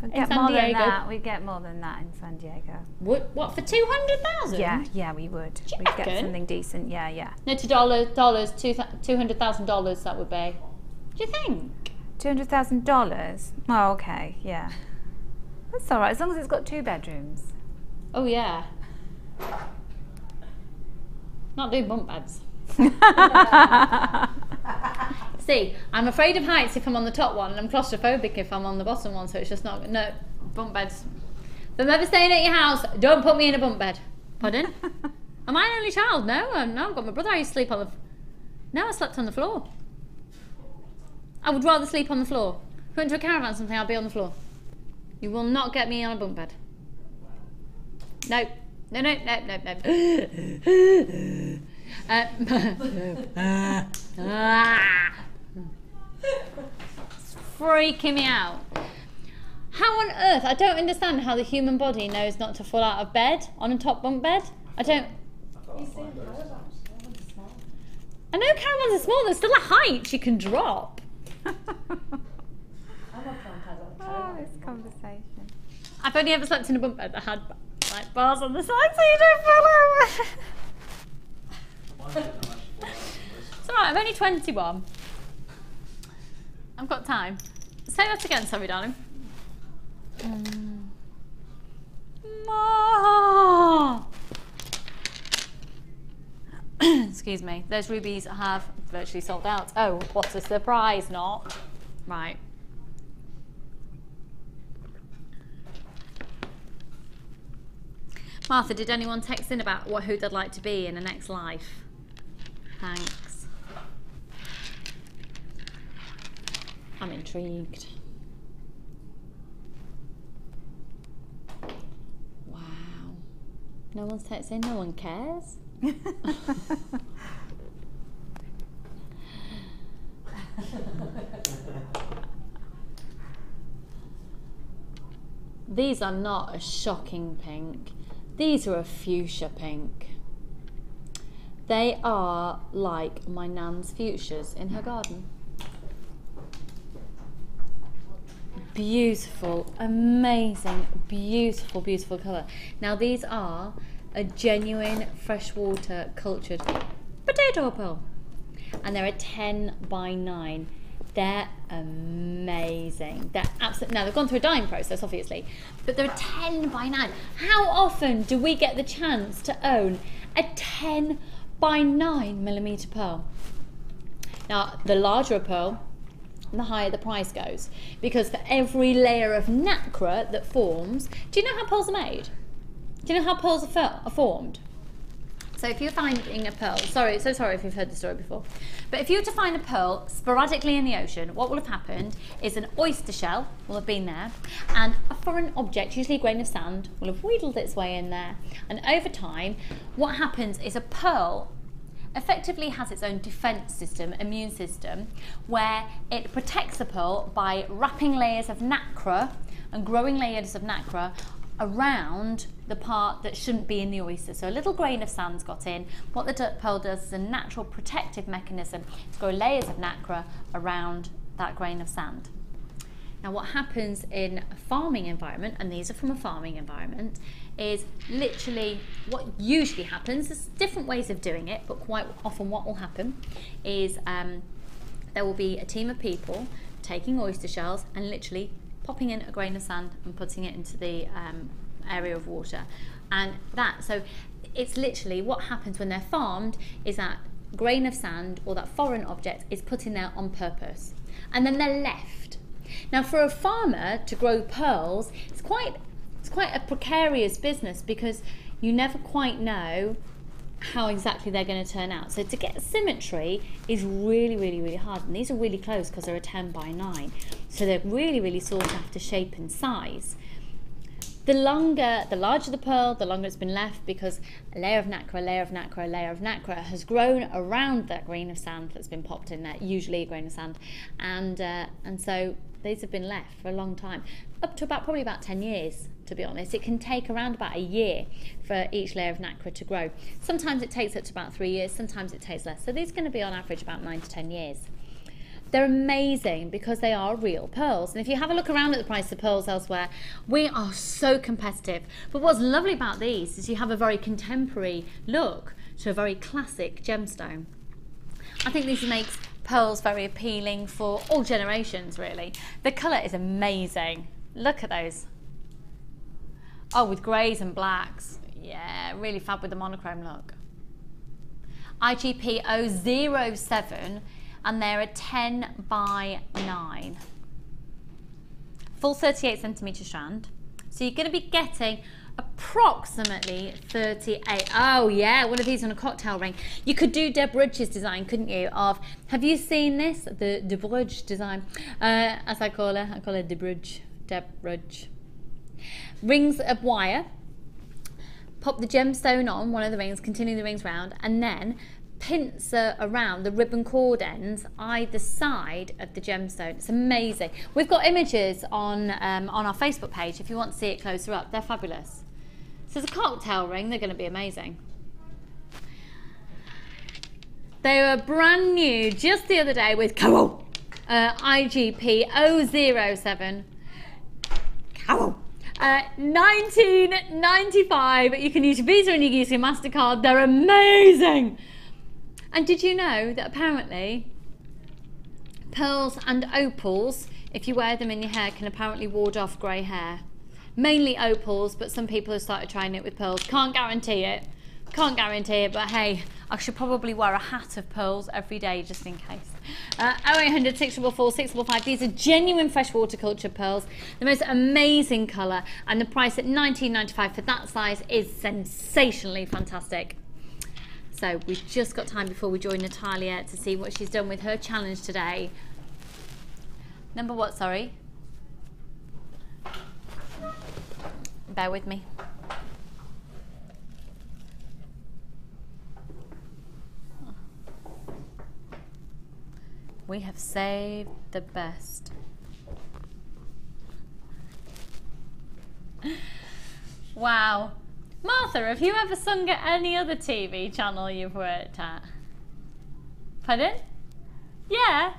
We'd get more than that. We'd get more than that in San Diego. What, for 200,000? Yeah, we would. Do you We'd reckon? get something decent. Yeah. No, to dollars, $200,000 that would be. Do you think? $200,000? Oh, okay, yeah. That's all right, as long as it's got 2 bedrooms. Oh yeah. Not doing bunk beds. See, I'm afraid of heights if I'm on the top one, and I'm claustrophobic if I'm on the bottom one, so it's just not, no, bunk beds. If I'm ever staying at your house, don't put me in a bunk bed. Pardon? Am I an only child? No, I've got my brother. I used to sleep on the, no, I slept on the floor. I would rather sleep on the floor. If I went to a caravan or something, I'd be on the floor. You will not get me on a bunk bed. No. It's freaking me out. How on earth? I don't understand how the human body knows not to fall out of bed on a top bunk bed. I don't. I know caravans are small. There's still a height you can drop. Oh, this conversation. I've only ever slept in a bunk bed that had like bars on the side so you don't fall over. It's alright, I'm only 21. I've got time. Say that again, sorry, darling. Excuse me. Those rubies have virtually sold out. Oh, what a surprise, not. Right. Martha, did anyone text in about who they'd like to be in the next life? Thanks. I'm intrigued. Wow. No one's texting, no one cares? These are not a shocking pink. These are a fuchsia pink. They are like my nan's fuchsias in her garden. Beautiful, amazing, beautiful, beautiful colour. Now these are a genuine freshwater cultured potato pearl. And they're a 10 by 9. They're amazing. They're absolutely, now they've gone through a dyeing process obviously, but they're a 10 by 9. How often do we get the chance to own a 10 by 9 millimeter pearl? Now the larger a pearl, the higher the price goes, because for every layer of nacre that forms, do you know how pearls are made? Do you know how pearls are formed? So if you're finding a pearl, sorry if you've heard the story before, but if you were to find a pearl sporadically in the ocean, what will have happened is an oyster shell will have been there, and a foreign object, usually a grain of sand, will have wheedled its way in there, and over time what happens is a pearl effectively has its own defense system, immune system, where it protects the pearl by wrapping layers of nacre and growing layers of nacre around the part that shouldn't be in the oyster. So a little grain of sand's got in. What the pearl does is a natural protective mechanism to grow layers of nacre around that grain of sand. Now what happens in a farming environment, and these are from a farming environment, is literally what usually happens, there's different ways of doing it, but quite often what will happen is there will be a team of people taking oyster shells and literally popping in a grain of sand and putting it into the area of water. And so it's literally what happens when they're farmed is that grain of sand or that foreign object is put in there on purpose. And then they're left. Now for a farmer to grow pearls, it's quite a precarious business because you never quite know how exactly they're going to turn out. So to get symmetry is really, really, really hard. And these are really close because they're a 10 by 9. So they're really, really sought after shape and size. The larger the pearl, the longer it's been left, because a layer of nacre, a layer of nacre, a layer of nacre has grown around that grain of sand that's been popped in there, usually a grain of sand. And so these have been left for a long time, up to probably about 10 years. To be honest, it can take around about a year for each layer of nacre to grow. Sometimes it takes up to about 3 years, sometimes it takes less. So these are going to be on average about 9 to 10 years. They're amazing because they are real pearls. And if you have a look around at the price of pearls elsewhere, we are so competitive. But what's lovely about these is you have a very contemporary look to a very classic gemstone. I think this makes pearls very appealing for all generations, really. The colour is amazing. Look at those. Oh, with greys and blacks. Yeah, really fab with the monochrome look. IGP 007, and they're a 10 by 9. Full 38 centimetre strand. So you're going to be getting approximately 38. Oh yeah, one of these on a cocktail ring. You could do Deb Rudge's design, couldn't you? Have you seen this? The Deb Rudge design, as I call her. I call her Deb Rudge. Rings of wire, pop the gemstone on one of the rings, continue the rings round, and then pincer around the ribbon cord ends either side of the gemstone. It's amazing. We've got images on our Facebook page if you want to see it closer up. They're fabulous. So it's a cocktail ring, they're going to be amazing. They were brand new just the other day with Coral, IGP 007. Coral. 1995. You can use your Visa and you can use your MasterCard. They're amazing. And did you know that apparently pearls and opals, if you wear them in your hair, can apparently ward off grey hair? Mainly opals, but some people have started trying it with pearls. Can't guarantee it, but hey, I should probably wear a hat of pearls every day just in case. 0800 644 655. These are genuine freshwater culture pearls. The most amazing colour, and the price at £19.95 for that size is sensationally fantastic. So we've just got time before we join Natalia to see what she's done with her challenge today. Number what, sorry? Bear with me. We have saved the best. Wow. Martha, have you ever sung at any other TV channel you've worked at? Pardon? Yeah.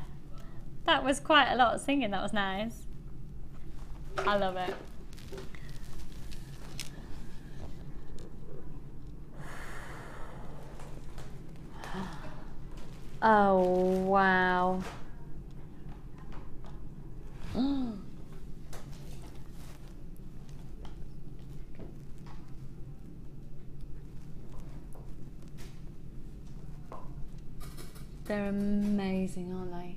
That was quite a lot of singing, that was nice. I love it. Oh, wow. They're amazing, aren't they?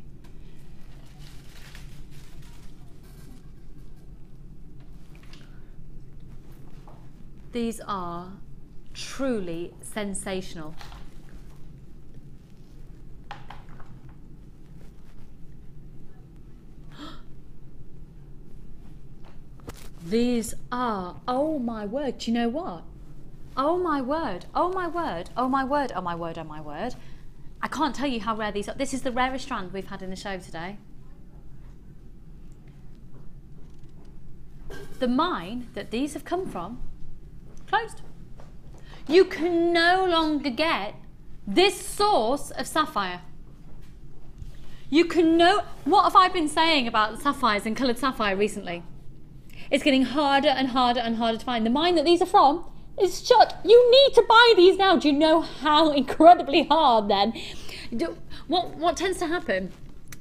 These are truly sensational. These are, oh my word, do you know what? Oh my word, oh my word, oh my word, oh my word, oh my word. I can't tell you how rare these are. This is the rarest strand we've had in the show today. The mine that these have come from, closed. You can no longer get this source of sapphire. You can what have I been saying about the sapphires and coloured sapphire recently? It's getting harder and harder and harder to find. The mine that these are from is shut. You need to buy these now. Do you know how incredibly hard then? What tends to happen?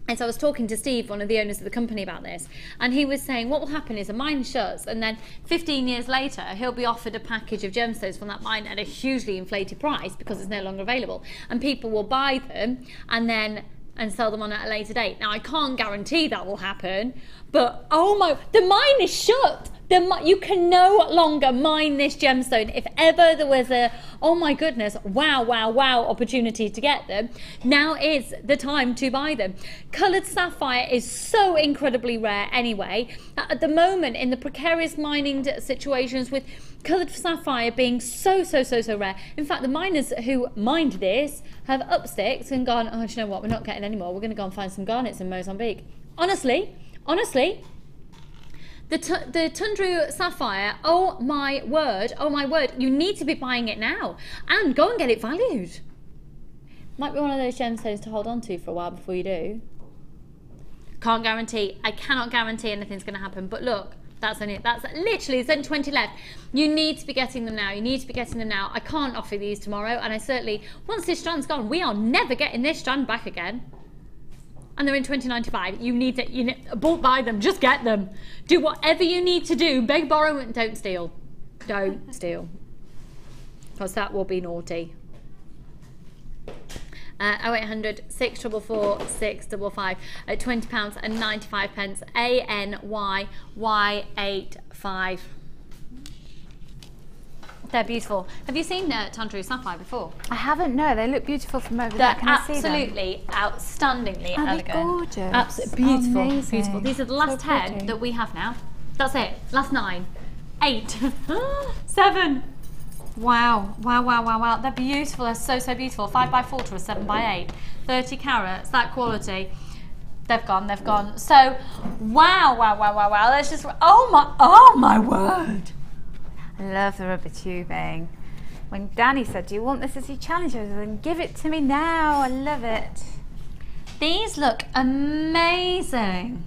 And so I was talking to Steve, one of the owners of the company, about this, and he was saying what will happen is a mine shuts, and then 15 years later he'll be offered a package of gemstones from that mine at a hugely inflated price because it's no longer available, and people will buy them and sell them on at a later date. Now I can't guarantee that will happen, but oh my, the mine is shut. You can no longer mine this gemstone. If ever there was a, oh my goodness, wow, wow, wow opportunity to get them, now is the time to buy them. Coloured sapphire is so incredibly rare anyway. At the moment, in the precarious mining situations with coloured sapphire being so rare. In fact, the miners who mined this have up sticks and gone, oh, do you know what, we're not getting any more. We're going to go and find some garnets in Mozambique. Honestly, the Tundra sapphire, oh my word, you need to be buying it now and go and get it valued. Might be one of those gemstones to hold on to for a while before you do. Can't guarantee, I cannot guarantee anything's going to happen, but look, that's literally, there's only 20 left. You need to be getting them now. You need to be getting them now. I can't offer these tomorrow, and I certainly, once this strand's gone, we are never getting this strand back again. And they're in $20.95. You need to, bulk buy them, just get them. Do whatever you need to do. Beg, borrow, and don't steal. Don't steal. Because that will be naughty. 0800 644 655 at £20 and 95 pence. ANYY85. They're beautiful. Have you seen Tundra sapphire before? I haven't, no. They look beautiful from over there. Can I see them? Absolutely, outstandingly elegant. Gorgeous. Absolutely beautiful. Amazing. Beautiful. These are the last 10 that we have now. That's it. Last 9. 8. 7. Wow. Wow, wow, wow, wow. They're beautiful. They're so beautiful. 5x4 to a 7x8. 30 carats. That quality. They've gone. So, wow, wow, wow, wow, wow. Let's just, oh my word. I love the rubber tubing. When Danny said, do you want this as your challenge? I was like, give it to me now. I love it. These look amazing.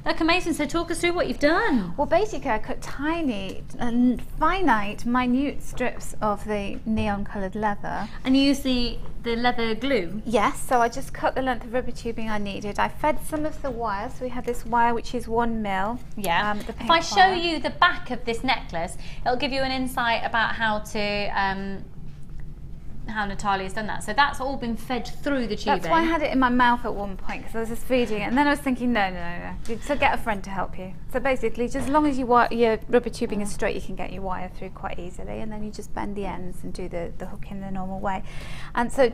Look amazing. So talk us through what you've done. Well, basically I cut tiny and finite, minute strips of the neon coloured leather. And you use the leather glue? Yes, so I just cut the length of rubber tubing I needed. I fed some of the wire, so we had this wire which is 1 mil. Yeah. If I show you the back of this necklace, it'll give you an insight about how how Natalia's done that. So that's all been fed through the tubing. That's why I had it in my mouth at one point, because I was just feeding it, and then I was thinking, no. So get a friend to help you. So basically, just as long as your rubber tubing is straight, you can get your wire through quite easily, and then you just bend the ends and do the hook in the normal way. And so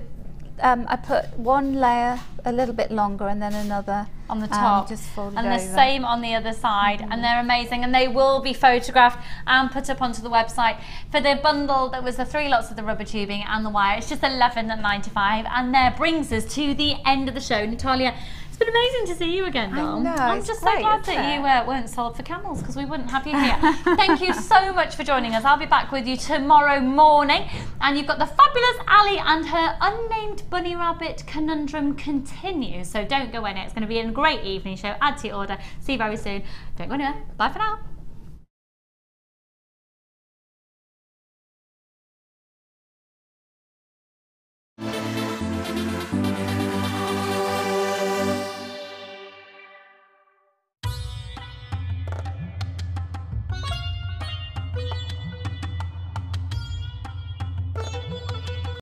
I put one layer a little bit longer and then another on the top, just folded and over. the same on the other side, and they're amazing, and they will be photographed and put up onto the website. For the bundle, there was the 3 lots of the rubber tubing and the wire. It's just $11.95, and there brings us to the end of the show. Natalia, it's been amazing to see you again, Dom. I know, I'm it's just great, so glad isn't that it? you weren't sold for camels, because we wouldn't have you here. Thank you so much for joining us. I'll be back with you tomorrow morning, and you've got the fabulous Ali and her unnamed bunny rabbit conundrum continues, so don't go anywhere. It's going to be a great evening show. Add to your order. See you very soon. Don't go anywhere. Bye for now.